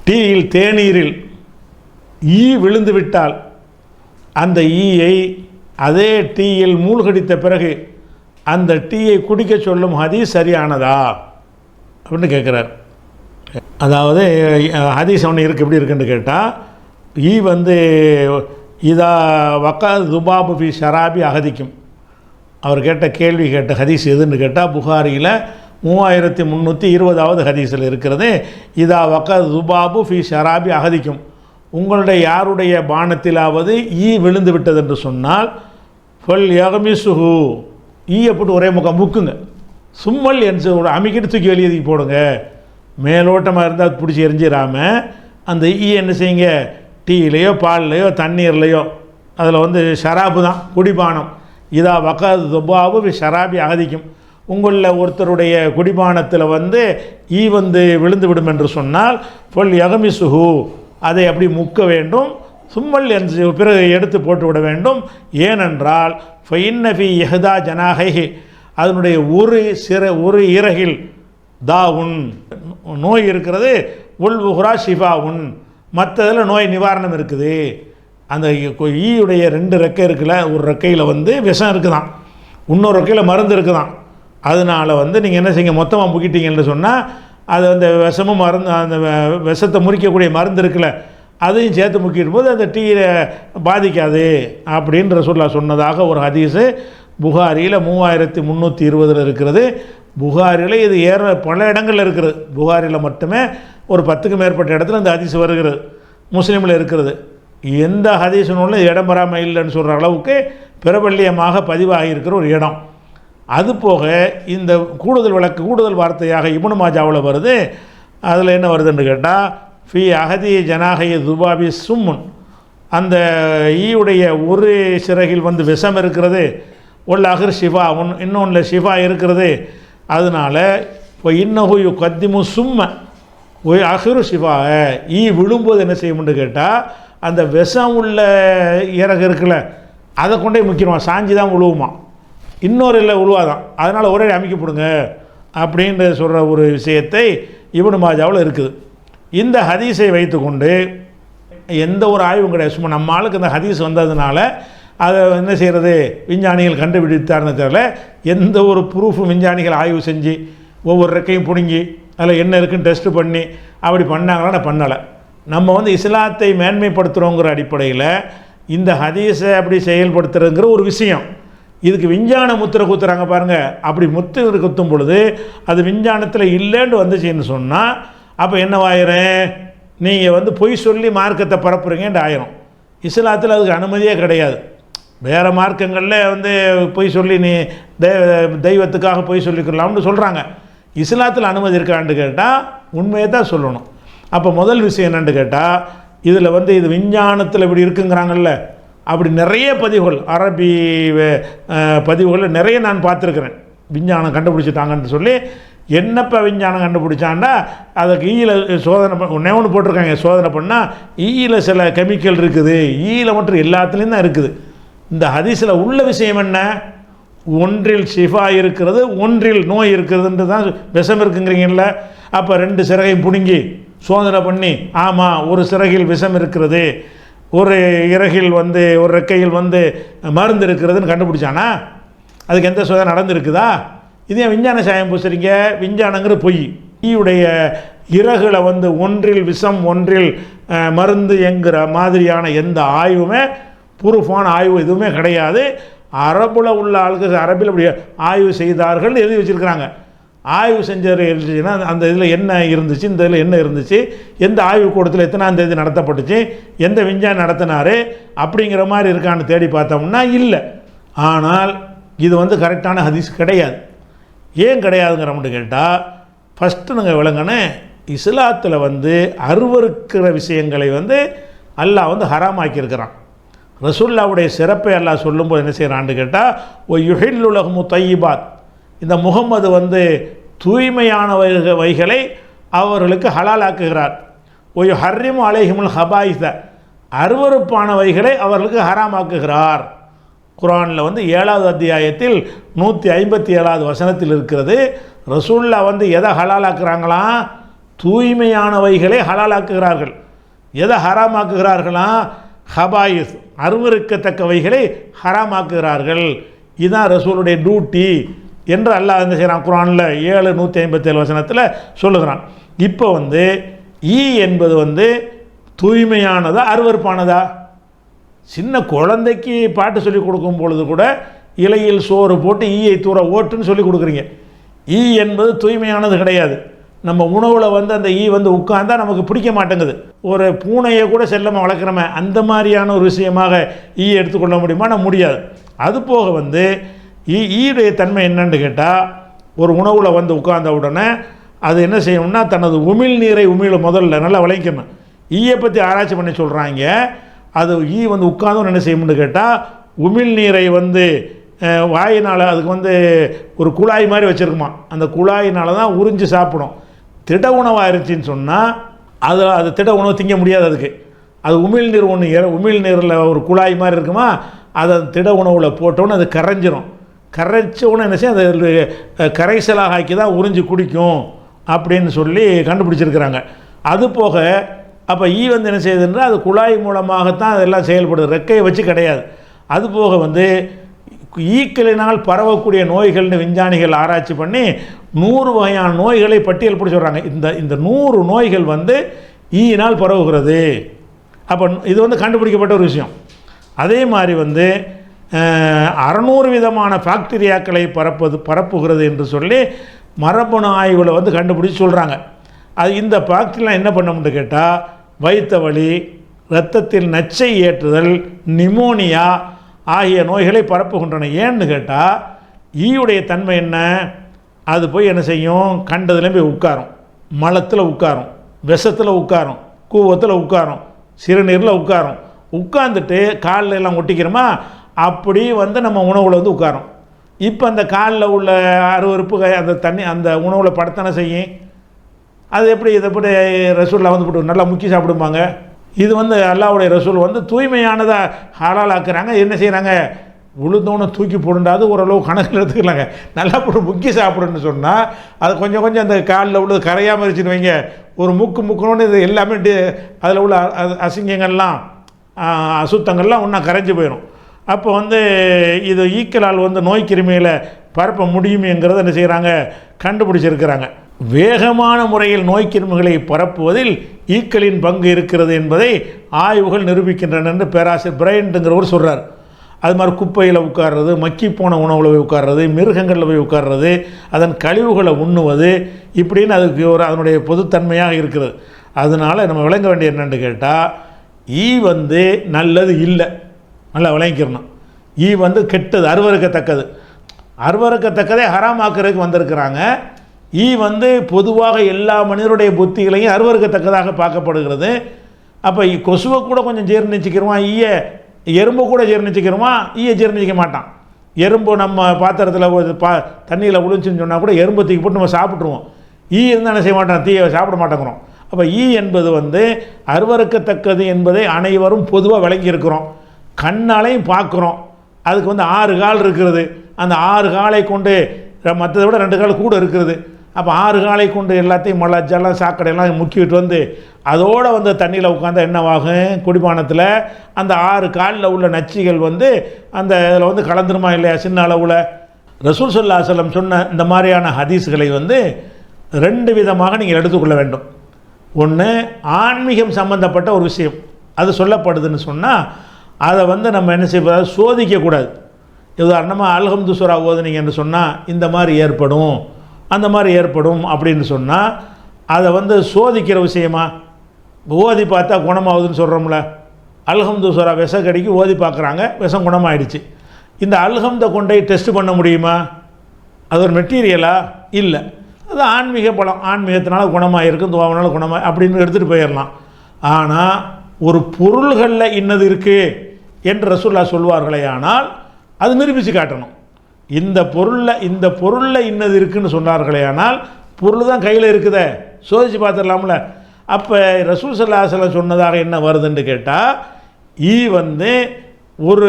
டீயில் தேநீரில் ஈ விழுந்து விட்டால் அந்த ஈயை அதே டீயில் மூழ்கடித்த பிறகு அந்த டீயை குடிக்க சொல்லும் ஹதீஸ் சரியானதா அப்படின்னு கேட்குறார். அதாவது ஹதீஸ் ஒன்று இருக்குது, எப்படி இருக்குன்னு கேட்டால், ஈ வந்து இதா வக்கா துபாபு ஃபி ஷராபி அகதிக்கும். அவர் கேட்ட கேள்வி கேட்ட ஹதீஸ் எதுன்னு கேட்டால் புகாரியில் 3320வது ஹதீஸில் இருக்கிறது. இதா வக்கா துபாபு ஃபி ஷராபி அகதிக்கும், உங்களுடைய யாருடைய பானத்திலாவது ஈ விழுந்து விட்டது என்று சொன்னால் ஃபல் யகமிசுஹு, ஈயை போட்டு ஒரே முக்கம் முக்குங்க, சும்மல் என்று ஒரு அமைக்கிட்டு தூக்கி வெளியே போடுங்க. மேலோட்டமாக இருந்தால் பிடிச்சி எரிஞ்சிடாமல் அந்த ஈ என்ன செய்யுங்க, டீலையோ பால்லையோ தண்ணீர்லையோ, அதில் வந்து ஷராபு தான் குடிபானம். இதா வக்காது துபாபு ஷராபி அகதிக்கும், உங்களில் ஒருத்தருடைய குடிபானத்தில் வந்து ஈ வந்து விழுந்து விடும் என்று சொன்னால் ஃபல் யகமிசுஹு, அதை அப்படி முக்க வேண்டும். சும்மல் என்று பிறகு எடுத்து போட்டு விட வேண்டும். ஏனென்றால் ஃபைன்னஃபி யஹ்தா ஜனாஹைஹி, அதனுடைய ஒரு இறகில் தாவுன் நோய் இருக்கிறது, உல் உஹ்ரா ஷிஃபாவுன், மற்றதில் நோய் நிவாரணம் இருக்குது. அந்த ஈயுடைய 2 ரெக்கை இருக்குல்ல, ஒரு ரெக்கையில் வந்து விஷம் இருக்குதான், இன்னொரு ரெக்கையில் மருந்து இருக்குதான். அதனால் வந்து நீங்கள் என்ன செய்யுங்க, மொத்தமாக முக்கிட்டீங்கன்னு சொன்னால் அது அந்த விஷமும் மருந்து, அந்த விஷத்தை முறிக்கக்கூடிய மருந்து இருக்குல்ல, அதையும் சேர்த்து முக்கிடும் போது அந்த டீயை பாதிக்காது அப்படின்ற சொன்னதாக ஒரு ஹதீஸு புகாரியில் 3320 இருக்கிறது. புகாரியில் இது பல இடங்களில் இருக்கிறது. புகாரியில் மட்டுமே ஒரு 10க்கும் மேற்பட்ட இடத்துல இந்த ஹதீஸ் வருகிறது. முஸ்லீமில் இருக்கிறது. எந்த ஹதீஸ் நூலில் இடம் பெறாமல் இல்லைன்னு சொல்கிற அளவுக்கு பிரபல்யமாக பதிவாகி இருக்கிற ஒரு இடம். அதுபோக இந்த கூடுதல் வார்த்தையாக இப்னு மாஜாவில் வருது. அதில் என்ன வருதுன்னு கேட்டால், ஃபி அகதி ஜனாகை துபாபி சும்முன், அந்த ஈயுடைய ஒரு சிறகில் வந்து விஷம் இருக்கிறது, உள்ள அகர் ஷிஃபா, இன்னொன்றில் ஷிஃபா இருக்கிறது. அதனால் இப்போ இன்னஹு கத்திமு சும்ம அகரு ஷிஃபா, ஈ விழும்போது என்ன செய்யணும்னு கேட்டால், அந்த விஷம் உள்ள இறகு இருக்குல்ல, அதை கொண்டே முக்கியமாக சாஞ்சி தான் விழுவுமா, இன்னொரு இல்லை உழுவாதான். அதனால் ஒரே அமைக்கப்படுங்க அப்படின்ற சொல்கிற ஒரு விஷயத்தை இப்னு மாஜாவில் இருக்குது. இந்த ஹதீஸை வைத்துக்கொண்டு எந்த ஒரு ஆய்வும் கிடையாது. சும்மா நம்ம ஆளுக்கு இந்த ஹதீஸ் வந்ததுனால அதை என்ன செய்கிறது, விஞ்ஞானிகள் கண்டுபிடித்தார்னு தெரியல. எந்த ஒரு ப்ரூஃபும் விஞ்ஞானிகள் ஆய்வு செஞ்சு ஒவ்வொரு ரெக்கையும் பிடுங்கி அதில் என்ன இருக்குன்னு டெஸ்ட்டு பண்ணி அப்படி பண்ணாங்களா பண்ணலை. நம்ம வந்து இஸ்லாத்தை மேன்மைப்படுத்துகிறோங்கிற அடிப்படையில் இந்த ஹதீஸை அப்படி செயல்படுத்துகிறதுங்கிற ஒரு விஷயம். இதுக்கு விஞ்ஞான முத்திரை குத்துறாங்க பாருங்கள். அப்படி முத்திரை குத்தும் பொழுது அது விஞ்ஞானத்தில் இல்லைன்னு வந்துச்சுன்னு சொன்னால் அப்போ என்னவாயிரும், நீங்கள் வந்து பொய் சொல்லி மார்க்கத்தை பரப்புறீங்கன்னு ஆயிரும். இஸ்லாத்தில் அதுக்கு அனுமதியே கிடையாது. வேறு மார்க்கங்களில் வந்து பொய் சொல்லி நீ தெய்வத்துக்காக பொய் சொல்லிக்கலாம்னு சொல்கிறாங்க. இஸ்லாத்தில் அனுமதி இருக்கான்னு கேட்டால் உண்மையை தான் சொல்லணும். அப்போ முதல் விஷயம் என்னென்னு கேட்டால், இதில் வந்து இது விஞ்ஞானத்தில் இப்படி இருக்குங்கிறாங்கல்ல, அப்படி நிறைய பதிவுகள், அரபி பதிவுகள் நிறைய நான் பார்த்துருக்குறேன். விஞ்ஞானம் கண்டுபிடிச்சிட்டாங்கன்னு சொல்லி, என்னப்போ விஞ்ஞானம் கண்டுபிடிச்சாண்டா அதுக்கு ஈயில் சோதனை ஒன்று போட்டிருக்காங்க. சோதனை பண்ணால் ஈயில் சில கெமிக்கல் இருக்குது, ஈயில் மட்டும் எல்லாத்துலேயும் தான் இருக்குது. இந்த ஹதீஸில் உள்ள விஷயம் என்ன, ஒன்றில் ஷிஃபா இருக்கிறது, ஒன்றில் நோய் இருக்கிறதுன்ட்டு தான் விஷம் இருக்குங்கிறீங்கல்ல. அப்போ 2 சிறகையும் பிடுங்கி சோதனை பண்ணி, ஆமாம் ஒரு சிறகில் விஷம் இருக்கிறது, ஒரு இறகில் வந்து ஒரு ரெக்கையில் வந்து மருந்து இருக்கிறதுன்னு கண்டுபிடிச்சானா? அதுக்கு எந்த சோதனை நடந்துருக்குதா? இதே விஞ்ஞான சாயம் பூசுறீங்க. விஞ்ஞானங்கிற பொய். ஈயுடைய இறகுல வந்து ஒன்றில் விஷம் ஒன்றில் மருந்து என்கிற மாதிரியான எந்த ஆய்வுமே, ப்ரூஃபான ஆய்வு எதுவுமே கிடையாது. அரபில் உள்ள ஆளுக்கு அரபில் அப்படி ஆய்வு செய்தார்கள் எழுதி வச்சுருக்கிறாங்க. ஆய்வு செஞ்சது இருந்துச்சுன்னா அந்த இதில் என்ன இருந்துச்சு, இந்த இதில் என்ன இருந்துச்சு, எந்த ஆய்வு கூடத்தில் எத்தனாம் தேதி நடத்தப்பட்டுச்சு, எந்த விஞ்ஞானி நடத்தினார் அப்படிங்கிற மாதிரி இருக்கான்னு தேடி பார்த்தோம்னா இல்லை. ஆனால் இது வந்து கரெக்டான ஹதீஸ் கிடையாது. ஏன் கிடையாதுங்கிறோம்னு கேட்டால், ஃபஸ்ட்டு நாங்கள் விளங்கணும், இஸ்லாத்தில் வந்து அருவருக்கிற விஷயங்களை வந்து அல்லாஹ் வந்து ஹராமாக்கியிருக்கிறான். ரசூலுல்லாவுடைய சிறப்பை அல்லாஹ் சொல்லும்போது என்ன செய்கிறான்னு கேட்டால், ஓ யுஹில்லுலஹுமு தையிபாத், இந்த முகம்மது வந்து தூய்மையான வைகளை அவர்களுக்கு ஹலாலாக்குகிறார். ஓ ஹர்ரிமு அலைஹிமுல் ஹபாயிஸ, அருவருப்பானவைகளை அவர்களுக்கு ஹராமாக்குகிறார். குர்ஆனில் வந்து 7வது அத்தியாயத்தில் 157வது வசனத்தில் இருக்கிறது. ரசூலுல்லாஹ் வந்து எதை ஹலாலாக்குறாங்களாம், தூய்மையானவைகளை ஹலாலாக்குகிறார்கள். எதை ஹராமாக்குகிறார்களா? ஹபாயிஸ், அருவருக்கத்தக்கவைகளை ஹராமாக்குகிறார்கள். இதுதான் ரசூலுடைய டியூட்டி என்று அல்லாஹ் என்ன செய்கிறான்? குர்ஆனில் 7:157 வசனத்தில் சொல்லுகிறான். இப்போ ஈ என்பது தூய்மையானதா அருவருப்பானதா? சின்ன குழந்தைக்கு பாட்டு சொல்லி கொடுக்கும் பொழுது கூட இலையில் சோறு போட்டு ஈயை தூர ஓட்டுன்னு சொல்லி கொடுக்குறீங்க. ஈ என்பது தூய்மையானது கிடையாது. நம்ம உணவில் அந்த ஈ உட்கார்ந்தால் நமக்கு பிடிக்க மாட்டேங்குது. ஒரு பூனையை கூட செல்லமாக வளர்க்குறோமே, அந்த மாதிரியான ஒரு விஷயமாக ஈ எடுத்துக்கொள்ள முடியுமா? நான் முடியாது. அது போக ஈயுடைய தன்மை என்னன்னு கேட்டால், ஒரு உணவில் உட்கார்ந்த உடனே அது என்ன செய்யணும்னா தனது உமிழ் நீரை முதல்ல நல்லா விளைக்கணும். ஈயை பற்றி ஆராய்ச்சி பண்ணி சொல்கிறாங்க. அது ஈ உட்கார்ந்து என்ன செய்யணும்னு கேட்டால், உமிழ் நீரை வாயினால் அதுக்கு ஒரு குழாய் மாதிரி வச்சுருக்குமா. அந்த குழாயினால் தான் உறிஞ்சி சாப்பிடும். திட உணவாக இருந்துச்சின்னு சொன்னால் அது திட உணவு திங்க முடியாது. அதுக்கு அது உமிழ் நீர் உமிழ் நீரில் ஒரு குழாய் மாதிரி இருக்குமா, அதை திட உணவில் போட்டோன்னு அது கரைஞ்சிரும். கரைச்சோன்னு என்ன செய்யும், அது கரைசலாக ஆக்கி தான் உறிஞ்சி குடிக்கும் அப்படின்னு சொல்லி கண்டுபிடிச்சிருக்கிறாங்க. அது போக அப்போ ஈ என்ன செய்யுதுன்னா அது குழாய் மூலமாகத்தான் அதெல்லாம் செயல்படுது, ரெக்கையை வச்சு கிடையாது. அது போக ஈக்களினால் பரவக்கூடிய நோய்கள்னு விஞ்ஞானிகள் ஆராய்ச்சி பண்ணி 100 வகையான நோய்களை பட்டியல் போட்டு சொல்கிறாங்க. இந்த 100 நோய்கள் ஈயினால் பரவுகிறது. அப்போ இது கண்டுபிடிக்கப்பட்ட ஒரு விஷயம். அதே மாதிரி 600 விதமான பாக்டீரியாக்களை பரப்புகிறது என்று சொல்லி மரபணு ஆய்வில் கண்டுபிடிச்சி சொல்கிறாங்க. அது இந்த பாக்டீரியா என்ன பண்ணணும்னு கேட்டால், வயிற்று வலி, இரத்தத்தில் நச்சை ஏற்றுதல், நிமோனியா ஆகிய நோய்களை பரப்புகின்றன. ஏன்னு கேட்டால் ஈயுடைய தன்மை என்ன, அது போய் என்ன செய்யும், கண்டதுலேயும் போய் உட்காரும், மலத்தில் உட்காரும், விஷத்தில் உட்காரும், கூவத்தில் உட்காரும், சிறுநீரில் உட்காரும். உட்கார்ந்துட்டு காலில் எல்லாம் ஒட்டிக்கிறோமா, அப்படி நம்ம உணவில் உட்காரும். இப்போ அந்த காலில் உள்ள அருவருப்பு அந்த தண்ணி அந்த உணவில் படத்தானே செய்யும். அது எப்படி இதை எப்படி ரசூலில் போட்டு நல்லா முக்கி சாப்பிடுவாங்க. இது அல்லாஹ்வுடைய ரசூல் தூய்மையானதாக ஹலாலாக்குறாங்க. என்ன செய்கிறாங்க, உளுந்தோன்னு தூக்கி போடுண்டாது ஓரளவு கணக்கில் எடுத்துக்கலாங்க. நல்லா போட்டு முக்கி சாப்பிடுன்னு சொன்னால் அது கொஞ்சம் அந்த காலில் உள்ளது கரையாமல் இருந்துச்சுன்னு வைங்க, ஒரு முக்குனோன்னு இது எல்லாமே அதில் உள்ள அசிங்கங்கள்லாம் அசுத்தங்கள்லாம் ஒன்றா கரைஞ்சி போயிடும். அப்போ இது ஈக்களால் நோய் கிருமிகளை பரப்ப முடியுமேங்கிறத என்ன செய்கிறாங்க, கண்டுபிடிச்சிருக்கிறாங்க. வேகமான முறையில் நோய் கிருமிகளை பரப்புவதில் ஈக்களின் பங்கு இருக்கிறது என்பதை ஆய்வுகள் நிரூபிக்கின்றன என்று பேராசிரியர் பிரையண்ட்டுங்கிறவர் சொல்கிறார். அது மாதிரி குப்பையில் உட்கார்றது, மக்கி போன உணவில் போய் உட்கார்றது, மிருகங்களில் போய் உட்கார்றது, அதன் கழிவுகளை உண்ணுவது, இப்படின்னு அதுக்கு அதனுடைய பொதுத்தன்மையாக இருக்கிறது. அதனால் நம்ம விளங்க வேண்டிய என்னென்னு கேட்டால், ஈ நல்லது இல்லை, நல்லா விளங்கிக்கிறணும். ஈ கெட்டது, அருவருக்கத்தக்கது. அருவருக்கத்தக்கதை ஹராமாக்குறதுக்கு வந்திருக்கிறாங்க. ஈ பொதுவாக எல்லா மனிதருடைய புத்திகளையும் அருவருக்கத்தக்கதாக பார்க்கப்படுகிறது. அப்போ கொசுவை கூட கொஞ்சம் ஜீர்ணிச்சிக்கிறோமா, எறும்பு கூட ஜீர்ணிச்சிக்கிறோமா, ஈயை ஜீர்ணிக்க மாட்டான். எறும்பு நம்ம பாத்திரத்தில் தண்ணியில் விழுந்துச்சுன்னு சொன்னால் கூட எறும்பு தூக்கி போட்டு நம்ம சாப்பிட்ருவோம். ஈ இருந்தால் என்ன செய்ய மாட்டான், தீயை சாப்பிட மாட்டேங்கிறோம். அப்போ ஈ என்பது அருவருக்கத்தக்கது என்பதை அனைவரும் பொதுவாக விளங்கியிருக்கிறோம். கண்ணாலையும் பார்க்குறோம். அதுக்கு 6 கால் இருக்கிறது. அந்த 6 காலை கொண்டு மற்றதை விட 2 கால் கூட இருக்கிறது. அப்போ 6 காலை கொண்டு எல்லாத்தையும் மலஜெல்லாம் சாக்கடையெல்லாம் முக்கிவிட்டு அதோடு தண்ணியில் உட்காந்தா என்னவாகும், குடிபானத்தில் அந்த 6 காலில் உள்ள நச்சுகள் அந்த இதில் கலந்துருமா இல்லையா சின்ன அளவில். ரசூல் ஸல்லல்லாஹு அலைஹி வஸல்லம் சொன்ன இந்த மாதிரியான ஹதீஸ்களை 2 விதமாக நீங்கள் எடுத்துக்கொள்ள வேண்டும். ஒன்று, ஆன்மீகம் சம்பந்தப்பட்ட ஒரு விஷயம் அது சொல்லப்படுதுன்னு சொன்னால் அதை நம்ம என்ன செய்ய சோதிக்கக்கூடாது. உதாரணமாக அல்ஹம்து சூரா ஓதுனீங்கன்னு சொன்னால் இந்த மாதிரி ஏற்படும், அந்த மாதிரி ஏற்படும் அப்படின்னு சொன்னால் அதை சோதிக்கிற விஷயமா. ஓதி பார்த்தா குணமாகுதுன்னு சொல்கிறோம்ல, அல்ஹம்து சூரா விஷக்கடிக்கு ஓதி பார்க்குறாங்க, விஷம் குணமாயிடுச்சு. இந்த அல்ஹம்தை கொண்டே டெஸ்ட் பண்ண முடியுமா? அது ஒரு மெட்டீரியலா? இல்லை. அது ஆன்மீக பலம், ஆன்மீகத்தினால குணமாக இருக்கும், துவாவினால குணமாக அப்படின்னு எடுத்துகிட்டு போயிடலாம். ஆனால் ஒரு பொருள்களில் இன்னது இருக்குது என்று ரசூலுல்லாஹ் சொல்வார்களே, ஆனால் அது நிரூபித்து காட்டணும். இந்த பொருளில் இன்னது இருக்குதுன்னு சொன்னார்களே, ஆனால் பொருள் தான் கையில் இருக்குதே, சோதித்து பார்த்துடலாம்ல. அப்போ ரசூல் ஸல்லல்லாஹு அலைஹி வஸல்லம் சொன்னதாக என்ன வருதுன்னு கேட்டால், ஈ ஒரு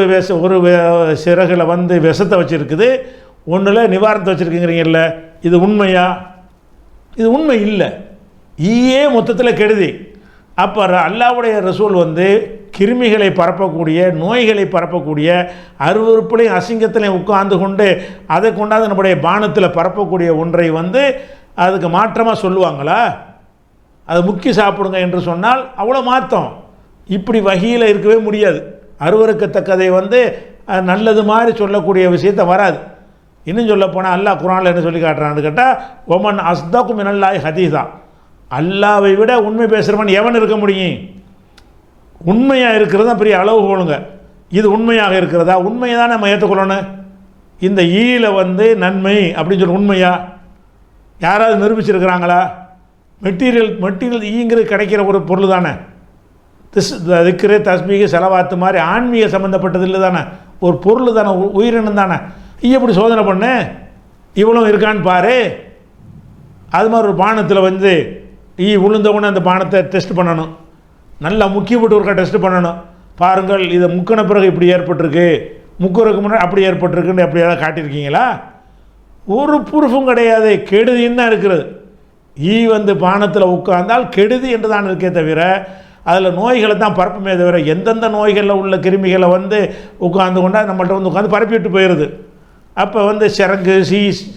சிறகில் விஷத்தை வச்சுருக்குது, ஒன்றில் நிவாரணத்தை வச்சுருக்குங்கிறீங்கல்ல, இது உண்மையா? இது உண்மை இல்லை. ஈயே மொத்தத்தில் கெடுதி. அப்போ அல்லாஹ்வுடைய ரசூல் வந்து கிருமிகளை பரப்பக்கூடிய, நோய்களை பரப்பக்கூடிய, அருவருப்புலையும் அசிங்கத்திலையும் உட்கார்ந்து கொண்டு அதை கொண்டாந்து நம்முடைய பானத்தில் பரப்பக்கூடிய ஒன்றை வந்து அதுக்கு மாற்றமாக சொல்லுவாங்களா? அது முக்கி சாப்பிடுங்க என்று சொன்னால் அவ்வளோ மாற்றம். இப்படி வகையில் இருக்கவே முடியாது. அருவருக்கத்தக்கதை வந்து நல்லது மாதிரி சொல்லக்கூடிய விஷயத்தை வராது. இன்னும் சொல்ல போனால் அல்லாஹ் குர்ஆனில் என்ன சொல்லி காட்டுறான்னு கேட்டால், ஒமன் அஸ்தகு மினல்லாஹி ஹதீஸா, அல்லாவை விட உண்மை பேசுகிறவன் எவன் இருக்க முடியும்? உண்மையாக இருக்கிறது தான் பெரிய அளவுகோலுங்க. இது உண்மையாக இருக்கிறதா? உண்மையை தான் நம்ம ஏற்றுக்கொள்ளணும். இந்த ஈல வந்து நன்மை அப்படின்னு சொல்லி உண்மையா யாராவது நிரூபிச்சிருக்கிறாங்களா? மெட்டீரியல் ஈங்கிறது கிடைக்கிற ஒரு பொருள் தானே. திக்ரு தஸ்பீகு செலவாத்து மாதிரி ஆன்மீக சம்மந்தப்பட்டது இல்லை தானே, ஒரு பொருள் தானே, உயிரினம் தானே. எப்படி சோதனை பண்ணு, இவ்வளோ இருக்கான்னு பாரு. அது மாதிரி ஒரு பானத்தில் வந்து உளுந்தவுடனே அந்த பானத்தை டெஸ்ட் பண்ணணும், நல்லா முக்கி போட்டு ஒருக்கா டெஸ்ட் பண்ணணும். பாருங்கள், இதை முக்கின பிறகு இப்படி ஏற்பட்டிருக்கு, முக்குறதுக்கு முன்னாடி அப்படி ஏற்பட்டிருக்குன்னு எப்படி ஏதாவது காட்டியிருக்கீங்களா? ஒரு ப்ரூஃபும் கிடையாது. கெடுதின்னு தான் இருக்கிறது. வந்து பானத்தில் உட்கார்ந்தால் கெடுதி என்று தான் இருக்கே தவிர அதில் நோய்களை தான் பரப்புமே தவிர எந்தெந்த நோய்களில் உள்ள கிருமிகளை வந்து உட்கார்ந்து கொண்டா நம்மள்ட்ட வந்து உட்காந்து பரப்பிட்டு போயிடுது. அப்போ வந்து சிரங்கு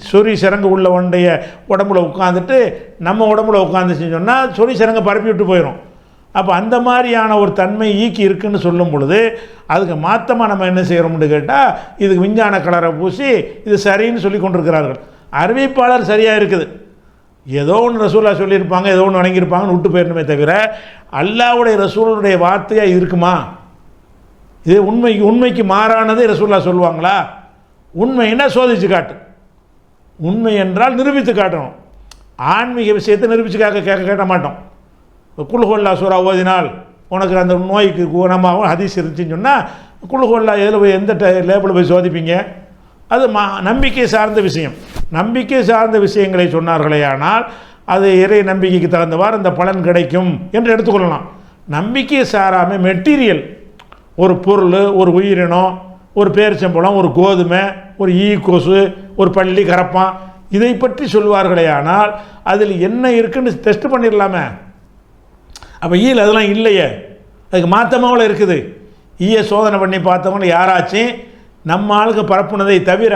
சொறி சிரங்கு உள்ள ஒன்றைய உடம்புல உட்காந்துட்டு நம்ம உடம்புல உட்காந்துச்சுன்னு சொன்னால் சொறி சிரங்கை பரப்பி விட்டு போயிடும். அப்போ அந்த மாதிரியான ஒரு தன்மை ஈக்கி இருக்குன்னு சொல்லும் பொழுது அதுக்கு மாற்றமாக நம்ம என்ன செய்கிறோம்னு கேட்டால் இதுக்கு விஞ்ஞான கலரை பூசி இது சரின்னு சொல்லி கொண்டிருக்கிறார்கள். அறிவிப்பாளர் சரியாக இருக்குது, ஏதோ ஒன்று ரசூலா சொல்லியிருப்பாங்க, ஏதோ ஒன்று வணங்கியிருப்பாங்கன்னு விட்டு போயிடணுமே தவிர அல்லாஹ்வுடைய ரசூலுடைய வார்த்தையாக இருக்குமா? இது உண்மைக்கு மாறானதை ரசூலா சொல்லுவாங்களா? உண்மைன்னா சோதித்து காட்டு, உண்மை என்றால் நிரூபித்து காட்டணும். ஆன்மீக விஷயத்தை நிரூபித்து கேட்க மாட்டோம். குல்ஹுவல்லா சூரா ஓதினால் உனக்கு அந்த நோய்க்கு குணமாகவும் ஹதீஸ் இருந்துச்சுன்னு சொன்னால் குல்ஹுவல்லா எதில் போய் எந்த லேபிள் போய் சோதிப்பீங்க? அது நம்பிக்கை சார்ந்த விஷயம். நம்பிக்கை சார்ந்த விஷயங்களை சொன்னார்களே ஆனால் அது இறை நம்பிக்கைக்கு தகுந்தவாறு அந்த பலன் கிடைக்கும் என்று எடுத்துக்கொள்ளலாம். நம்பிக்கை சாராமல் மெட்டீரியல், ஒரு பொருள், ஒரு உயிரினம், ஒரு பேரிச்சம்பழம், ஒரு கோதுமை, ஒரு கொசு, ஒரு பள்ளி கரப்பான், இதை பற்றி சொல்வார்களே ஆனால் அதில் என்ன இருக்குன்னு டெஸ்ட் பண்ணிடலாமே. அப்போ அதெல்லாம் இல்லையே, அதுக்கு மாற்றமாவில் இருக்குது. சோதனை பண்ணி பார்த்தவங்க யாராச்சும் நம்ம ஆளுக்கு பரப்புனதை தவிர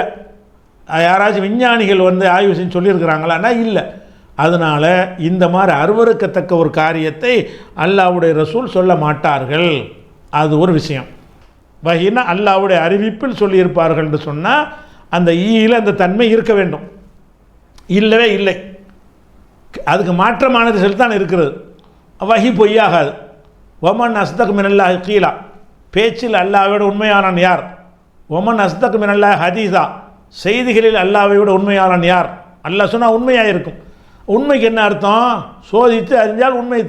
யாராச்சும் விஞ்ஞானிகள் வந்து ஆய்வு செஞ்சு சொல்லியிருக்கிறாங்களான்னா இல்லை. அதனால் இந்த மாதிரி அருவருக்கத்தக்க ஒரு காரியத்தை அல்லாஹ்வுடைய ரசூல் சொல்ல மாட்டார்கள். அது ஒரு விஷயம். வஹீனா அல்லாஹ்வுடைய அறிவிப்பில் சொல்லியிருப்பார்கள் என்று சொன்னால் அந்த அந்த தன்மை இருக்க வேண்டும். இல்லவே இல்லை, அதுக்கு மாற்றமான ரிசல்ட் தான் இருக்கிறது. வஹி பொய்யாகாது. ஒமன் அஸ்தக் மினல்லாஹி கீலா, பேச்சில் அல்லாஹ்வோட உண்மையானவன் யார்? ஒமன் அஸ்தக் மினல்லாஹி ஹதீஸா, செய்திகளில் அல்லாஹ்வை விட உண்மையானவன் யார்? அல்லாஹ் சொன்னால் உண்மையாக இருக்கும். உண்மைக்கு என்ன அர்த்தம்? சோதித்து அறிஞ்சால் உண்மை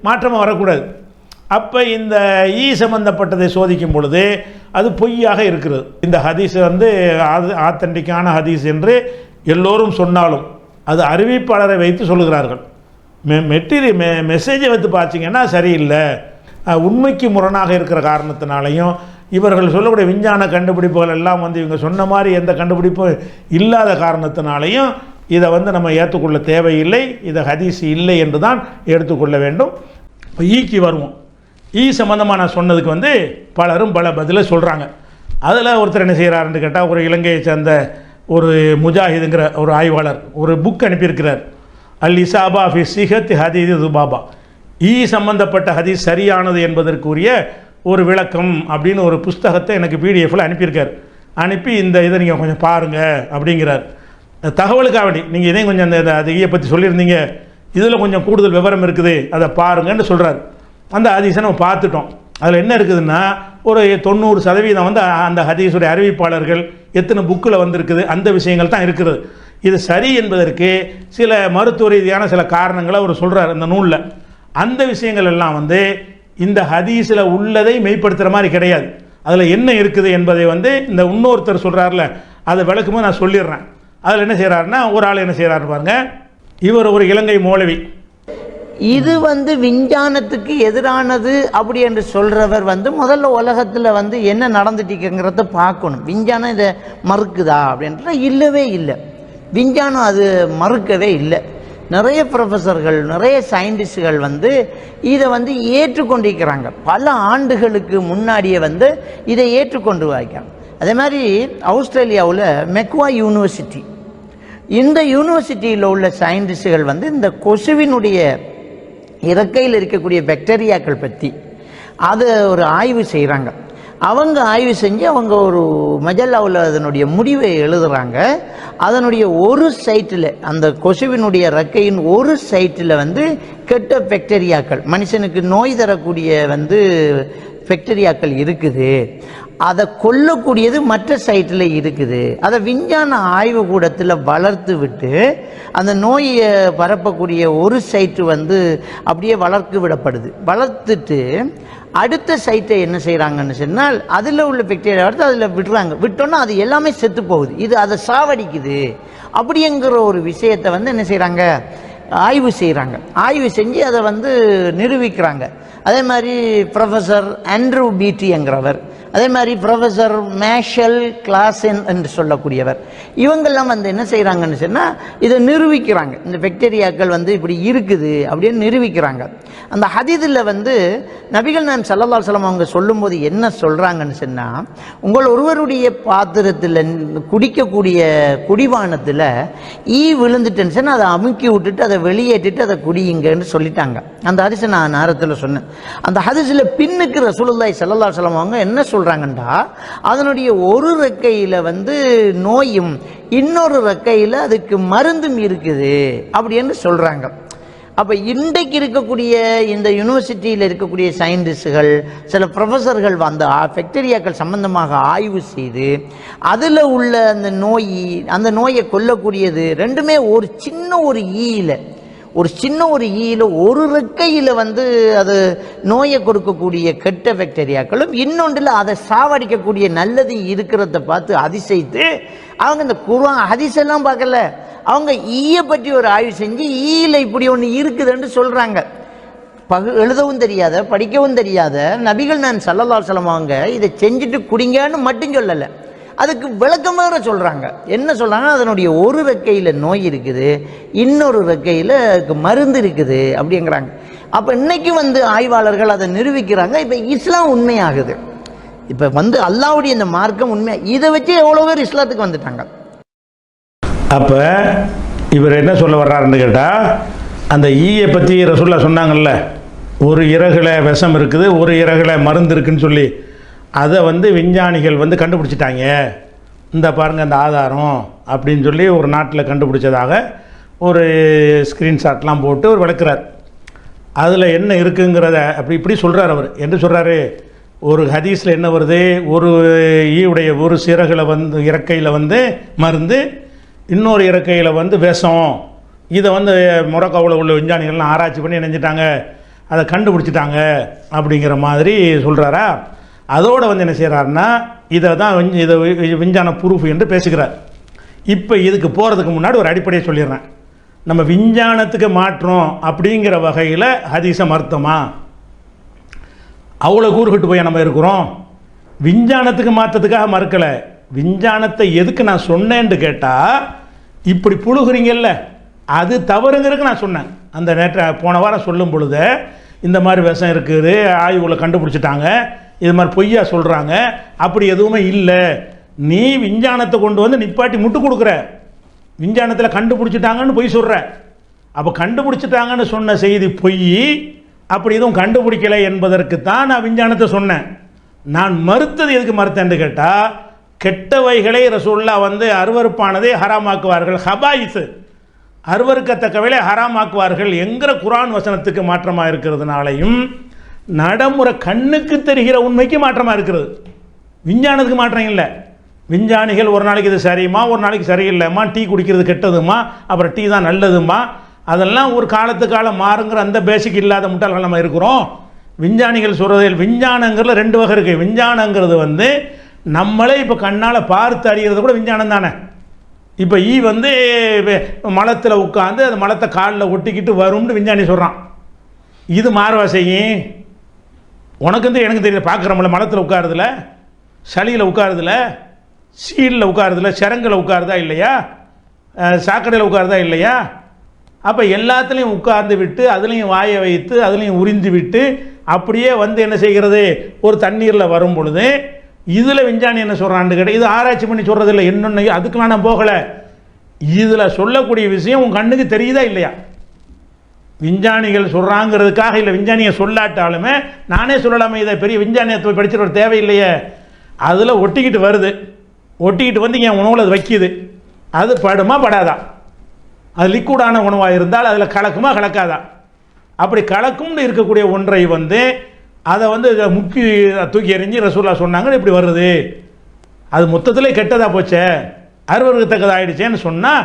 மாற்றமாக வரக்கூடாது. அப்போ இந்த சம்பந்தப்பட்டதை சோதிக்கும் பொழுது அது பொய்யாக இருக்கிறது. இந்த ஹதீஸ் வந்து ஆத்தன்டிக்கான ஹதீஸ் என்று எல்லோரும் சொன்னாலும் அது அறிவிப்பாளரை வைத்து சொல்லுகிறார்கள். மெசேஜை வைத்து பார்த்தீங்கன்னா சரியில்லை, உண்மைக்கு முரணாக இருக்கிற காரணத்தினாலையும் இவர்கள் சொல்லக்கூடிய விஞ்ஞான கண்டுபிடிப்புகள் எல்லாம் வந்து இவங்க சொன்ன மாதிரி எந்த கண்டுபிடிப்பும் இல்லாத காரணத்தினாலையும் இதை வந்து நம்ம ஏற்றுக்கொள்ள தேவையில்லை, இதை ஹதீஸ் இல்லை என்று தான் எடுத்துக்கொள்ள வேண்டும். ஈக்கு வருவோம். சம்பந்தமாக நான் சொன்னதுக்கு வந்து பலரும் பல பதிலை சொல்கிறாங்க. அதில் ஒருத்தர் என்ன செய்கிறாருன்னு கேட்டால், ஒரு இலங்கையை சேர்ந்த ஒரு முஜாஹிதுங்கிற ஒரு ஆய்வாளர் ஒரு புக் அனுப்பியிருக்கிறார். அல் இசாபா ஃபி சிஹத் ஹதீஸ் துபாபா, சம்பந்தப்பட்ட ஹதீஸ் சரியானது என்பதற்குரிய ஒரு விளக்கம் அப்படின்னு ஒரு புஸ்தகத்தை எனக்கு பிடிஎஃப்பில் அனுப்பியிருக்கார். அனுப்பி இதை நீங்கள் கொஞ்சம் பாருங்கள் அப்படிங்கிறார். தகவலுக்காக வேண்டி நீங்கள் இதையும் கொஞ்சம் அந்த பற்றி சொல்லியிருந்தீங்க, இதில் கொஞ்சம் கூடுதல் விவரம் இருக்குது, அதை பாருங்கன்னு சொல்கிறார். அந்த ஹதீஸை நம்ம பார்த்துட்டோம். அதில் என்ன இருக்குதுன்னா ஒரு 90% வந்து அந்த ஹதீஸுடைய அறிவிப்பாளர்கள் எத்தனை புக்கில் வந்திருக்குது அந்த விஷயங்கள் தான் இருக்கிறது. இது சரி என்பதற்கு சில மருத்துவ ரீதியான சில காரணங்களை அவர் சொல்கிறார் இந்த நூலில். அந்த விஷயங்கள் எல்லாம் வந்து இந்த ஹதீஸில் உள்ளதை மெய்ப்படுத்துகிற மாதிரி கிடையாது. அதில் என்ன இருக்குது என்பதை வந்து இந்த இன்னொருத்தர் சொல்கிறார்ல, அதை விளக்கும்போது நான் சொல்லிடுறேன். அதில் என்ன செய்கிறாருன்னா, ஒரு ஆள் என்ன செய்கிறாருன்னு பாருங்க. இவர் ஒரு இலங்கை மௌலவி. இது வந்து விஞ்ஞானத்துக்கு எதிரானது அப்படி என்று சொல்கிறவர் வந்து முதல்ல உலகத்தில் வந்து என்ன நடந்துட்டுங்கிறத பார்க்கணும். விஞ்ஞானம் இதை மறுக்குதா அப்படின்ற இல்லவே இல்லை. விஞ்ஞானம் அது மறுக்கவே இல்லை. நிறைய ப்ரொஃபஸர்கள் நிறைய சயின்டிஸ்டுகள் வந்து இதை வந்து ஏற்றுக்கொண்டிருக்கிறாங்க. பல ஆண்டுகளுக்கு முன்னாடியே வந்து இதை ஏற்றுக்கொண்டு வைக்கிறாங்க. அதே மாதிரி ஆஸ்திரேலியாவில் மெக்வா யூனிவர்சிட்டி, இந்த யூனிவர்சிட்டியில் உள்ள சயின்டிஸ்டுகள் வந்து இந்த கொசுவினுடைய இறக்கையில் இருக்கக்கூடிய பாக்டீரியாக்கள் பற்றி அதை ஒரு ஆய்வு செய்கிறாங்க. அவங்க ஆய்வு செஞ்சு அவங்க ஒரு மஜல்லாவில் அதனுடைய முடிவை எழுதுகிறாங்க. அதனுடைய ஒரு சைட்டில், அந்த கொசுவினுடைய ரெக்கையின் ஒரு சைட்டில் வந்து கெட்ட பாக்டீரியாக்கள், மனுஷனுக்கு நோய் தரக்கூடிய வந்து பாக்டீரியாக்கள் இருக்குது. அதை கொல்லக்கூடியது மற்ற சைட்டில் இருக்குது. அதை விஞ்ஞான ஆய்வு கூடத்தில் வளர்த்து விட்டு அந்த நோயை பரப்பக்கூடிய ஒரு சைட்டு வந்து அப்படியே வளர்த்து விடப்படுது. வளர்த்துட்டு அடுத்த சைட்டை என்ன செய்கிறாங்கன்னு சொன்னால் அதில் உள்ள பாக்டீரியா எடுத்து அதில் விடுறாங்க. விட்டோன்னா அது எல்லாமே செத்து போகுது. இது அதை சாவடிக்குது அப்படிங்கிற ஒரு விஷயத்தை வந்து என்ன செய்கிறாங்க, ஆய்வு செய்கிறாங்க. ஆய்வு செஞ்சு அதை வந்து நிரூபிக்கிறாங்க. அதே மாதிரி ப்ரொஃபஸர் ஆண்ட்ரூ பீட்டிங்கிறவர், அதே மாதிரி ப்ரொஃபஸர் மேஷல் கிளாசன் என்று சொல்லக்கூடியவர், இவங்கெல்லாம் வந்து என்ன செய்கிறாங்கன்னு சொன்னால் இதை நிரூபிக்கிறாங்க. இந்த பாக்டீரியாக்கள் வந்து இப்படி இருக்குது அப்படின்னு நிரூபிக்கிறாங்க. அந்த ஹதீஸில் வந்து நபிகள் நாயகம் ஸல்லல்லாஹு அலைஹி வஸல்லம் அவங்க சொல்லும்போது என்ன சொல்கிறாங்கன்னு சொன்னால், உங்கள் ஒருவருடைய பாத்திரத்தில் குடிக்கக்கூடிய குடிபானத்தில் ஈ விழுந்துட்டுன்னு சொன்னால் அதை அமுக்கி விட்டுட்டு அதை வெளியேற்றிட்டு அதை குடியுங்கன்னு சொல்லிட்டாங்க. அந்த ஹதீஸை நான் நேரத்தில் சொன்னேன். அந்த ஹதீஸில் பின்னுக்கு ரசூலுல்லாஹி ஸல்லல்லாஹு அலைஹி வஸல்லம் அவங்க என்ன சொல்கிறாங்கண்டா, அதனுடைய ஒரு ரெக்கையில் வந்து நோயும் இன்னொரு ரெக்கையில் அதுக்கு மருந்தும் இருக்குது அப்படின்னு சொல்கிறாங்க. அப்போ இன்றைக்கு இருக்கக்கூடிய இந்த யூனிவர்சிட்டியில் இருக்கக்கூடிய சயின்டிஸ்டுகள், சில ப்ரொஃபஸர்கள் அந்த பாக்டீரியாக்கள் சம்பந்தமாக ஆய்வு செய்து அதில் உள்ள அந்த நோயை கொல்லக்கூடியது ரெண்டுமே ஒரு சின்ன ஒரு ஈயில் ஒரு ரெக்கையில் வந்து அது நோயை கொடுக்கக்கூடிய கெட்ட பாக்டீரியாக்களும் இன்னொன்றில் அதை சாவடிக்கக்கூடிய நல்லது இருக்கிறத பார்த்து அதிசயித்து அவங்க இந்த குர்ஆன் ஹதீஸ் எல்லாம் பார்க்கல, அவங்க ஈயை பற்றி ஒரு ஆய்வு செஞ்சு ஈயில் இப்படி ஒன்று இருக்குதுன்னு சொல்கிறாங்க. எழுதவும் தெரியாத படிக்கவும் தெரியாத நபிகள் நாயகம் ஸல்லல்லாஹு அலைஹி வஸல்லம் அவங்க இதை செஞ்சுட்டு குடிங்கன்னு மட்டும் சொல்லலை, அதுக்கு விளக்கமாக சொல்கிறாங்க. என்ன சொல்கிறாங்க, அதனுடைய ஒரு ரெக்கையில் நோய் இருக்குது, இன்னொரு ரெக்கையில் அதுக்கு மருந்து இருக்குது அப்படிங்கிறாங்க. அப்போ இன்னைக்கு வந்து ஆய்வாளர்கள் அதை நிரூபிக்கிறாங்க. இப்போ இஸ்லாம் உண்மையாகுது. இப்போ வந்து அல்லாஹ்வுடைய இந்த மார்க்கம் உண்மை, இதை வச்சு எவ்வளோ பேர் இஸ்லாத்துக்கு வந்துட்டாங்க. அப்போ இவர் என்ன சொல்ல வர்றாருன்னு கேட்டால், அந்த ஈயை பற்றி ரசூலுல்லாஹ் சொன்னாங்கல்ல, ஒரு இறகுல விஷம் இருக்குது, ஒரு இறகுல மருந்து இருக்குன்னு சொல்லி, அதை வந்து விஞ்ஞானிகள் வந்து கண்டுபிடிச்சிட்டாங்க. இந்த பாருங்கள் அந்த ஆதாரம் அப்படின்னு சொல்லி ஒரு நாட்டில் கண்டுபிடிச்சதாக ஒரு ஸ்க்ரீன்ஷாட்லாம் போட்டு ஒரு விளக்குறார். அதில் என்ன இருக்குங்கிறத இப்படி சொல்கிறார் அவர். என்ன சொல்கிறாரு, ஒரு ஹதீஸில் என்ன வருது, ஒரு ஈவுடைய ஒரு சிறகுல வந்து இறக்கையில் வந்து மருந்து, இன்னொரு இறக்கையில் வந்து விஷம். இதை வந்து மொரோக்கோவில் உள்ள விஞ்ஞானிகள்லாம் ஆராய்ச்சி பண்ணி நினைஞ்சிட்டாங்க, அதை கண்டுபிடிச்சிட்டாங்க அப்படிங்கிற மாதிரி சொல்கிறாரா. அதோடு வந்து என்ன செய்கிறாருன்னா இதை தான் இதை விஞ்ஞான ப்ரூஃப் என்று பேசுகிறார். இப்போ இதுக்கு போகிறதுக்கு முன்னாடி ஒரு அடிப்படையை சொல்லிடுறேன். நம்ம விஞ்ஞானத்துக்கு மாற்றோம் அப்படிங்கிற வகையில் ஹதீஸை மறுத்தோமா, அவ்வளோ கூறுகிட்டு போய் நம்ம இருக்கிறோம். விஞ்ஞானத்துக்கு மாற்றத்துக்காக மறுக்கலை, விஞ்ஞானத்தை எதுக்கு நான் சொன்னேன்னு கேட்டால், இப்படி புழுகுறீங்கல்ல அது தவறுங்கிறதுக்கு நான் சொன்னேன். அந்த போன வாரம் சொல்லும் பொழுது இந்த மாதிரி விஷம் இருக்குது, ஆய்வுகளை கண்டுபிடிச்சிட்டாங்க, இது மாதிரி பொய்யா சொல்கிறாங்க, அப்படி எதுவுமே இல்லை. நீ விஞ்ஞானத்தை கொண்டு வந்து நிப்பாட்டி முட்டு கொடுக்குற, விஞ்ஞானத்தில் கண்டுபிடிச்சிட்டாங்கன்னு பொய் சொல்கிற. அப்போ கண்டுபிடிச்சிட்டாங்கன்னு சொன்ன செய்தி பொய், அப்படி எதுவும் கண்டுபிடிக்கலை என்பதற்கு தான் நான் விஞ்ஞானத்தை சொன்னேன். நான் மறுத்தது எதுக்கு மறுத்தேன்னு கேட்டால், கெட்டவைகளை ரசூலுல்லாஹ் வந்து அருவருப்பானதை ஹராமாக்குவார்கள், ஹபாயிஸ் அருவருக்கத்தக்கவைகளை ஹராமாக்குவார்கள் என்கிற குர்ஆன் வசனத்துக்கு மாற்றமாக இருக்கிறதுனாலையும், நடைமுறை கண்ணுக்கு தெரிகிற உண்மைக்கு மாற்றமாக இருக்கிறது. விஞ்ஞானத்துக்கு மாற்றம் இல்லை. விஞ்ஞானிகள் ஒரு நாளைக்கு இது சரியுமா, ஒரு நாளைக்கு சரியில்லைம்மா, டீ குடிக்கிறது கெட்டதுமா, அப்புறம் டீ தான் நல்லதுமா, அதெல்லாம் ஒரு காலத்துக்கு காலம் மாறுங்கிற அந்த பேசிக் இல்லாத முட்டாள்கள் நம்ம இருக்கிறோம். விஞ்ஞானிகள் சொல்கிறதில் விஞ்ஞானங்கிறதுல ரெண்டு வகை இருக்குது. விஞ்ஞானங்கிறது வந்து நம்மளே இப்போ கண்ணால் பார்த்து அறிகிறது கூட விஞ்ஞானம் தானே. இப்போ ஈ வந்து மலத்தில் உட்காந்து அந்த மலத்தை காலில் ஒட்டிக்கிட்டு வரும்னு விஞ்ஞானி சொல்கிறான். இது மாறவா செய்யும்? உனக்கு வந்து எனக்கு தெரியல, பார்க்குறோம்ல, மலத்தில் உட்காருதில்ல, சளியில் உட்காருதில்ல, சீலில் உட்காருதில்ல, சிரங்கில் உட்காருதா இல்லையா, சாக்கடையில் உட்காருதா இல்லையா, அப்போ எல்லாத்துலேயும் உட்கார்ந்து விட்டு அதுலேயும் வாயை வைத்து அதுலேயும் உறிந்து விட்டு அப்படியே வந்து என்ன செய்கிறது, ஒரு தண்ணீரில் வரும் பொழுது இதில் விஞ்ஞானி என்ன சொல்கிறான்னு கேட்டால், இது ஆராய்ச்சி பண்ணி சொல்கிறதில்ல, என்னென்ன அதுக்கெலாம் நான் போகலை, இதில் சொல்லக்கூடிய விஷயம் உன் கண்ணுக்கு தெரியுதா இல்லையா? விஞ்ஞானிகள் சொல்கிறாங்கிறதுக்காக இல்லை, விஞ்ஞானியை சொல்லாட்டாலுமே நானே சொல்லலாமே, இதை பெரிய விஞ்ஞானியத்தை படிச்சுட்டு ஒரு தேவையில்லையே. அதில் ஒட்டிக்கிட்டு வருது, ஒட்டிக்கிட்டு வந்து என் உணவில் அது வைக்கிது, அது படுமா படாதா? அது லிக்விடான உணவாக இருந்தால் அதில் கலக்குமா கலக்காதா? அப்படி கலக்கும்னு இருக்கக்கூடிய ஒன்றை வந்து அதை வந்து முக்கி தூக்கி எறிஞ்சி ரசூல்லா சொன்னாங்க, இப்படி வருது, அது மொத்தத்தில் கெட்டதாக போச்சே, அருவருக்கத்தக்கதாகிடுச்சேன்னு சொன்னால்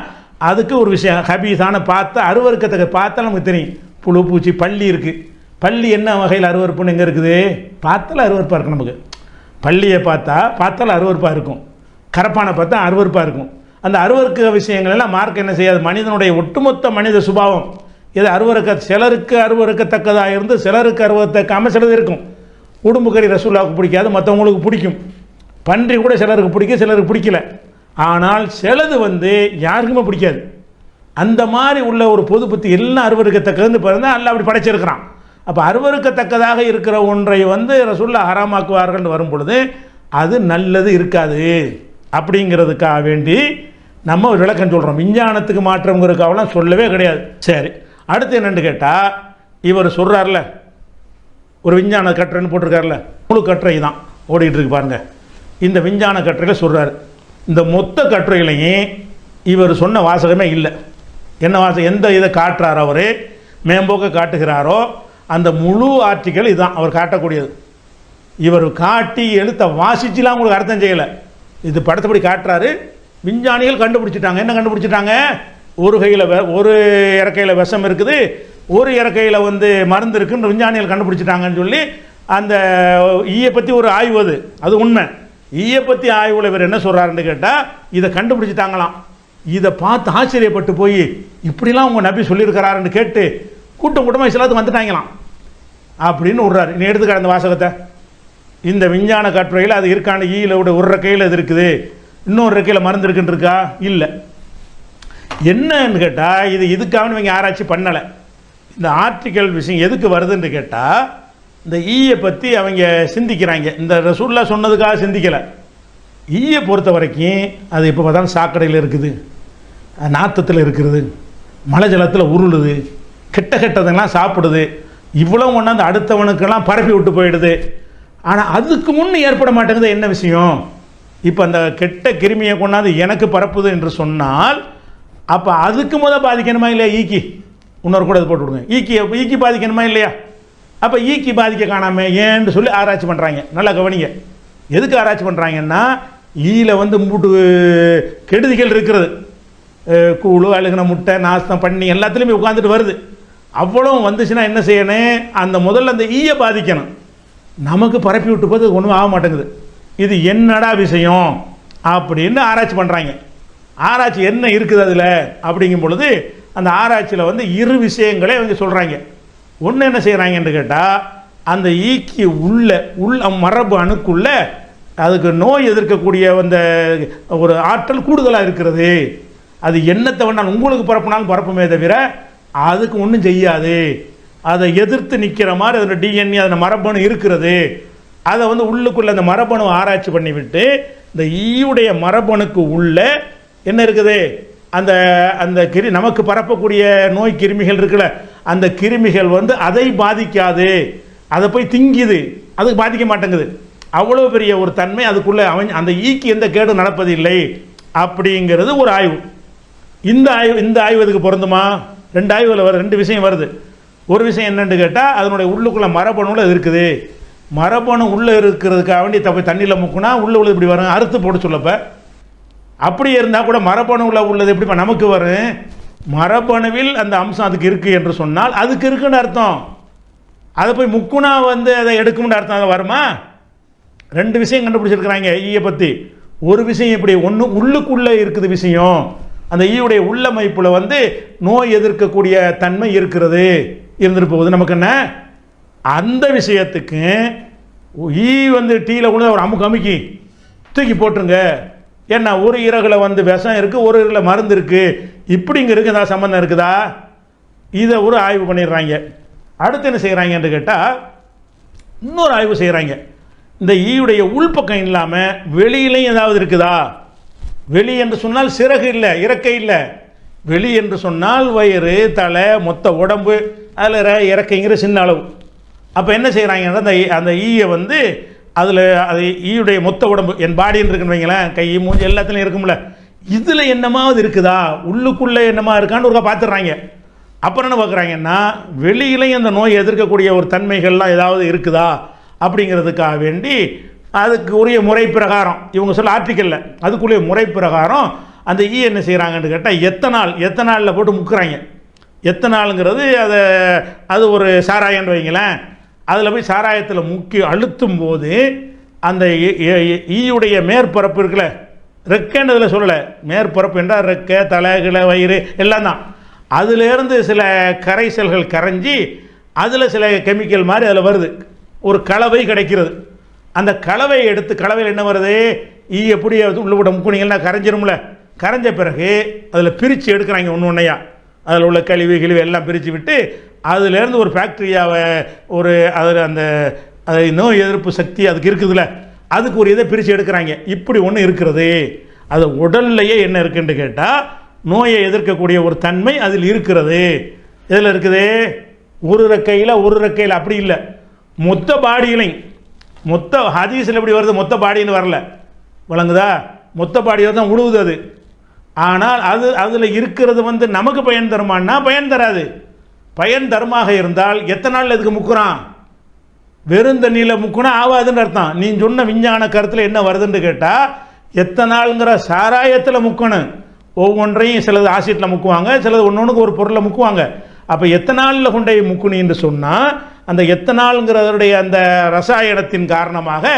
அதுக்கு ஒரு விஷயம் ஹபீஸான பார்த்தா அருவருக்கத்தக்க பார்த்தா நமக்கு தெரியும். புழு பூச்சி பள்ளி இருக்குது, பள்ளி என்ன வகையில் அருவருப்புன்னு எங்கே இருக்குது? பார்த்தாலும் அருவருப்பாக இருக்கும். நமக்கு பள்ளியை பார்த்தாலும் அருவருப்பாக இருக்கும், கரப்பானை பார்த்தா அருவருப்பாக இருக்கும். அந்த அருவருக்க விஷயங்கள் எல்லாம் மார்க் என்ன செய்யாது, மனிதனுடைய ஒட்டுமொத்த மனித சுபாவம் இது சிலருக்கு அருவருக்கத்தக்கதாக இருந்து சிலருக்கு அருவருக்கத்தக்காமல் சிலது இருக்கும். உடும்பு கறி ரசூலுல்லாஹ்வுக்கு பிடிக்காது, மற்றவங்களுக்கு பிடிக்கும். பன்றி கூட சிலருக்கு பிடிக்கும், சிலருக்கு பிடிக்கல. ஆனால் சிலது வந்து யாருக்குமே பிடிக்காது. அந்த மாதிரி உள்ள ஒரு பொது புத்தி எல்லாம் அருவருக்கத்தக்கதுன்னு பிறந்தால் அல்ல அப்படி படைச்சிருக்கிறான். அப்போ அருவருக்கத்தக்கதாக இருக்கிற ஒன்றை வந்து ரசூலுல்லாஹ் ஹராமாக்குவார்கள் வரும் பொழுது அது நல்லது இருக்காது அப்படிங்கிறதுக்காக வேண்டி நம்ம ஒரு விளக்கம் சொல்கிறோம். விஞ்ஞானத்துக்கு மாற்றங்கிறதுக்காகலாம் சொல்லவே கிடையாது. சரி, அடுத்து என்னென்னு கேட்டால், இவர் சொல்கிறார்ல ஒரு விஞ்ஞான கட்டுரைன்னு போட்டிருக்காருல, முழு கட்டுரை தான் ஓடிக்கிட்டு இருக்கு பாருங்க. இந்த விஞ்ஞான கட்டுரையில் சொல்கிறார், இந்த மொத்த கட்டுரையிலையும் இவர் சொன்ன வாசகமே இல்லை. என்ன வாசகம், எந்த இதை காட்டுறாரோ அவர் மேம்போக்க காட்டுகிறாரோ அந்த முழு ஆர்டிக்கல் இதுதான் அவர் காட்டக்கூடியது. இவர் காட்டி எழுத்த வாசிச்சுலாம் உங்களுக்கு அர்த்தம் செய்யலை, இது படத்தப்படி காட்டுறாரு. விஞ்ஞானிகள் கண்டுபிடிச்சிட்டாங்க. என்ன கண்டுபிடிச்சிட்டாங்க? ஒரு இறக்கையில் விஷம் இருக்குது, ஒரு இறக்கையில் வந்து மருந்து இருக்குன்னு விஞ்ஞானிகள் கண்டுபிடிச்சிட்டாங்கன்னு சொல்லி அந்த ஈயை பற்றி ஒரு ஆய்வு, அது உண்மை. ஈயை பற்றி ஆய்வில் இவர் என்ன சொல்கிறாருன்னு கேட்டால், இதை கண்டுபிடிச்சிட்டாங்களாம். இதை பார்த்து ஆச்சரியப்பட்டு போய் இப்படிலாம் உங்கள் நபி சொல்லியிருக்கிறாருன்னு கேட்டு கூட்டம் கூட்டமாக இஸ்லாத்துக்கு வந்துட்டாங்களாம் அப்படின்னு விட்றாரு. நீ எடுத்துக்கிற அந்த வாசகத்தை, இந்த விஞ்ஞான கட்டுரையில் அது இருக்கான, ஈயில் ஒரு ரெக்கையில் அது இருக்குது, இன்னொரு ரெக்கையில் மருந்து இருக்குன்னு இருக்கா? இல்லை. என்னன்னு கேட்டால், இதுக்காக இவங்க ஆராய்ச்சி பண்ணலை. இந்த ஆர்டிக்கல் விஷயம் எதுக்கு வருதுன்னு கேட்டால், இந்த ஈயை பற்றி அவங்க சிந்திக்கிறாங்க. இந்த ரசூலுல்லாஹ் சொன்னதுக்காக சிந்திக்கலை. ஈயை பொறுத்த வரைக்கும் அது இப்போ பார்த்தாலும் சாக்கடையில் இருக்குது, நாத்தத்தில் இருக்கிறது, மழை ஜலத்தில் உருளுது, கெட்டதெல்லாம் சாப்பிடுது, இவ்வளோ கொண்டாந்து அடுத்தவனுக்கெல்லாம் பரப்பி விட்டு போயிடுது. ஆனால் அதுக்கு முன்னே ஏற்பட மாட்டேங்குது. என்ன விஷயம்? இப்போ அந்த கெட்ட கிருமியை கொண்டாந்து எனக்கு பரப்புது என்று சொன்னால் அப்போ அதுக்கு பாதிக்கணுமா இல்லையா? ஈக்கி இன்னொரு கூட அது போட்டு விடுங்க. ஈக்கி பாதிக்கணுமா இல்லையா? அப்போ ஈக்கி பாதிக்க காணாமல் ஏன்னு சொல்லி ஆராய்ச்சி பண்ணுறாங்க. நல்லா கவனிங்க, எதுக்கு ஆராய்ச்சி பண்ணுறாங்கன்னா, ஈல வந்து மூட்டு கெடுதிகள் இருக்கிறது, கூழு அழுகின முட்டை நாஸ்தம் பண்ணி எல்லாத்துலேயுமே உட்காந்துட்டு வருது. அவ்வளோ வந்துச்சுன்னா என்ன செய்யணும்? அந்த முதல்ல அந்த ஈயை பாதிக்கணும். நமக்கு பரப்பி விட்டு போது ஒன்றும் ஆக மாட்டேங்குது. இது என்னடா விஷயம் அப்படின்னு ஆராய்ச்சி பண்ணுறாங்க. ஆராய்ச்சி என்ன இருக்குது அதில் அப்படிங்கும் பொழுது அந்த ஆராய்ச்சியில் வந்து இரு விஷயங்களே அவங்க சொல்கிறாங்க. ஒன்று என்ன செய்கிறாங்கன்னு கேட்டால், அந்த ஈக்கி உள்ள மரபு அணுக்குள்ள அதுக்கு நோய் எதிர்க்கக்கூடிய அந்த ஒரு ஆற்றல் கூடுதலாக இருக்கிறது. அது என்னத்தை வேணாலும் உங்களுக்கு பரப்புனாலும் பரப்புமே தவிர அதுக்கு ஒன்றும் செய்யாது. அதை எதிர்த்து நிற்கிற மாதிரி அதோட டிஎன்ஏ அதில் மரபணு இருக்கிறது. அதை வந்து உள்ளுக்குள்ளே அந்த மரபணு ஆராய்ச்சி பண்ணிவிட்டு இந்த ஈயுடைய மரபணுக்கு உள்ள என்ன இருக்குது, அந்த அந்த நமக்கு பரப்பக்கூடிய நோய் கிருமிகள் இருக்குல்ல, அந்த கிருமிகள் வந்து அதை பாதிக்காது, அதை போய் திங்கிது, அதுக்கு பாதிக்க மாட்டேங்குது. அவ்வளோ பெரிய ஒரு தன்மை அதுக்குள்ளே அந்த ஈக்கு எந்த கேடும் நடப்பதில்லை அப்படிங்கிறது ஒரு ஆய்வு. இந்த ஆய்வு இதுக்கு பொருந்துமா? ரெண்டு ஆய்வுகள் வருது, ரெண்டு விஷயம் வருது. ஒரு விஷயம் என்னன்னு கேட்டால், அதனுடைய உள்ளுக்குள்ளே மரபணுவில் இருக்குது, மரபணு உள்ளே இருக்கிறதுக்காக வேண்டி போய் தண்ணியில் முக்குனா உள்ளே இப்படி வரும், அறுத்து போட்டு சொல்லப்ப அப்படி இருந்தால் கூட மரபணுவில் உள்ளது எப்படி நமக்கு வரும்? மரபணுவில் அந்த அம்சம் அதுக்கு இருக்குது என்று சொன்னால் அதுக்கு இருக்குன்னு அர்த்தம். அதை போய் முக்குனா வந்து அதை எடுக்கும்னு அர்த்தம். அதை வருமா? ரெண்டு விஷயம் கண்டுபிடிச்சிருக்கிறாங்க ஈயை பற்றி. ஒரு விஷயம் இப்படி ஒன்று உள்ளுக்குள்ளே இருக்குது விஷயம், அந்த ஈயுடைய உள்ளமைப்பில் வந்து நோய் எதிர்க்கக்கூடிய தன்மை இருக்கிறது, இருந்துட்டு போகுது. நமக்கு என்ன அந்த விஷயத்துக்கு ஈ வந்து டீயில் கூட ஒரு அமுக்கி தூக்கி போட்டுருங்க, ஏன்னா ஒரு இறகுல வந்து விஷம் இருக்குது, ஒரு இறகுல மருந்து இருக்குது, இப்படிங்கிறதுக்கு ஏதாவது சம்பந்தம் இருக்குதா? இதை ஒரு ஆய்வு பண்ணிடுறாங்க. அடுத்து என்ன செய்கிறாங்கன்னு கேட்டால் இன்னொரு ஆய்வு செய்கிறாங்க. இந்த ஈயுடைய உள்பக்கம் இல்லாமல் வெளியிலையும் ஏதாவது இருக்குதா? வெளி என்று சொன்னால் சிறகு இல்லை, இறக்கை இல்லை. வெளி என்று சொன்னால் வயிறு, தலை, மொத்த உடம்பு, அதில் இறக்கைங்கிற சின்ன அளவு. அப்போ என்ன செய்கிறாங்கன்னா அந்த ஈயை வந்து அதில் அது ஈயுடைய மொத்த உடம்பு, என் பாடின்னு இருக்குன்னு வைங்களேன், கை மூஞ்சி எல்லாத்துலையும் இருக்கும்ல, இதில் என்னமாவது இருக்குதா, உள்ளுக்குள்ளே என்னமா இருக்கான்னு ஒரு பார்த்துடுறாங்க. அப்புறம் என்ன பார்க்குறாங்கன்னா வெளியிலையும் அந்த நோய் எதிர்க்கக்கூடிய ஒரு தன்மைகள்லாம் ஏதாவது இருக்குதா அப்படிங்கிறதுக்காக வேண்டி அதுக்கு உரிய முறை பிரகாரம் இவங்க சொல்ல ஆர்டிக்கலில் அதுக்குரிய முறை பிரகாரம் அந்த ஈ என்ன செய்கிறாங்கன்னு கேட்டால் எத்தனாலில் போட்டு முக்குறாங்க. எத்தனாலுங்கிறது அது ஒரு சாராயம்னு வைங்களேன், அதில் போய் சாராயத்தில் முக்கி அழுத்தும் போது அந்த ஈயுடைய மேற்பரப்பு இருக்குல்ல, ரெக்கைன்றதில் சொல்லலை, மேற்பரப்பு என்றால் ரெக்கை, தலை, கிளை, வயிறு எல்லாம் தான். அதிலேருந்து சில கரைசல்கள் கரைஞ்சி அதில் சில கெமிக்கல் மாதிரி அதில் வருது, ஒரு கலவை கிடைக்கிறது. அந்த கலவையை எடுத்து, கலவையில் என்ன வருது, ஈ எப்படி உள்ள விட முக்குனிங்கன்னா கரைஞ்சிரும்ல, கரைஞ்ச பிறகு அதில் பிரித்து எடுக்கிறாங்க ஒன்று ஒன்றையா. அதில் உள்ள கழிவு எல்லாம் பிரித்து விட்டு அதுலேருந்து ஒரு ஃபேக்ட்ரியாவை அந்த நோய் எதிர்ப்பு சக்தி அதுக்கு இருக்குதுல்ல, அதுக்கு ஒரு இதை பிரித்து எடுக்கிறாங்க. இப்படி ஒன்று இருக்கிறது, அது உடல்லையே என்ன இருக்குன்னு கேட்டால் நோயை எதிர்க்கக்கூடிய ஒரு தன்மை அதில் இருக்கிறது. இதில் இருக்குது ஒரு ரெக்கையில் அப்படி இல்லை, மொத்த பாடியிலையும். மொத்த ஹதீஸில் எப்படி வருது, மொத்த பாடின்னு வரல, வழங்குதா, மொத்த பாடியில் தான் உழுவுது அது. ஆனால் அதில் இருக்கிறது வந்து நமக்கு பயன் தருமானா பயன் தராது. பயன் தருமாக இருந்தால் எத்தனை நாள் இதுக்கு முக்குறான், வெறும் தண்ணியில் முக்குனா ஆகாதுன்னு அர்த்தம். நீ சொன்ன விஞ்ஞான கருத்தில் என்ன வருதுன்னு கேட்டால் எத்தனை நாளுங்கிற சாராயத்தில் முக்கணும். ஒவ்வொன்றையும் சிலது ஆசிட்டில் முக்குவாங்க, சிலது ஒன்று ஒரு பொருளை முக்குவாங்க. அப்போ எத்தனாலில் கொண்டே முக்குனின்னு சொன்னால் அந்த எத்தனாலுங்கிறதுடைய அந்த ரசாயனத்தின் காரணமாக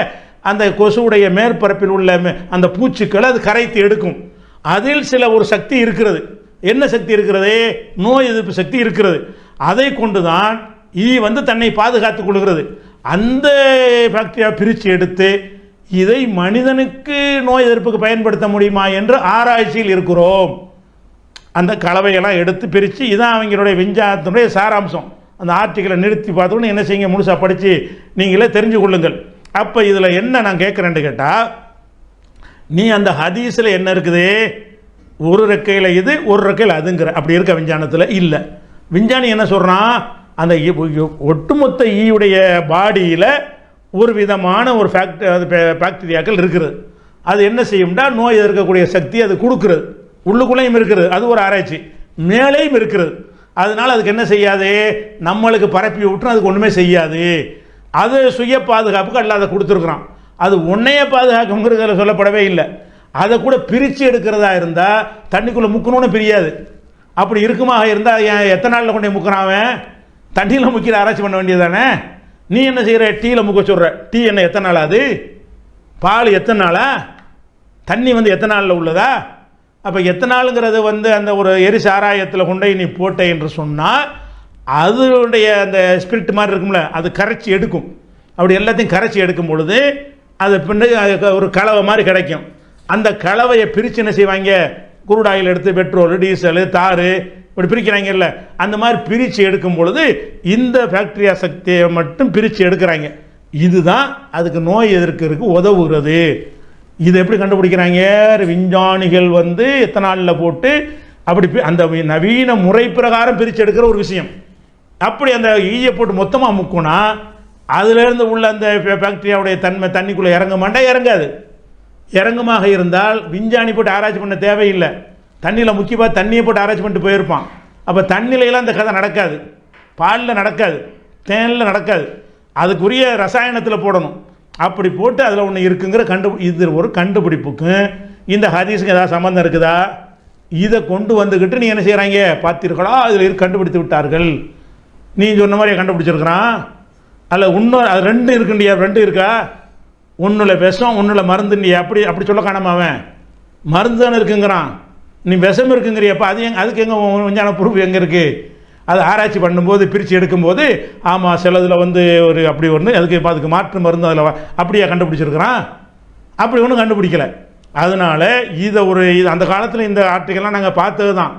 அந்த கொசுவுடைய மேற்பரப்பில் உள்ள அந்த பூச்சிக்களை அது கரைத்து எடுக்கும். அதில் சில ஒரு சக்தி இருக்கிறது. என்ன சக்தி இருக்கிறது, நோய் எதிர்ப்பு சக்தி இருக்கிறது. அதை கொண்டு தான் ஈ வந்து தன்னை பாதுகாத்துக் கொள்கிறது. அந்த பாக்டீரியா பிரித்து எடுத்து இதை மனிதனுக்கு நோய் எதிர்ப்புக்கு பயன்படுத்த முடியுமா என்று ஆராய்ச்சியில் இருக்கிறோம். அந்த கலவையெல்லாம் எடுத்து பிரித்து இதான் அவங்களுடைய விஞ்ஞானத்தினுடைய சாராம்சம். அந்த ஆர்டிக்கலை நிறுத்தி பார்த்தோன்னு என்ன செய்யுங்க, முழுசாக படித்து நீங்களே தெரிஞ்சு கொள்ளுங்கள். அப்போ இதில் என்ன நான் கேட்குறேன்னு கேட்டால், நீ அந்த ஹதீஸில் என்ன இருக்குது, ஒரு ரெக்கையில் இது ஒரு ரெக்கையில் அதுங்கிற அப்படி இருக்க விஞ்ஞானத்தில் இல்லை. விஞ்ஞானி என்ன சொல்கிறான், அந்த ஒட்டுமொத்த ஈயுடைய பாடியில் ஒரு விதமான ஒரு பாக்டீரியாக்கள் இருக்கிறது. அது என்ன செய்யும்னா நோய் எதிர்க்கக்கூடிய சக்தி அது கொடுக்குறது. உள்ளுக்குள்ளேயும் இருக்கிறது, அது ஒரு ஆராய்ச்சி, மேலேயும் இருக்கிறது. அதனால் அதுக்கு என்ன செய்யாது, நம்மளுக்கு பரப்பி விட்டுரும், அதுக்கு ஒன்றுமே செய்யாது. அது சுய பாதுகாப்புக்கு அல்ல அதை கொடுத்துருக்குறான். அது உன்னைய பாதுகாக்குங்கிறதுல சொல்லப்படவே இல்லை. அதை கூட பிரித்து எடுக்கிறதா இருந்தால் தண்ணிக்குள்ளே முக்கணும்னு பிரியாது. அப்படி இருக்குமாக இருந்தால் எத்தனை நாளில் கொண்டே முக்கிறான், தண்ணியில் முக்கிற ஆராய்ச்சி பண்ண வேண்டியது தானே. நீ என்ன செய்கிற, டீயில் முக்க சொல்கிற, டீ என்ன எத்தனை நாள், அது பால் எத்தனை நாளா, தண்ணி வந்து எத்தனை நாளில் உள்ளதா. அப்போ எத்தனை நாளுங்கிறது வந்து அந்த ஒரு சாராயத்தில் கொண்டே நீ போட்டே என்று சொன்னால் அதனுடைய அந்த ஸ்பிரிட் மாதிரி இருக்கும்ல, அது கரைச்சி எடுக்கும். அப்படி எல்லாத்தையும் கரைச்சி எடுக்கும் பொழுது அது பின்னாடி ஒரு கலவை மாதிரி கிடைக்கும். அந்த கலவையை பிரித்து என்ன செய்வாங்க, குரூட் ஆயில் எடுத்து பெட்ரோல், டீசலு, தாறு இப்படி பிரிக்கிறாங்கல்ல, அந்த மாதிரி பிரித்து எடுக்கும் பொழுது இந்த பாக்டீரியா சக்தியை மட்டும் பிரித்து எடுக்கிறாங்க. இதுதான் அதுக்கு நோய் எதிர்க்கிறதுக்கு உதவுகிறது. இதை எப்படி கண்டுபிடிக்கிறாங்க, விஞ்ஞானிகள் வந்து எத்தனாலில் போட்டு அப்படி அந்த நவீன முறை பிரகாரம் பிரித்து எடுக்கிற ஒரு விஷயம். அப்படி அந்த ஈயை போட்டு மொத்தமாக முக்குனா அதிலிருந்து உள்ள அந்த பாக்டீரியாவுடைய தன்மை தண்ணிக்குள்ளே இறங்க மாட்டா, இறங்காது. இறங்குமாக இருந்தால் விஞ்ஞானி போட்டு ஆராய்ச்சி பண்ண தேவையில்லை. தண்ணியில் முக்கியமாக தண்ணியை போட்டு ஆராய்ச்சி பண்ணிட்டு போயிருப்பான். அப்போ தண்ணியிலாம் இந்த கதை நடக்காது, பாலில் நடக்காது, தேனில் நடக்காது. அதுக்குரிய ரசாயனத்தில் போடணும். அப்படி போட்டு அதில் ஒன்று இருக்குங்கிற இது ஒரு கண்டுபிடிப்புக்கு இந்த ஹதீஸுக்கு ஏதாவது சம்மந்தம் இருக்குதா? இதை கொண்டு வந்துக்கிட்டு நீ என்ன செய்கிறாங்க, பார்த்தீர்களா, அதில் கண்டுபிடித்து விட்டார்கள். நீ சொன்ன மாதிரி கண்டுபிடிச்சிருக்கிறான். அதில் இன்னொரு அது ரெண்டு இருக்குண்டியா, ரெண்டு இருக்கா, ஒன்றில் விஷம் ஒன்றில் மருந்துண்டியா, அப்படி சொல்ல காணாம அவன் மருந்து தானே இருக்குங்கிறான். நீ விஷம் இருக்குங்கிறியப்பா, அதுக்கு எங்கே விஞ்ஞான ப்ரூஃப் எங்கே இருக்குது? அது ஆராய்ச்சி பண்ணும்போது பிரித்து எடுக்கும்போது ஆமாம் சிலதில் வந்து ஒரு அப்படி ஒன்று அதுக்கு மாற்று மருந்து அதில் அப்படியே கண்டுபிடிச்சிருக்கிறான். அப்படி ஒன்றும் கண்டுபிடிக்கலை. அதனால் இது அந்த காலத்தில் இந்த ஆர்டிக்கெல்லாம் நாங்கள் பார்த்தது தான்.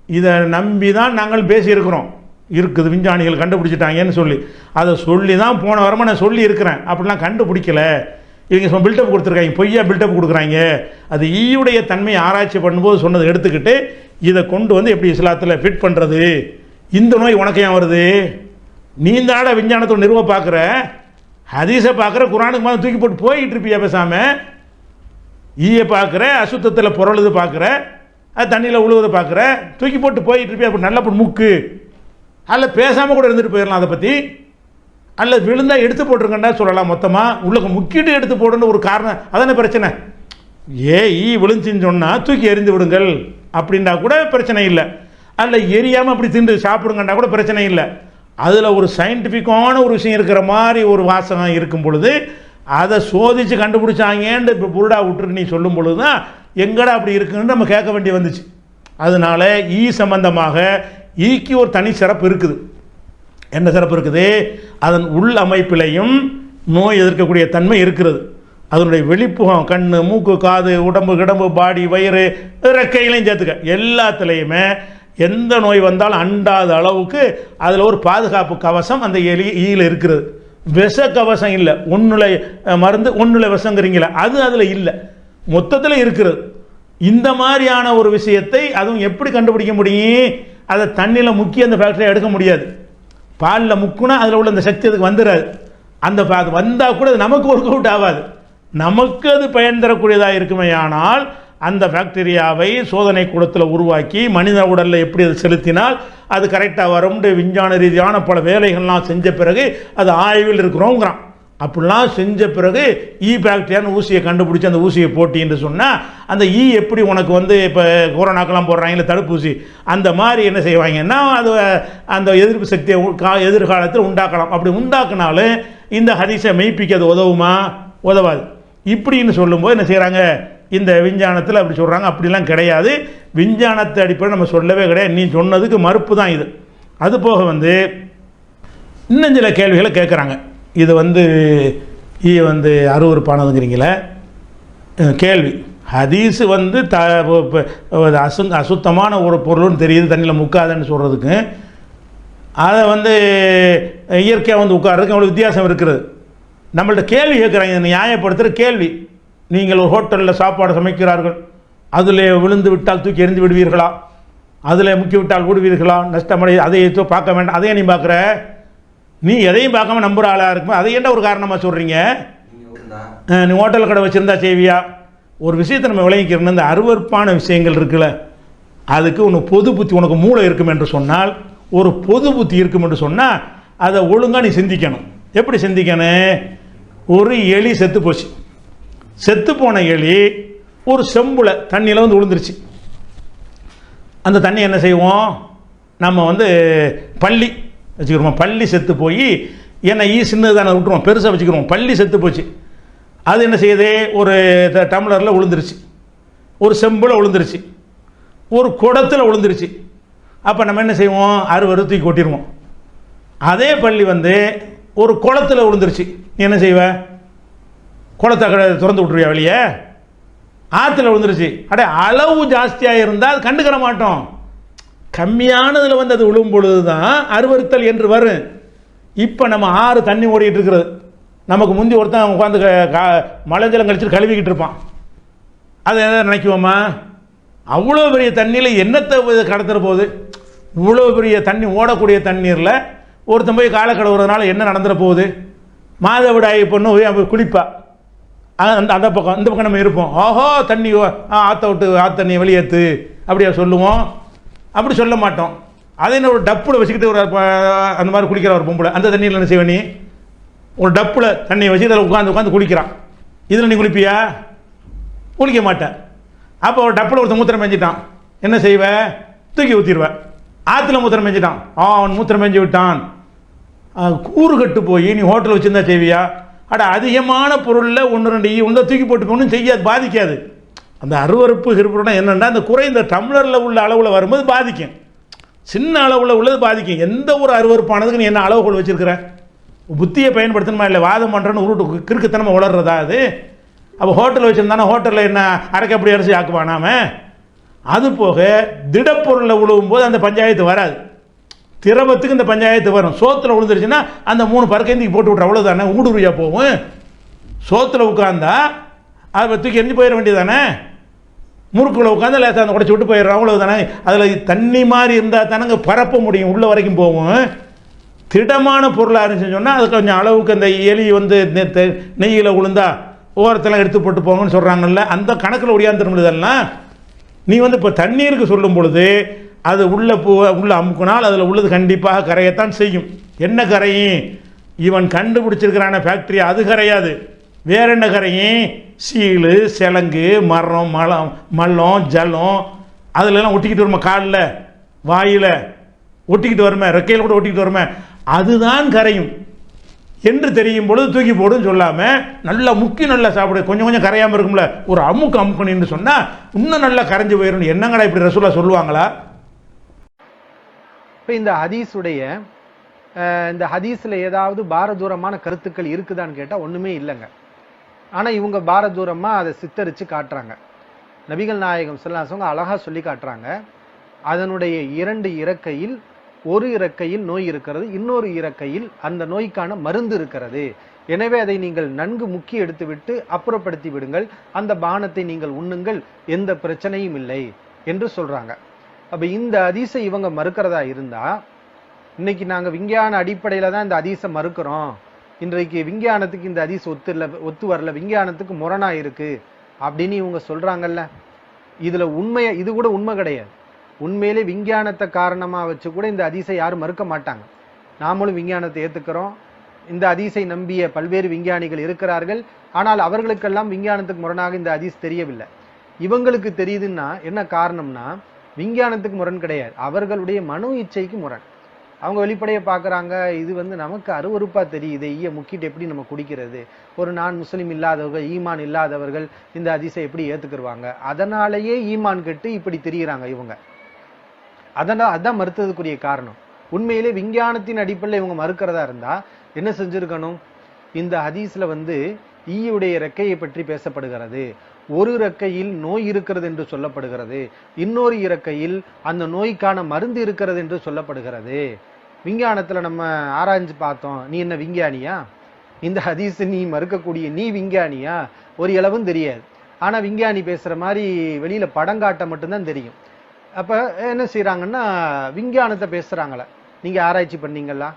இதை நம்பி தான் நாங்கள் பேசியிருக்கிறோம். இருக்குது, விஞ்ஞானிகள் கண்டுபிடிச்சிட்டாங்கன்னு சொல்லி அதை சொல்லி தான் போன வாரமாக நான் சொல்லி இருக்கிறேன். அப்படிலாம் கண்டுபிடிக்கல, இவங்க பில்டப் கொடுத்துருக்காங்க, பொய்யா பில்டப் கொடுக்குறாங்க. அது ஈயுடைய தன்மையை ஆராய்ச்சி பண்ணும்போது சொன்னதை எடுத்துக்கிட்டு இதை கொண்டு வந்து எப்படி இஸ்லாத்தில் ஃபிட் பண்ணுறது. இந்த நோய் உனக்கு ஏன் வருது? நீ தாட விஞ்ஞானத்தை நிறுவ பார்க்குற, ஹதீஸை பார்க்குற, குரானுக்கு மாதிரி தூக்கி போட்டு போயிட்டு இருப்பியா பேசாமல்? ஈயை பார்க்குற, அசுத்தத்தில் புரளுது பார்க்குற, அது தண்ணியில் உழுவதை பார்க்குற, தூக்கி போட்டு போயிட்டு இருப்பியா? அப்படி நல்லா முக்கு அல்ல, பேசாமல் கூட இருந்துட்டு போயிடலாம் அதை பற்றி. அல்ல விழுந்தால் எடுத்து போட்டிருக்கண்டா சொல்லலாம், மொத்தமாக உள்ளே முக்கிட்டு எடுத்து போடுன்னு ஒரு காரணம். அதானே பிரச்சனை. ஈ விழுந்துச்சின்னு சொன்னால் தூக்கி எறிந்து விடுங்கள் அப்படின்னா கூட பிரச்சனை இல்லை. அல்ல எரியாமல் அப்படி திண்டு சாப்பிடுங்கண்டா கூட பிரச்சனை இல்லை. அதில் ஒரு சயின்டிஃபிக்கான ஒரு விஷயம் இருக்கிற மாதிரி ஒரு வாசகம் இருக்கும் பொழுது அதை சோதித்து கண்டுபிடிச்சாங்கன்னு இப்போ புருடா விட்டுருக்கு நீ சொல்லும் பொழுது தான் எங்கடா அப்படி இருக்குன்னு நம்ம கேட்க வேண்டி வந்துச்சு. அதனால ஈ சம்பந்தமாக ஈக்கு ஒரு தனி சிறப்பு இருக்குது. என்ன சிறப்பு இருக்குது? அதன் உள் அமைப்பிலையும் நோய் எதிர்க்கக்கூடிய தன்மை இருக்கிறது. அதனுடைய வெளிப்புகம், கண், மூக்கு, காது, உடம்பு, கிடம்பு, பாடி, வயிறு, ரெக்கையிலையும் சேர்த்துக்க எல்லாத்துலேயுமே எந்த நோய் வந்தாலும் அண்டாத அளவுக்கு அதில் ஒரு பாதுகாப்பு கவசம் அந்த ஈயில் இருக்கிறது. விஷ கவசம் இல்லை, ஒன்றுல மருந்து ஒன்றுல விஷங்கிறீங்களா, அது அதில் இல்லை, மொத்தத்தில் இருக்கிறது. இந்த மாதிரியான ஒரு விஷயத்தை அதுவும் எப்படி கண்டுபிடிக்க முடியும்? அதை தண்ணியில் முக்கி அந்த ஃபேக்டரியை எடுக்க முடியாது. பாலில் முக்குனா அதில் உள்ள அந்த சக்தி அதுக்கு வந்துடாது. அந்த வந்தால் கூட அது நமக்கு ஒர்க் அவுட் ஆகாது. நமக்கு அது பயன் தரக்கூடியதாக இருக்குமே. ஆனால் அந்த பாக்டீரியாவை சோதனை கூடத்தில் உருவாக்கி மனித உடலில் எப்படி அது செலுத்தினால் அது கரெக்டாக வரும்னு விஞ்ஞான ரீதியான பல வேலைகள்லாம் செஞ்ச பிறகு அது ஆய்வில் இருக்கிறோங்கிறான். அப்படிலாம் செஞ்ச பிறகு ஈ பாக்டீரியான்னு ஊசியை கண்டுபிடிச்சி அந்த ஊசியை போட்டின்னு சொன்னால் அந்த ஈ எப்படி உனக்கு வந்து இப்போ கொரோனாக்கெல்லாம் போடுறாங்களே தடுப்பூசி, அந்த மாதிரி என்ன செய்வாங்கன்னா அது அந்த எதிர்ப்பு சக்தியை எதிர்காலத்தில் உண்டாக்கலாம். அப்படி உண்டாக்குனாலும் இந்த ஹதீஸை மெய்ப்பிக்க அது உதவுமா? உதவாது. இப்படின்னு சொல்லும்போது என்ன செய்கிறாங்க, இந்த விஞ்ஞானத்தில் அப்படி சொல்கிறாங்க. அப்படிலாம் கிடையாது. விஞ்ஞானத்தை அடிப்படையில் நம்ம சொல்லவே கிடையாது. நீ சொன்னதுக்கு மறுப்பு தான் இது. அது போக வந்து இன்னும் சில கேள்விகளை கேட்குறாங்க. இது வந்து அருவருப்பானதுங்கிறீங்களே கேள்வி. ஹதீஸு வந்து அசுத்தமான ஒரு பொருள்னு தெரியுது, தண்ணியில் முக்காதுன்னு சொல்கிறதுக்கு அதை வந்து இயற்கையாக வந்து உட்கார்றதுக்கு அவ்வளோ வித்தியாசம் இருக்கிறது. நம்மள்ட்ட கேள்வி கேட்குறாங்க, நியாயப்படுத்துகிற கேள்வி. நீங்கள் ஒரு ஹோட்டலில் சாப்பாடு சமைக்கிறார்கள், அதில் விழுந்து விட்டால் தூக்கி எறிந்து விடுவீர்களா? அதில் முக்கி விட்டால் விடுவீர்களா? நஷ்டமடை அதை பார்க்க வேண்டாம். அதையே நீ பார்க்குற, நீ எதையும் பார்க்காம நம்புகிற ஆளாக இருக்குமா? அதை என்ன ஒரு காரணமாக சொல்கிறீங்க? நீ ஹோட்டல் கடை வச்சுருந்தா செய்வியா? ஒரு விஷயத்தை நம்ம விளங்கிக்கிறோம். இந்த அருவருப்பான விஷயங்கள் இருக்குல்ல, அதுக்கு உனக்கு பொது புத்தி, உனக்கு மூளை இருக்கும் என்று சொன்னால், ஒரு பொது புத்தி இருக்கும் என்று சொன்னால் அதை ஒழுங்காக நீ சிந்திக்கணும். எப்படி சிந்திக்கணும்? ஒரு எலி செத்து போச்சு. செத்து போன எலி ஒரு செம்புல தண்ணியில் வந்து விழுந்துருச்சு. அந்த தண்ணி என்ன செய்வோம்? நம்ம வந்து பள்ளி வச்சுக்கிறோம். பள்ளி செத்து போய் ஏன்னா ஈ சின்னது தானே விட்டுருவோம், பெருசாக வச்சுக்கிறோம். பள்ளி செத்து போச்சு. அது என்ன செய்யுது? ஒரு டம்ளரில் விழுந்துருச்சு, ஒரு செம்பில் விழுந்துருச்சு, ஒரு குடத்தில் விழுந்துருச்சு. அப்போ நம்ம என்ன செய்வோம்? தூக்கி கொட்டிடுவோம். அதே பள்ளி வந்து ஒரு குளத்தில் விழுந்துருச்சு. நீ என்ன செய்வ? குளத்தை திறந்து விட்டுருவியா வெளியே? ஆற்றுல விழுந்துருச்சு. அளவு ஜாஸ்தியாக இருந்தால் கண்டுக்கிற மாட்டோம். கம்மியானதில் வந்து அது விழும் பொழுது தான் அருவருத்தல் என்று வரும். இப்போ நம்ம ஆறு தண்ணி ஓடிட்டு இருக்கிறது. நமக்கு முந்தி ஒருத்தன் உட்காந்து மலைஜலம் கழிச்சுட்டு கழுவிக்கிட்டு இருப்பான். அதை எதாவது நினைக்குவோமா? அவ்வளோ பெரிய தண்ணியில் என்னத்தை கடத்துற போகுது? இவ்வளோ பெரிய தண்ணி ஓடக்கூடிய தண்ணீரில் ஒருத்தன் போய் காலை கழுவுறதுனால என்ன நடந்துட போகுது? மாதவிடாய் பொண்ணு போய் குளிப்பா, அந்த பக்கம் இந்த பக்கம் நம்ம இருப்போம். ஓஹோ தண்ணி ஆற்ற விட்டு ஆற்ற தண்ணியை வெளியேற்று அப்படியா சொல்லுவோம்? அப்படி சொல்ல மாட்டோம். அதே என்ன ஒரு டப்பில் வச்சுக்கிட்டு ஒரு அந்த மாதிரி குளிக்கிற ஒரு பொம்பளை, அந்த தண்ணியில் என்ன செய்வ? நீ ஒரு டப்பில் தண்ணியை வச்சுக்கிட்டு அதில் உட்காந்து குளிக்கிறான். இதில் நீ குளிப்பியா? குளிக்க மாட்டேன். அப்போ ஒரு டப்பில் ஒருத்தன் மூத்திரம் மேஞ்சிட்டான், என்ன செய்வ? தூக்கி ஊற்றிடுவேன். ஆற்றுல மூத்திரம் மேஞ்சிட்டான், அவன் மூத்திரம் மேஞ்சி விட்டான், கூறு கட்டு போய் நீ ஹோட்டல் வச்சுருந்தா செய்வியா? அதிகமான பொருளில் ஒன்று ரெண்டு ஒன்றை தூக்கி போட்டு ஒன்றும் செய்யாது, பாதிக்காது. அந்த அருவருப்பு இருப்புனா என்னென்னா அந்த குறைந்த டம்ளரில் உள்ள அளவில் வரும்போது பாதிக்கும், சின்ன அளவில் உள்ளது பாதிக்கும். எந்த ஒரு அருவருப்பானதுக்கு நீ என்ன அளவுகோல் வச்சுருக்கிற? புத்தியை பயன்படுத்தணுமா இல்லை? வாதம் பண்ணுறேன்னு உருட்டு கிறுக்குத்தனமாக வளர்றதா அது? அப்போ ஹோட்டல் வச்சுருந்தானா ஹோட்டலில் என்ன அரைக்கப்படி அரிசி ஆக்குவானாம? அது போக திடப்பொருளில் உழுவும் போது அந்த பஞ்சாயத்து வராது. திரவத்துக்கு இந்த பஞ்சாயத்து வரும். சோத்தில் விழுந்துருச்சுன்னா அந்த 3 பருக்கையும் போட்டு விட்ற, அவ்வளோதானே, ஊடுருவியா போகும். சோத்தில் உட்காந்தா அதை தூக்கி எரிஞ்சு போயிட வேண்டியதானே. முறுக்குள்ள உட்காந்து லேசாக அந்த உடச்சி விட்டு போயிடுறோம், அவ்வளோதானே. அதில் தண்ணி மாதிரி இருந்தால் தானங்க பரப்ப முடியும், உள்ள வரைக்கும் போகும். திடமான பொருளாக இருந்துச்சுன்னு சொன்னால் அது கொஞ்சம் அளவுக்கு அந்த எலி வந்து நெய்யில் விழுந்தா ஓரத்தெல்லாம் எடுத்து போட்டு போங்கன்னு சொல்கிறாங்கல்ல, அந்த கணக்கில் ஒடியாந்துடும். இதெல்லாம் நீ வந்து இப்போ தண்ணீருக்கு சொல்லும் பொழுது அது உள்ள அமுக்குனால் அதில் உள்ளது கண்டிப்பாக கரையத்தான் செய்யும். என்ன கரையும்? இவன் கண்டுபிடிச்சிருக்கிறான ஃபேக்ட்ரி, அது கரையாது. வேற என்ன கரையும்? சீலு, சிலங்கு, மரம், மல்லம், ஜலம், அதிலெல்லாம் ஒட்டிக்கிட்டு வருமா, காலில் வாயில் ஒட்டிக்கிட்டு வருமே, ரெக்கையில் கூட ஒட்டிக்கிட்டு வருமே, அதுதான் கரையும் என்று தெரியும் பொழுது தூக்கி போடுன்னு சொல்லாமல் நல்லா முக்கி நல்லா சாப்பிடு, கொஞ்சம் கொஞ்சம் கரையாமல் இருக்கும்ல, ஒரு அமுக்கணுன்னு சொன்னால் இன்னும் நல்லா கரைஞ்சி போயிடும். என்னங்கடா இப்படி ரசூலா சொல்லுவாங்களா? இப்போ இந்த ஹதீஸில் ஏதாவது பாரதூரமான கருத்துக்கள் இருக்குதான்னு கேட்டால் ஒன்றுமே இல்லைங்க. ஆனால் இவங்க பாரதூரமாக அதை சித்தரித்து காட்டுறாங்க. நபிகள் நாயகம் ஸல்லல்லாஹு அலைஹி வஸல்லம் அழகாக சொல்லி காட்டுறாங்க. அதனுடைய 2 இறக்கையில் ஒரு இறக்கையில் நோய் இருக்கிறது, இன்னொரு இறக்கையில் அந்த நோய்க்கான மருந்து இருக்கிறது. எனவே அதை நீங்கள் நன்கு முக்கி எடுத்துவிட்டு அப்புறப்படுத்தி விடுங்கள், அந்த பானத்தை நீங்கள் உண்ணுங்கள், எந்த பிரச்சனையும் இல்லை என்று சொல்றாங்க. அப்ப இந்த ஹதீஸை இவங்க மறுக்கிறதா இருந்தா, இன்னைக்கு நாங்க விஞ்ஞான அடிப்படையில தான் இந்த ஹதீஸை மறுக்கிறோம், இன்றைக்கு விஞ்ஞானத்துக்கு இந்த ஹதீஸ் ஒத்து வரல, விஞ்ஞானத்துக்கு முரணா இருக்கு அப்படின்னு இவங்க சொல்றாங்கல்ல, இது கூட உண்மை கிடையாது. உண்மையிலே விஞ்ஞானத்தை காரணமா வச்சு கூட இந்த ஹதீஸை யாரும் மறுக்க மாட்டாங்க. நாமளும் விஞ்ஞானத்தை ஏத்துக்கிறோம். இந்த ஹதீஸை நம்பிய பல்வேறு விஞ்ஞானிகள் இருக்கிறார்கள். ஆனால் அவர்களுக்கெல்லாம் விஞ்ஞானத்துக்கு முரணாக இந்த ஹதீஸ் தெரியவில்லை. இவங்களுக்கு தெரியுதுன்னா என்ன காரணம்னா, விஞ்ஞானத்துக்கு முரண் கிடையாது, அவர்களுடைய மனோ இச்சைக்கு முரண். அவங்க வெளிப்படையை பார்க்குறாங்க, இது வந்து நமக்கு அருவருப்பா தெரியுது, ஈய முக்கிட்டு எப்படி நம்ம குடிக்கிறது, ஒரு நான் முஸ்லீம் இல்லாதவர்கள், ஈமான் இல்லாதவர்கள் இந்த ஹதீஸை எப்படி ஏத்துக்குருவாங்க, அதனாலேயே ஈமான் கெட்டு இப்படி தெரியுறாங்க இவங்க. அதான் மறுத்ததுக்குரிய காரணம். உண்மையிலே விஞ்ஞானத்தின் அடிப்படையில் இவங்க மறுக்கிறதா இருந்தா என்ன செஞ்சிருக்கணும்? இந்த ஹதீஸ்ல வந்து ஈயுடைய இறக்கையை பற்றி பேசப்படுகிறது, ஒரு இறக்கையில் நோய் இருக்கிறது என்று சொல்லப்படுகிறது, இன்னொரு இறக்கையில் அந்த நோய்க்கான மருந்து இருக்கிறது என்று சொல்லப்படுகிறது. விஞ்ஞானத்துல நம்ம ஆராய்ஞ்சு பார்த்தோம். நீ என்ன விஞ்ஞானியா? இந்த ஹதீஸ் நீ மறுக்கக்கூடிய நீ விஞ்ஞானியா? ஒரு இளவும் தெரியாது. ஆனா விஞ்ஞானி பேசுற மாதிரி வெளியில படம் காட்ட மட்டும்தான் தெரியும். அப்ப என்ன செய்யறாங்கன்னா, விஞ்ஞானத்தை பேசுறாங்களே, நீங்க ஆராய்ச்சி பண்ணீங்களா?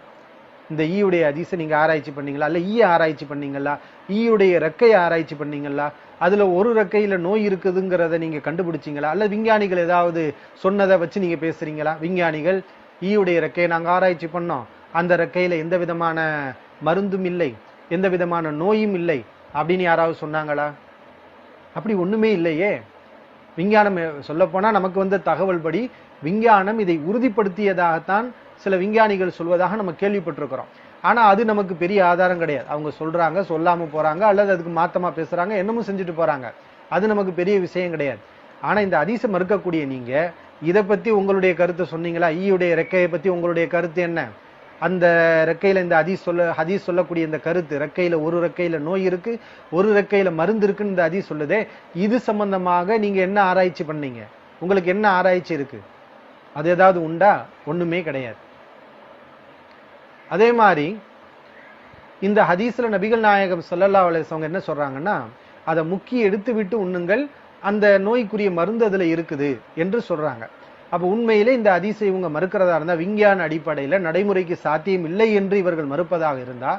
இந்த ஈயுடைய ஹதீஸை நீங்க ஆராய்ச்சி பண்ணீங்களா? இல்ல ஈய ஆராய்ச்சி பண்ணீங்களா? ஈயுடைய ரெக்கையை ஆராய்ச்சி பண்ணீங்களா? அதுல ஒரு ரெக்கையில நோய் இருக்குதுங்கிறத நீங்க கண்டுபிடிச்சீங்களா? அல்ல விஞ்ஞானிகள் ஏதாவது சொன்னதை வச்சு நீங்க பேசுறீங்களா? விஞ்ஞானிகள் ஈயுடைய ரெக்கையை நாங்க ஆராய்ச்சி பண்ணோம், அந்த ரெக்கையில எந்த விதமான மருந்தும் இல்லை, எந்த விதமான நோயும் இல்லை அப்படின்னு யாராவது சொன்னாங்களா? அப்படி ஒண்ணுமே இல்லையே. விஞ்ஞானம் சொல்ல போனா நமக்கு வந்த தகவல் படி விஞ்ஞானம் இதை உறுதிப்படுத்தியதாகத்தான் சில விஞ்ஞானிகள் சொல்வதாக நம்ம கேள்விப்பட்டிருக்கிறோம். ஆனா அது நமக்கு பெரிய ஆதாரம் கிடையாது. அவங்க சொல்றாங்க, சொல்லாம போறாங்க, அல்லது அதுக்கு மாத்தமா பேசுறாங்க, என்னமும் செஞ்சுட்டு போறாங்க. அது நமக்கு பெரிய விஷயம் கிடையாது. ஆனா இந்த ஹதீஸை மறுக்கக்கூடிய நீங்க இதை பத்தி உங்களுடைய கருத்தை சொன்னீங்களா? ஈயுடைய ரெக்கையை பத்தி உங்களுடைய கருத்து என்ன? அந்த ரெக்கையில இந்த ஹதீஸ் சொல்லக்கூடிய இந்த கருத்து, ரெக்கையில ஒரு ரெக்கையில நோய் இருக்கு, ஒரு ரெக்கையில மருந்து இருக்குன்னு இந்த ஹதீஸ் சொல்லுதே, இது சம்பந்தமாக நீங்க என்ன ஆராய்ச்சி பண்ணீங்க? உங்களுக்கு என்ன ஆராய்ச்சி இருக்கு? அது ஏதாவது உண்டா? ஒண்ணுமே கிடையாது. அதே மாதிரி இந்த ஹதீஸ்ல நபிகள் நாயகம் ஸல்லல்லாஹு அலைஹி வஸல்லம் என்ன சொல்றாங்கன்னா, அதை முக்கி எடுத்து விட்டு உண்ணுங்கள், அந்த நோய்க்குரிய மருந்து அதுல இருக்குது என்று சொல்றாங்க. அப்ப உண்மையிலே இந்த ஹதீஸை இவங்க மறுக்கிறதா இருந்தா, விஞ்ஞான அடிப்படையில நடைமுறைக்கு சாத்தியம் இல்லை என்று இவர்கள் மறுப்பதாக இருந்தா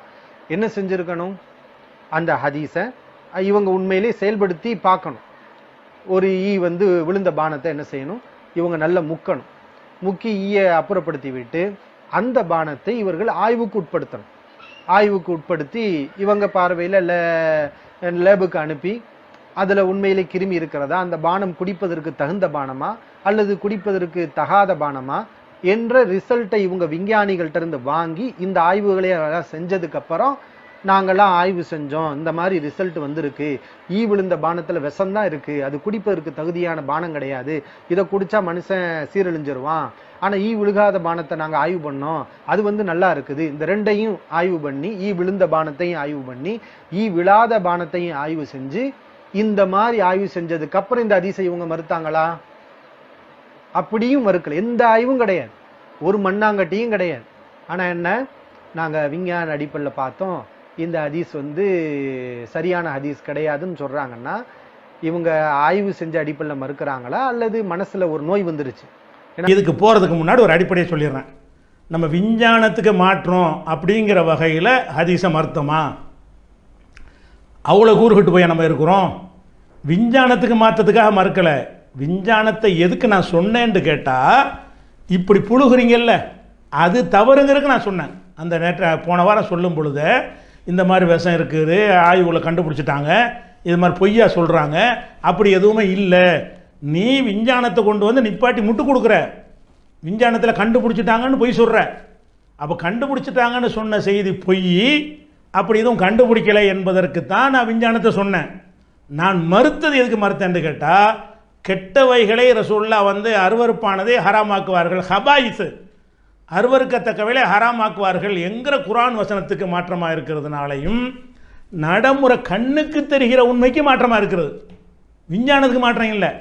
என்ன செஞ்சிருக்கணும்? அந்த ஹதீஸை இவங்க உண்மையிலே செயல்படுத்தி பார்க்கணும். ஒரு ஈ வந்து விழுந்த பானத்தை என்ன செய்யணும்? இவங்க நல்ல முக்கணும், முக்கி ஈயை அப்புறப்படுத்தி விட்டு அந்த பானத்தை இவர்கள் ஆய்வுக்கு உட்படுத்தணும். ஆய்வுக்கு உட்படுத்தி இவங்க பார்வையில லேபுக்கு அனுப்பி அதுல உண்மையிலே கிருமி இருக்கிறதா, அந்த பானம் குடிப்பதற்கு தகுந்த பானமா அல்லது குடிப்பதற்கு தகாத பானமா என்ற ரிசல்ட்டை இவங்க விஞ்ஞானிகள்ட்ட இருந்து வாங்கி இந்த ஆய்வுகளை செஞ்சதுக்கு அப்புறம் நாங்கெல்லாம் ஆய்வு செஞ்சோம், இந்த மாதிரி ரிசல்ட் வந்திருக்கு, ஈ விழுந்த பானத்துல விஷம்தான் இருக்கு, அது குடிப்பதற்கு தகுதியான பானம் கிடையாது, இதை குடிச்சா மனுஷன் சீரழிஞ்சிருவான், ஆனா ஈ விழுகாத பானத்தை நாங்க ஆய்வு பண்ணோம், அது வந்து நல்லா இருக்குது, இந்த ரெண்டையும் ஆய்வு பண்ணி ஈ விழுந்த பானத்தையும் ஆய்வு பண்ணி ஈ விழாத பானத்தையும் ஆய்வு செஞ்சு இந்த மாதிரி ஆய்வு செஞ்சதுக்கு அப்புறம் இந்த ஹதீஸை இவங்க மறுத்தாங்களா? அப்படியும் மறுக்கல, எந்த ஆய்வும் கிடையாது. ஒரு மண்ணாங்கட்டியும் கிடையாது. ஆனா என்ன, நாங்க விஞ்ஞான அடிப்படையில் பார்த்தோம், இந்த ஹதீஸ் வந்து சரியான ஹதீஸ் கிடையாதுன்னு சொல்றாங்கன்னா இவங்க ஆய்வு செஞ்ச அடிப்படையில் மறுக்கிறாங்களா அல்லது மனசுல ஒரு நோய் வந்துருச்சு? இதுக்கு போறதுக்கு முன்னாடி ஒரு அடிப்படையை சொல்லிடுறேன். நம்ம விஞ்ஞானத்துக்கு மாற்றோம் அப்படிங்கிற வகையில் ஹதீஸை மறுத்தோமா? அவ்வளோ கூறுகிட்டு போய் நம்ம இருக்கிறோம். விஞ்ஞானத்துக்கு மாற்றத்துக்காக மறுக்கலை. விஞ்ஞானத்தை எதுக்கு நான் சொன்னேன்னு கேட்டால், இப்படி புழுகுறீங்கல்ல, அது தவறுங்கிறதுக்கு நான் சொன்னேன். அந்த போன வாரம் சொல்லும் பொழுது இந்த மாதிரி விஷம் இருக்குது, ஆய்வுகளை கண்டுபிடிச்சிட்டாங்க, இது மாதிரி பொய்யா சொல்கிறாங்க, அப்படி எதுவுமே இல்லை. நீ விஞ்ஞானத்தை கொண்டு வந்து நிப்பாட்டி முட்டு கொடுக்குற, விஞ்ஞானத்தில் கண்டுபிடிச்சிட்டாங்கன்னு பொய் சொல்கிற. அப்போ கண்டுபிடிச்சிட்டாங்கன்னு சொன்ன செய்தி பொய், அப்படி எதுவும் கண்டுபிடிக்கலை என்பதற்கு தான் நான் விஞ்ஞானத்தை சொன்னேன். நான் மறுத்தது எதுக்கு மறுத்தேன்னு கேட்டால், கெட்டவைகளை ரசூலுல்லாஹ் வந்து அருவருப்பானதை ஹராமாக்குவார்கள், ஹபாயிஸ் அருவருக்கத்தக்கவைகளை ஹராமாக்குவார்கள் என்கிற குர்ஆன் வசனத்துக்கு மாற்றமாக இருக்கிறதுனாலையும், நடைமுறை கண்ணுக்கு தெரிகிற உண்மைக்கு மாற்றமாக இருக்கிறது. விஞ்ஞானத்துக்கு மாற்றம் இல்லை.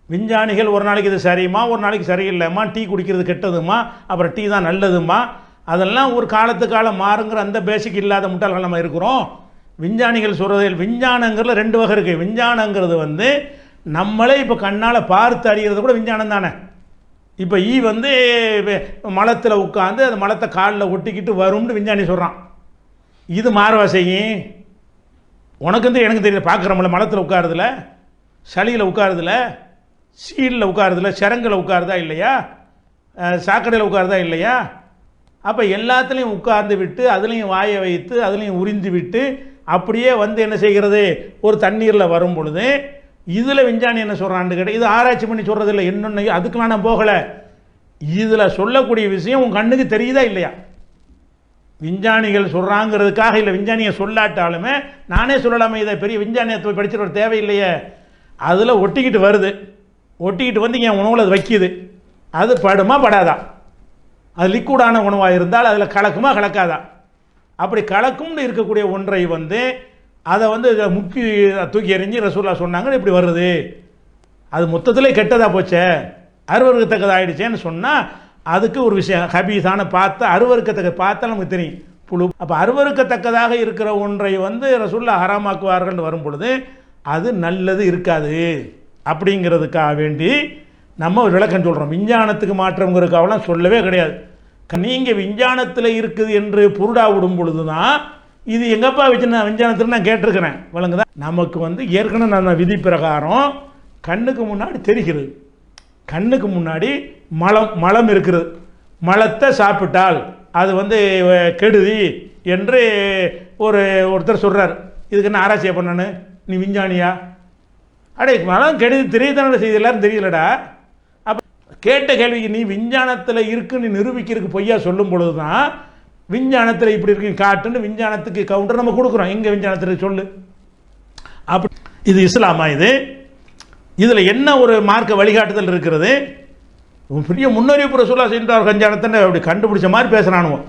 விஞ்ஞானிகள் ஒரு நாளைக்கு இது சரியுமா, ஒரு நாளைக்கு சரியில்லைம்மா, டீ குடிக்கிறது கெட்டதுமா, அப்புறம் டீ தான் நல்லதுமா, அதெல்லாம் ஒரு காலத்து காலம் மாறுங்கிற அந்த பேசிக் இல்லாத முட்டாள்கள் நம்ம இருக்கிறோம். விஞ்ஞானிகள் சொல்கிறது, விஞ்ஞானங்கிறதுல ரெண்டு வகை இருக்குது. விஞ்ஞானங்கிறது வந்து நம்மளே இப்போ கண்ணால் பார்த்து அறிகிறது கூட விஞ்ஞானம் தானே. இப்போ வந்து மலத்தில் உட்காந்து அந்த மலத்தை காலில் ஒட்டிக்கிட்டு வரும்னு விஞ்ஞானி சொல்கிறான். இது மாறவா செய்யும்? உனக்கு வந்து எனக்கு தெரியல, பார்க்குறோம்ல, மலத்தில் உட்காருதில்ல, சளியில் உட்காருதில்ல, சீலில் உட்காருதில்ல, சிரங்கில் உட்காருதா இல்லையா, சாக்கடையில் உட்காருதா இல்லையா? அப்போ எல்லாத்துலேயும் உட்கார்ந்து விட்டு, அதுலேயும் வாயை வைத்து, அதுலேயும் உறிந்து விட்டு, அப்படியே வந்து என்ன செய்கிறது, ஒரு தண்ணீரில் வரும் பொழுது, இதில் விஞ்ஞானி என்ன சொல்கிறான்னு கேட்டால், இது ஆராய்ச்சி பண்ணி சொல்கிறது இல்லை, என்னென்ன அதுக்கெலாம் நான் போகலை. இதில் சொல்லக்கூடிய விஷயம் உன் கண்ணுக்கு தெரியுதா இல்லையா? விஞ்ஞானிகள் சொல்கிறாங்கிறதுக்காக இல்லை, விஞ்ஞானியை சொல்லாட்டாலுமே நானே சொல்லலாமே, இதை பெரிய விஞ்ஞானியத்தை போய் படிச்சுட்டு வர தேவையில்லையே. அதில் ஒட்டிக்கிட்டு வருது, ஒட்டிக்கிட்டு வந்து என் உணவில் அது வைக்கிது, அது படுமா படாதா? அது லிக்விடான உணவாக இருந்தால் அதில் கலக்குமா கலக்காதா? அப்படி கலக்கும்னு இருக்கக்கூடிய ஒன்றை வந்து அதை வந்து முக்கி தூக்கி எறிஞ்சு ரசூலுல்லாஹ் சொன்னாங்க, இப்படி வருது, அது மொத்தத்திலே கெட்டதாக போச்சே, அருவருக்கத்தக்கதாக ஆயிடுச்சேன்னு சொன்னால் அதுக்கு ஒரு விஷயம் ஹபீஸான பார்த்தா, அருவருக்கத்தக்க பார்த்தா நமக்கு தெரியும் புழு. அப்போ அருவருக்கத்தக்கதாக இருக்கிற ஒன்றை வந்து ரசூலுல்லாஹ் ஹராமாக்குவார்கள் வரும் பொழுது அது நல்லது இருக்காது. அப்படிங்கிறதுக்காக வேண்டி நம்ம ஒரு விளக்கம் சொல்கிறோம். விஞ்ஞானத்துக்கு மாற்றங்கிறதுக்காகலாம் சொல்லவே கிடையாது. நீங்கள் விஞ்ஞானத்தில் இருக்குது என்று புருடா விடும் பொழுது தான் இது எங்கப்பா வச்சு நான் விஞ்ஞானத்தில் நான் கேட்டிருக்கிறேன், விளங்குதான். நமக்கு வந்து ஏற்கனவே நான் விதி பிரகாரம் கண்ணுக்கு முன்னாடி தெரிகிறது, கண்ணுக்கு முன்னாடி மலம் இருக்கிறது, மலத்தை சாப்பிட்டால் அது வந்து கெடுதி என்று ஒருத்தர் சொல்கிறார். இதுக்கு என்ன ஆராய்ச்சியை பண்ணனு, நீ விஞ்ஞானியா? அடே, மலம் கெடுதி தெரியுதான செய்தி எல்லாரும் தெரியலடா. அப்போ கேட்ட கேள்விக்கு நீ விஞ்ஞானத்தில் இருக்குன்னு நிரூபிக்கிறதுக்கு பொய்யா சொல்லும் பொழுது தான் விஞ்ஞானத்தில் இப்படி இருக்கு காட்டுன்னு விஞ்ஞானத்துக்கு கவுண்டர் நம்ம கொடுக்குறோம். எங்கே விஞ்ஞானத்தில் சொல்லு? அப்படி இது இஸ்லாமா? இதில் என்ன ஒரு மார்க்க வழிகாட்டுதல் இருக்கிறது? பெரிய முன்னறிவிப்பு ரசூலுல்லாஹ் செஞ்சார், விஞ்ஞானத்தை அப்படி கண்டுபிடிச்ச மாதிரி பேசுகிறானுவோம்.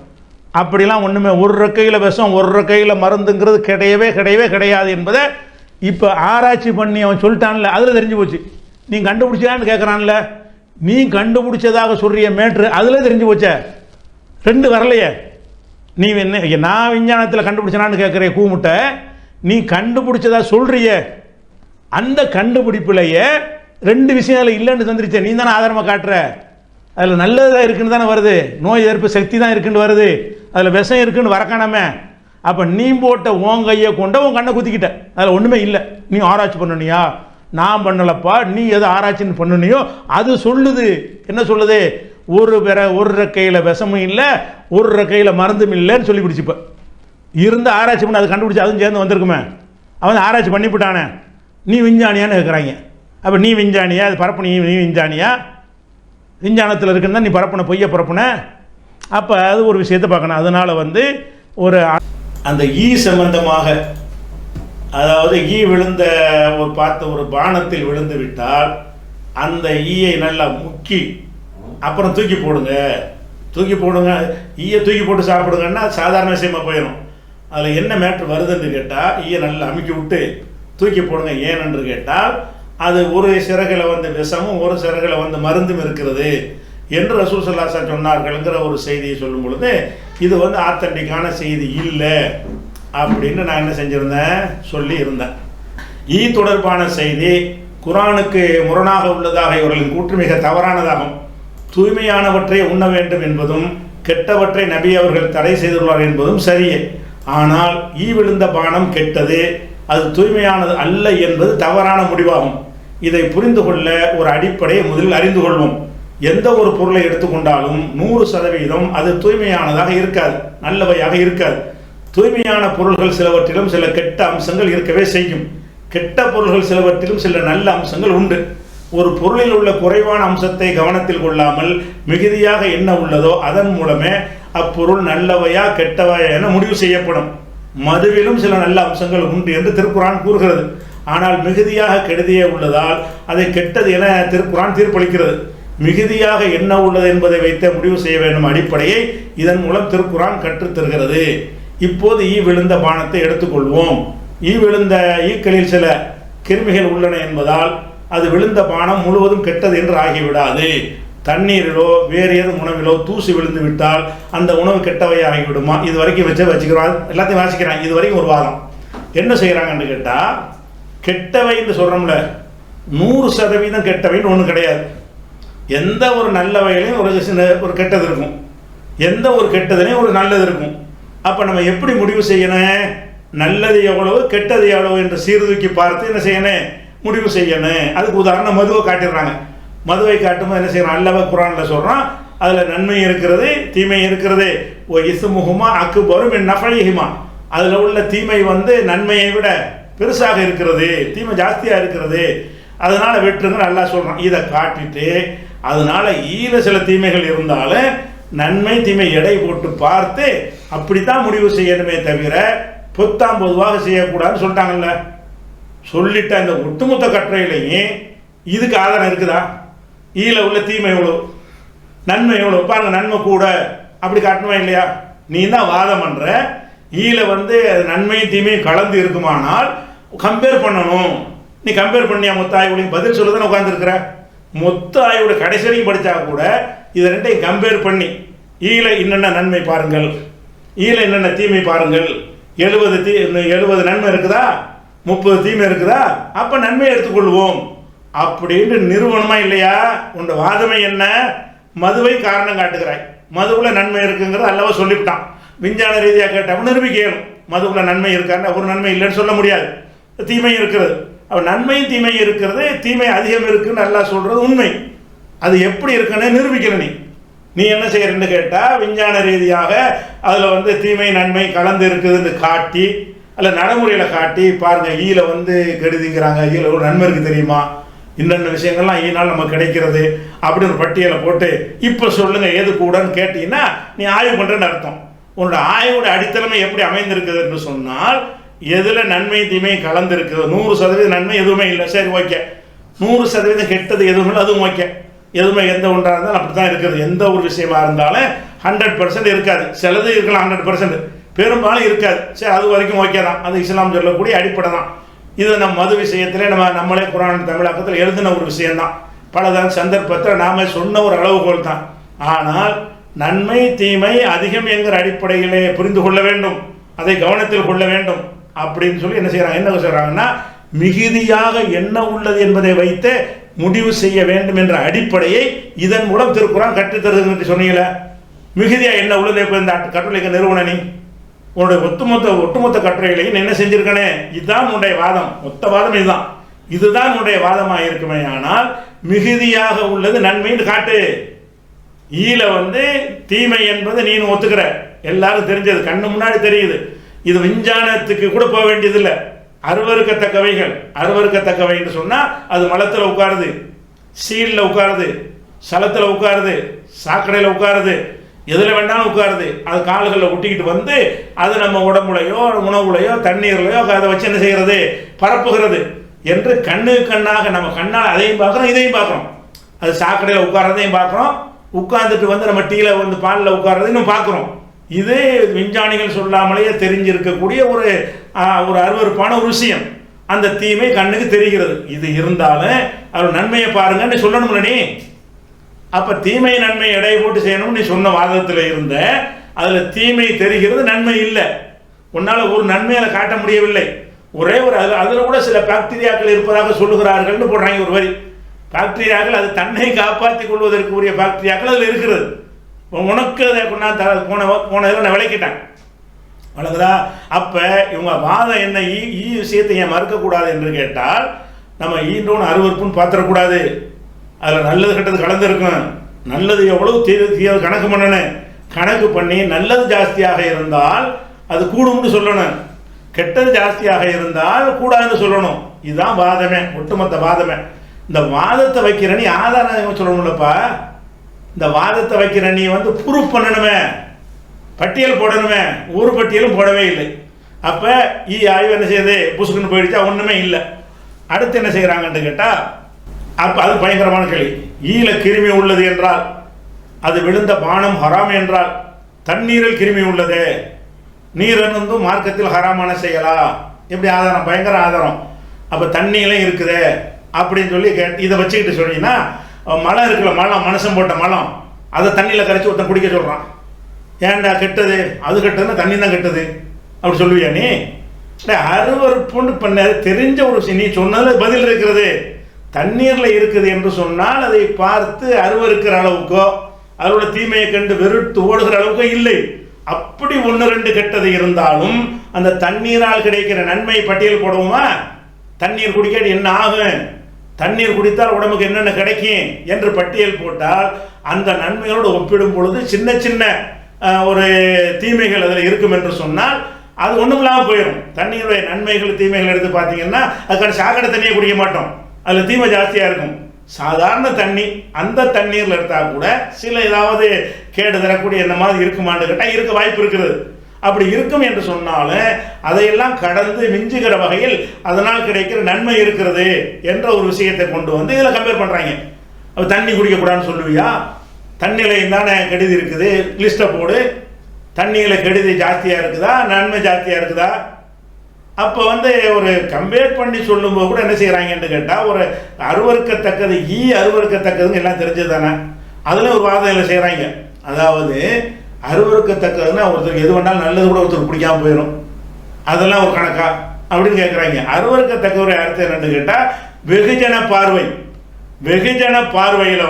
அப்படிலாம் ஒன்றுமே, ஒரு ரெக்கையில் விஷம் ஒரு ரெக்கையில் மருந்துங்கிறது கிடையவே கிடையவே கிடையாது என்பதை இப்போ ஆராய்ச்சி பண்ணி அவன் சொல்லிட்டான்ல, அதில் தெரிஞ்சு போச்சு. நீ கண்டுபிடிச்சான்னு கேட்குறான்ல, நீ கண்டுபிடிச்சதாக சொல்கிற மேட்ரு அதில் தெரிஞ்சு போச்சே, ரெண்டு வரலையே. நீ என்ன, நான் விஞ்ஞானத்தில் கண்டுபிடிச்சனான்னு கேட்குற கூமுட்டை, நீ கண்டுபிடிச்சதா சொல்கிறிய, அந்த கண்டுபிடிப்புலையே ரெண்டு விஷயம் அதில் இல்லைன்னு தந்துருச்சே, நீ தானே ஆதாரமாக காட்டுற. அதில் நல்லதாக இருக்குன்னு தானே வருது, நோய் எதிர்ப்பு சக்தி தான் இருக்குன்னு வருது, அதில் விஷம் இருக்குன்னு வரக்கானமே. அப்போ நீ போட்ட உன் கையை கொண்ட உன் கண்ணை குத்திக்கிட்ட, அதில் ஒன்றுமே இல்லை. நீ ஆராய்ச்சி பண்ணனியா? நான் பண்ணலப்பா, நீ எது ஆராய்ச்சின்னு பண்ணனியோ அது சொல்லுது. என்ன சொல்லுது? ஒரு ரெக்கையில் விஷமும் இல்லை, ஒரு ரெக்கையில் மருந்தும் இல்லைன்னு சொல்லி பிடிச்சிப்ப இருந்து ஆராய்ச்சி பண்ணி அதை கண்டுபிடிச்சி அதுவும் சேர்ந்து வந்திருக்குமே. அவன் ஆராய்ச்சி பண்ணிவிட்டானே, நீ விஞ்ஞானியான்னு கேட்குறாங்க. அப்போ நீ விஞ்ஞானியா? அது பரப்புன நீ விஞ்ஞானியா? விஞ்ஞானத்தில் இருக்குன்னு தான் நீ பரப்புன, பொய்ய பரப்புன. அப்போ அது ஒரு விஷயத்தை பார்க்கணும். அதனால் வந்து ஒரு அந்த சம்பந்தமாக, அதாவது விழுந்த ஒரு பானத்தில் விழுந்து விட்டால் அந்த ஈயை நல்லா முக்கி அப்புறம் தூக்கி போடுங்க. ஈயை தூக்கி போட்டு சாப்பிடுங்கன்னா சாதாரண விஷயமா போயிடும். அதில் என்ன மேட்ரு வருதுன்னு கேட்டால், ஈயை நல்லா அமுக்கி விட்டு தூக்கி போடுங்க. ஏனென்று கேட்டால், அது ஒரு சிறகில் வந்து விஷமும் ஒரு சிறகில் வந்து மருந்தும் இருக்கிறது என்று ரசூல் ஸல்லல்லாஹு அலைஹி வஸல்லம் சொன்னார்கள்ங்கிற ஒரு செய்தியை சொல்லும் பொழுது இது வந்து ஆத்தன்டிக்கான செய்தி இல்லை அப்படின்னு நான் என்ன செஞ்சுருந்தேன் சொல்லி இருந்தேன். தொடர்பான செய்தி குர்ஆனுக்கு முரணாக உள்ளதாக இவர்களின் கூற்று மிக தவறானதாகும். தூய்மையானவற்றை உண்ண வேண்டும் என்பதும் கெட்டவற்றை நபி அவர்கள் தடை செய்துள்ளார் என்பதும் சரியே. ஆனால் விழுந்த பானம் கெட்டது, அது தூய்மையானது அல்ல என்பது தவறான முடிவாகும். இதை புரிந்து கொள்ள ஒரு அடிப்படையை முதலில் அறிந்து கொள்வோம். எந்த ஒரு பொருளை எடுத்துக்கொண்டாலும் 100% அது தூய்மையானதாக இருக்காது, நல்லவையாக இருக்காது. தூய்மையான பொருள்கள் சிலவற்றிலும் சில கெட்ட அம்சங்கள் இருக்கவே செய்யும். கெட்ட பொருள்கள் சிலவற்றிலும் சில நல்ல அம்சங்கள் உண்டு. ஒரு பொருளில் உள்ள குறைவான அம்சத்தை கவனத்தில் கொள்ளாமல் மிகுதியாக என்ன உள்ளதோ அதன் மூலமே அப்பொருள் நல்லவையா கெட்டவையா என முடிவு செய்யப்படும். மதுவிலும் சில நல்ல அம்சங்கள் உண்டு என்று திருக்குர்ஆன் கூறுகிறது. ஆனால் மிகுதியாக கெடுதியே உள்ளதால் அதை கெட்டது என திருக்குர்ஆன் தீர்ப்பளிக்கிறது. மிகுதியாக என்ன உள்ளது என்பதை வைத்து முடிவு செய்ய வேண்டும் அடிப்படையை இதன் மூலம் திருக்குர்ஆன் கற்றுத்தருகிறது. இப்போது விழுந்த பானத்தை எடுத்துக்கொள்வோம். விழுந்த ஈக்களில் சில கிருமிகள் உள்ளன என்பதால் அது விழுந்த பானம் முழுவதும் கெட்டது என்று ஆகிவிடாது. தண்ணீரிலோ வேறு ஏதும் உணவிலோ தூசி விழுந்து விட்டால் அந்த உணவு கெட்டவை ஆகிவிடுமா? இது வரைக்கும் வச்சுக்கிறோம், எல்லாத்தையும் வாசிக்கிறாங்க. இது வரைக்கும் ஒரு வாதம். என்ன செய்கிறாங்கன்னு கேட்டால், கெட்டவைன்னு சொல்கிறோம்ல, 100% கெட்டவைன்னு ஒன்று கிடையாது. எந்த ஒரு நல்ல வகையிலையும் ஒரு கெட்டது இருக்கும், எந்த ஒரு கெட்டதுலையும் ஒரு நல்லது இருக்கும். அப்போ நம்ம எப்படி முடிவு செய்யணும்? நல்லது எவ்வளவு கெட்டது எவ்வளவு என்று சீர்தூக்கி பார்த்து என்ன செய்யணும்? முடிவு செய்யணும். அதுக்கு உதாரணம் மதுவை காட்டிடுறாங்க. மதுவை காட்டும்போது என்ன செய்யணும்? அல்லவ குர்ஆனில் சொல்கிறான், அதில் நன்மை இருக்கிறது தீமை இருக்கிறது. இஸ்முஹுமா அக்பரு மின் நஃபஇஹிமா, அதில் உள்ள தீமை வந்து நன்மையை விட பெருசாக இருக்கிறது, தீமை ஜாஸ்தியாக இருக்கிறது, அதனால் வெற்றுங்க நல்லா சொல்கிறான். இதை காட்டிட்டு அதனால் சில தீமைகள் இருந்தாலும் நன்மை தீமை எடை போட்டு பார்த்து அப்படித்தான் முடிவு செய்யணுமே தவிர பொத்தாம் பொதுவாக செய்யக்கூடாதுன்னு சொல்லிட்டாங்கல்ல. சொல்லிட்ட அந்த ஒட்டுமொத்த கட்டுரையிலையும் இதுக்கு ஆதாரம் இருக்குதா? உள்ள தீமை எவ்வளோ, நன்மை எவ்வளோ பாருங்க, நன்மை கூட அப்படி காட்டணுமா இல்லையா? நீ தான் வாதம் பண்ணுற வந்து நன்மையும் தீமையும் கலந்து இருக்குமானால் கம்பேர் பண்ணணும். நீ கம்பேர் பண்ணியா மொத்த ஆய்வுலையும் பதில் சொல்ல தானே உட்காந்துருக்குற. மொத்த ஆய்வோட கடைசி வரைக்கும் படித்தா கூட இதை ரெண்டையும் கம்பேர் பண்ணி என்னென்ன நன்மை பாருங்கள், என்னென்ன தீமை பாருங்கள், 70 நன்மை இருக்குதா 30 தீமை இருக்குதா, அப்போ நன்மையை எடுத்துக்கொள்வோம் அப்படின்னு நிறுவனமா இல்லையா? உன்னோட வாதமே என்ன? மதுவை காரணம் காட்டுகிறாய். மதுவுல நன்மை இருக்குங்கிறது அல்லவா சொல்லிவிட்டான். விஞ்ஞான ரீதியாக கேட்டால் நிரூபிக்கணும். மதுவுல நன்மை இருக்கான்னு ஒரு நன்மை இல்லைன்னு சொல்ல முடியாது. தீமை இருக்கிறது. அப்போ நன்மையும் தீமையும் இருக்கிறது, தீமை அதிகம் இருக்குன்னு நல்லா சொல்றது உண்மை. அது எப்படி இருக்குன்னு நிரூபிக்கணும். நீ என்ன செய்யறன்னு கேட்டால் விஞ்ஞான ரீதியாக அதில் வந்து தீமை நன்மை கலந்து இருக்குதுன்னு காட்டி அல்ல நடைமுறையில் காட்டி பாருங்க வந்து கெடுதிங்கிறாங்க, ஒரு நன்மை இருக்குது தெரியுமா, இன்னென்ன விஷயங்கள்லாம் ஈனால் நமக்கு கிடைக்கிறது அப்படின்னு ஒரு பட்டியலை போட்டு இப்போ சொல்லுங்க எது கூடன்னு கேட்டீங்கன்னா நீ ஆய்வு பண்ணுறேன்னு அர்த்தம். உன்னோட ஆய்வோட அடித்தளமை எப்படி அமைந்திருக்குது என்று சொன்னால் எதில் நன்மை தீமை கலந்து இருக்குது. 100% நன்மை எதுவுமே இல்லை, சரி ஓகே. 100% கெட்டது எதுவுமே இல்லை, அதுவும் ஓகே. எதுவுமே எந்த ஒன்றாக இருந்தாலும் அப்படி தான் இருக்குது. எந்த ஒரு விஷயமா இருந்தாலும் 100% இருக்காது. சிலது இருக்கலாம் 100%, பெரும்பாலும் இருக்காது. சரி, அது வரைக்கும் ஓகே தான். அது இஸ்லாம் சொல்லக்கூடிய அடிப்படை தான். இது நம்ம மது விஷயத்தில் நம்மளே குர்ஆன் தமிழாக்கத்தில் எழுதின ஒரு விஷயம்தான். பலதான் சந்தர்ப்பத்தில் நாம் சொன்ன ஒரு அளவுகோல் தான். ஆனால் நன்மை தீமை அதிகம் என்கிற அடிப்படையிலே புரிந்து கொள்ள வேண்டும், அதை கவனத்தில் கொள்ள வேண்டும் அப்படின்னு சொல்லி என்ன செய்கிறாங்கன்னா மிகுதியாக என்ன உள்ளது என்பதை வைத்து முடிவு செய்ய வேண்டும் என்ற அடிப்படையை இதன் மூலம் திருக்குர்ஆன் கற்றுத்தருது. சொன்னீங்கள மிகுதியாக என்ன உள்ளது? இப்போ இந்த கட்டுரைக்கு நிறுவன நீ உன்னுடைய ஒட்டுமொத்த கட்டுரைகளையும் என்ன செஞ்சிருக்கனே, இதுதான் உன்னுடைய வாதம், மொத்த வாதம் இதுதான் உன்னுடைய வாதமாக இருக்குமே. ஆனால் மிகுதியாக உள்ளது நன்மைன்னு காட்டு. வந்து தீமை என்பது நீ ஒத்துக்கிற, எல்லாரும் தெரிஞ்சது, கண்ணு முன்னாடி தெரியுது. இது விஞ்ஞானத்துக்கு கூட போக வேண்டியதில்லை. அருவருக்கத்தக்கவை என்று சொன்னால் அது மலத்தில் உட்காருது, சீலில் உட்காருது, சலத்தில் உட்காருது, சாக்கடையில் உட்காருது, எதில் வேண்டாலும் உட்காருது. அது கால்களில் ஒட்டிக்கிட்டு வந்து அது நம்ம உடம்புலையோ உணவுலையோ தண்ணீர்லையோ அதை வச்சு என்ன செய்கிறது? பரப்புகிறது என்று கண்ணாக நம்ம கண்ணால் அதையும் பார்க்குறோம், இதையும் பார்க்குறோம். அது சாக்கடையில் உட்காரதையும் பார்க்குறோம், உட்கார்ந்துட்டு வந்து நம்ம டீயில் வந்து பாலில் உட்காரதையும் பார்க்குறோம். இது விஞ்ஞானிகள் சொல்லாமலேயே தெரிஞ்சிருக்கக்கூடிய ஒரு அருவருப்பான ஒரு விஷயம். அந்த தீமை கண்ணுக்கு தெரிகிறது. இது இருந்தாலும் அவர் நன்மையை பாருங்கன்னு சொல்லணும்ல. நீ அப்போ தீமை நன்மை எடை போட்டு செய்யணும்னு நீ சொன்ன வாதத்தில் இருந்த, அதில் தீமை தெரிகிறது, நன்மை இல்லை. உன்னால் ஒரு நன்மையை காட்ட முடியவில்லை. ஒரே ஒரு அதில் கூட சில பாக்டீரியாக்கள் இருப்பதாக சொல்லுகிறார்கள்னு போடுறாங்க ஒரு வரி. பாக்டீரியாக்கள் அது தன்னை காப்பாற்றிக் கொள்வதற்கு உரிய பாக்டீரியாக்கள் அதில் இருக்கிறது. உனக்கு அதை கொண்டாந்து போனதில் நான் விளக்கிட்டேன், வழங்குதா? அப்போ இவங்க வாதம் என்ன, ஈ விஷயத்தை ஏன் மறுக்கக்கூடாது என்று கேட்டால், நம்ம ஈன்றோன்னு அருவறுப்புன்னு பார்த்துடக்கூடாது. அதில் நல்லது கெட்டது கலந்துருக்கும். நல்லது எவ்வளவு தீவிர கணக்கு பண்ணணும். கணக்கு பண்ணி நல்லது ஜாஸ்தியாக இருந்தால் அது கூடும்னு சொல்லணும், கெட்டது ஜாஸ்தியாக இருந்தால் கூடாதுன்னு சொல்லணும். இதுதான் வாதமே, ஒட்டுமொத்த வாதமே. இந்த வாதத்தை வைக்கிற நீ ஆதாரம் சொல்லணும்லப்பா. இந்த வாதத்தை வைக்கிற நீ ப்ரூஃப் பண்ணணுமே, பட்டியல் போடணுமே. ஒரு பட்டியலும் போடவே இல்லை. அப்போ ஆய்வு என்ன செய்யுது, புசுக்குன்னு போயிடுச்சா, ஒன்றுமே இல்லை. அடுத்து என்ன செய்கிறாங்கன்னு கேட்டால், அப்போ அது பயங்கரமான கேள்வி. ஈல கிருமி உள்ளது என்றால், அது விழுந்த பானம் ஹராம் என்றால், தண்ணீரில் கிருமி உள்ளது, நீர் மார்க்கத்தில் ஹராமான செய்யலா, எப்படி ஆதாரம்? பயங்கர ஆதாரம். அப்போ தண்ணியிலும் இருக்குது அப்படின்னு சொல்லி இதை வச்சுக்கிட்டு சொன்னீங்கன்னா, மலம் இருக்குல்ல, மலம் மனுஷன் போட்ட மலம், அதை தண்ணியில் கரைச்சி ஒருத்தன் குடிக்க சொல்கிறான். ஏன்டா கெட்டது? அது கெட்டதுன்னா தண்ணி தான் கெட்டது அப்படி சொல்லுவியா நீ? அருவறுப்புன்னு பண்ண தெரிஞ்ச ஒரு விஷயம். நீ சொன்னதில் பதில் இருக்கிறது. தண்ணீரில் இருக்குது என்று சொன்னால் அதை பார்த்து அருவருக்கிற அளவுக்கோ அதோட தீமையை கண்டு வெறுத்து ஓடுகிற அளவுக்கோ இல்லை. அப்படி 1-2 கெட்டது இருந்தாலும் அந்த தண்ணீரால் கிடைக்கிற நன்மை பட்டியல் போடுவோமா? தண்ணீர் குடிக்காது என்ன ஆகும், தண்ணீர் குடித்தால் உடம்புக்கு என்னென்ன கிடைக்கும் என்று பட்டியல் போட்டால் அந்த நன்மைகளோடு ஒப்பிடும் பொழுது சின்ன சின்ன ஒரு தீமைகள் அதில் இருக்கும் என்று சொன்னால் அது ஒன்றும் இல்லாமல் போயிடும். தண்ணீருடைய நன்மைகள் தீமைகள் எடுத்து பார்த்தீங்கன்னா அதுக்கான சாக்கடை தண்ணியை குடிக்க மாட்டோம், அதில் தீமை ஜாஸ்தியாக இருக்கும். சாதாரண தண்ணி, அந்த தண்ணீரில் எடுத்தால் கூட சில ஏதாவது கேடு தரக்கூடிய என்ன மாதிரி இருக்குமான்னு கேட்டால் இருக்க வாய்ப்பு இருக்கிறது. அப்படி இருக்கும் என்று சொன்னாலும் அதையெல்லாம் கடந்து மிஞ்சுகிற வகையில் அதனால் கிடைக்கிற நன்மை இருக்கிறது என்ற ஒரு விஷயத்தை கொண்டு வந்து இதில் கம்பேர் பண்ணுறாங்க. அப்போ தண்ணி குடிக்கக்கூடாதுன்னு சொல்லுவியா? தண்ணியில் தானே கெடுதி இருக்குது, லிஸ்ட்டை போடு. தண்ணியில் கெடுதி ஜாஸ்தியாக இருக்குதா, நன்மை ஜாஸ்தியாக இருக்குதா? அப்போ ஒரு கம்பேர் பண்ணி சொல்லும்போது கூட என்ன செய்கிறாங்கன்னு கேட்டால், ஒரு அருவறுக்கத்தக்கது அருவறுக்கத்தக்கதுன்னு எல்லாம் தெரிஞ்சது தானே, அதில் ஒரு வாதம் இல்லை செய்கிறாங்க. அதாவது அருவறுக்கத்தக்கதுன்னா ஒருத்தருக்கு எது வேணாலும் நல்லது கூட ஒருத்தருக்கு பிடிக்காமல் போயிடும், அதெல்லாம் ஒரு கணக்கா அப்படின்னு கேட்குறாங்க. அருவறுக்கத்தக்க ஒரு அர்த்தம் என்னன்னு கேட்டால் வெகுஜன பார்வை. வெகுஜன பார்வையில்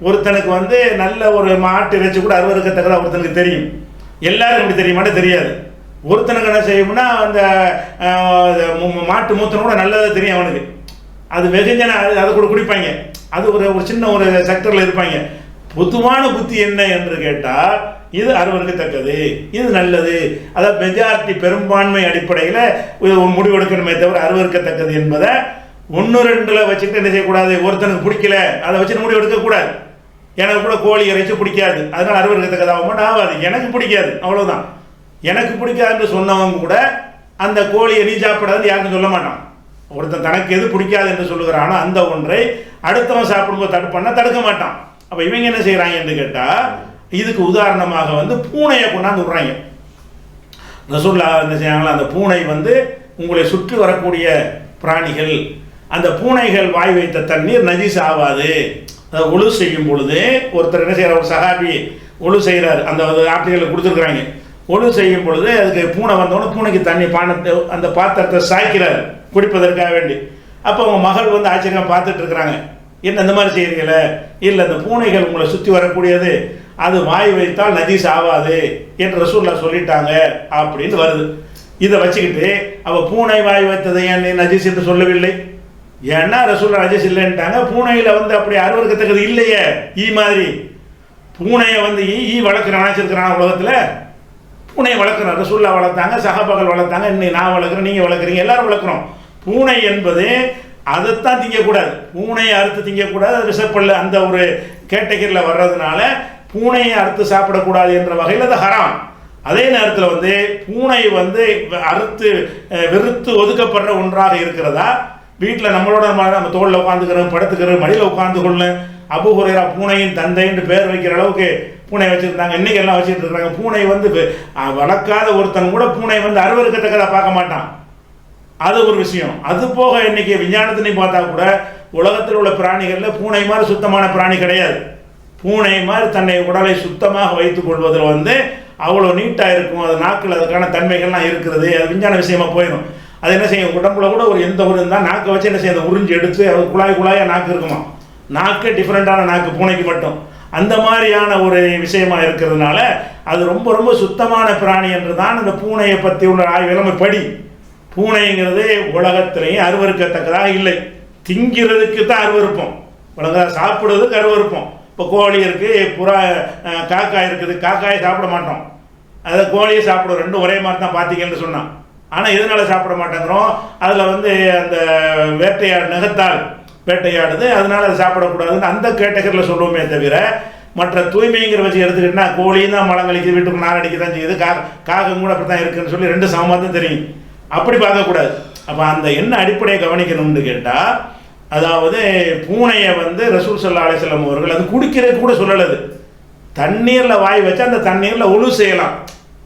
ஒருத்தனுக்கு நல்ல ஒரு மாட்டு இறைச்சி கூட அருவறுக்கத்தக்கதாக ஒருத்தனுக்கு தெரியும். எல்லாருக்கும் அப்படி தெரியுமாட்டே தெரியாது. ஒருத்தனுக்கு என்ன செய்யும்னா அந்த மாட்டு மூத்தனை கூட நல்லதாக தெரியும் அவனுக்கு. அது வெகுஜன அதை கூட குடிப்பாங்க. அது ஒரு சின்ன ஒரு செக்டரில் இருப்பாங்க. பொதுவான புத்தி என்ன என்று கேட்டால் இது அருவறுக்கத்தக்கது, இது நல்லது, அதாவது மெஜாரிட்டி பெரும்பான்மை அடிப்படையில் முடிவெடுக்கணுமே தவிர அருவறுக்கத்தக்கது என்பதை 1-2 வச்சுட்டு என்ன செய்யக்கூடாது. ஒருத்தனுக்கு பிடிக்கல அதை வச்சுட்டு முடிவு எடுக்கக்கூடாது. எனக்கு கூட கோழி இறைச்சி பிடிக்காது, அதனால் அருவறுக்கத்தக்கதாகவும் ஆகாது. எனக்கு பிடிக்காது, அவ்வளோதான். எனக்கு பிடிக்காதுன்னு சொன்னவங்க கூட அந்த கோழியை நீ சாப்பிடாதுன்னு யாருக்கும் சொல்ல மாட்டான். ஒருத்தன் தனக்கு எது பிடிக்காது என்று சொல்லுகிறானோ அந்த ஒன்றை அடுத்தவன் சாப்பிடும்போது தடுக்க மாட்டான். அப்போ இவங்க என்ன செய்கிறாங்க என்று கேட்டால், இதுக்கு உதாரணமாக பூனையை கொண்டாந்து விடுறாங்க. ரசூலுல்லாஹ் என்ன செய்யாங்களா, அந்த பூனை உங்களை சுற்றி வரக்கூடிய பிராணிகள், அந்த பூனைகள் வாய் வைத்த தண்ணீர் நஜீஸ் ஆகாது. அதை ஒழு செய்யும் பொழுது ஒருத்தர் என்ன செய்கிறார், ஒரு சஹாபி ஒழு செய்கிறார், அந்த ஆர்டிகளை கொடுத்துருக்குறாங்க. ஒழு செய்யும் பொழுது அதுக்கு பூனை வந்தோடனே பூனைக்கு தண்ணி பானத்தை அந்த பாத்திரத்தை சாய்க்கிறார் குடிப்பதற்காக வேண்டி. அப்போ அவங்க மகள் ஆச்சரியமாக பார்த்துட்டு இருக்கிறாங்க, என்ன இந்த மாதிரி செய்கிறீங்களே? இல்லை, அந்த பூனைகள் உங்களை சுற்றி வரக்கூடியது, அது வாய் வைத்தால் நஜீஸ் ஆகாது என்று ரசூலுல்லாஹ் சொல்லிட்டாங்க அப்படின்னு வருது. இதை வச்சுக்கிட்டு அவள் பூனை வாய் வைத்ததை ஏன் நஜீஸ் என்று சொல்லவில்லை? ஏன்னா ரசூலுல்லாஹ் நஜீஸ் இல்லைன்ட்டாங்க. பூனையில் அப்படி அருவறுக்கத்தக்கது இல்லையே. மாதிரி பூனையை ஈ வளர்க்குற நினைச்சிருக்கிறான் உலகத்தில். பூனையை வளர்க்குறோம், ரசூலுல்லாஹ் வளர்த்தாங்க, சஹாபாக்கள் வளர்த்தாங்க, இன்னைக்கு நான் வளர்க்குறேன், நீங்கள் வளர்க்குறீங்க, எல்லாரும் வளர்க்குறோம். பூனை என்பது அதைத்தான் திங்கக்கூடாது, பூனையை அறுத்து திங்கக்கூடாது, அது விஷப்பல்ல அந்த ஒரு கேட்டகரியில் வர்றதுனால பூனையை அறுத்து சாப்பிடக்கூடாது என்ற வகையில் அது ஹராம். அதே நேரத்தில் பூனை அறுத்து வெறுத்து ஒதுக்கப்படுற ஒன்றாக இருக்கிறதா? வீட்டில் நம்மளோட நம்ம தோளில் உட்காந்துக்கிறோம், படுத்துக்கிறோம், மடியில் உட்காந்து கொள்ள அபூ ஹுரைரா பூனையின் தந்தைன்னு பேர் வைக்கிற அளவுக்கு பூனை வச்சுருந்தாங்க. இன்றைக்கி எல்லாம் வச்சுட்டு இருக்கிறாங்க. பூனை வளர்க்காத ஒருத்தன் கூட பூனை அருவறுக்கத்தக்கதாக பார்க்க மாட்டான். அது ஒரு விஷயம். அது போக இன்னைக்கு விஞ்ஞானத்தினையும் பார்த்தா கூட உலகத்தில் உள்ள பிராணிகளில் பூனை மாதிரி சுத்தமான பிராணி கிடையாது. பூனை மாதிரி தன்னை உடலை சுத்தமாக வைத்துக் கொள்வதில் வந்து அவ்வளோ நீட்டாக இருக்கும். அது நாக்கில் அதுக்கான தன்மைகள்லாம் இருக்கிறது. அது விஞ்ஞான விஷயமா போயிடும். அது என்ன செய்யும், உடம்புல கூட ஒரு எந்த ஒரு இருந்தால் நாக்கை வச்சு என்ன செய்யும், உறிஞ்சி எடுத்து அது குழாயாக நாக்கு இருக்குமா. நாக்கு டிஃப்ரெண்ட்டான நாக்கு பூனைக்கு மட்டும். அந்த மாதிரியான ஒரு விஷயமா இருக்கிறதுனால அது ரொம்ப ரொம்ப சுத்தமான பிராணி என்று தான் இந்த பூனையை பற்றி உள்ள ஆய்வுகளை படி. பூனைங்கிறது உலகத்திலேயும் அருவருக்கத்தக்கதாக இல்லை. திங்கிறதுக்கு தான் அருவருப்போம், உலக சாப்பிடுறதுக்கு அருவருப்போம். இப்போ கோழி இருக்குது, புறா காக்காய் இருக்குது. காக்காயை சாப்பிட மாட்டோம், அதை கோழியை சாப்பிடுவோம். ரெண்டும் ஒரே மாதிரி தான் பார்த்தீங்கன்னு சொன்னான். ஆனால் எதனால் சாப்பிட மாட்டேங்கிறோம், அதில் வந்து அந்த நகத்தால் வேட்டையாடுது, அதனால் அதை சாப்பிடக்கூடாதுன்னு அந்த கேட்டகரியில் சொல்லுவோமே தவிர மற்ற தூய்மைங்கிற வச்சு எடுத்துக்கிட்டா கோழியும் தான் மலம் கழிக்குது, வீட்டுக்கு நார் அடிக்க தான் செய்யுது, காகம் கூட அப்படி தான் இருக்குதுன்னு சொல்லி ரெண்டு சமமாக தான் தெரியும். அப்படி பார்க்கக்கூடாது. அப்போ அந்த என்ன அடிப்படையை கவனிக்கணும்னு கேட்டால், அதாவது பூனையை வந்து ரசூல் ஸல்லல்லாஹு அலைஹி வஸல்லம் அவர்கள் அது குடிக்கிறது கூட சொல்லலது. தண்ணீரில் வாய் வச்சு அந்த தண்ணீரில் ஒழு செய்யலாம்,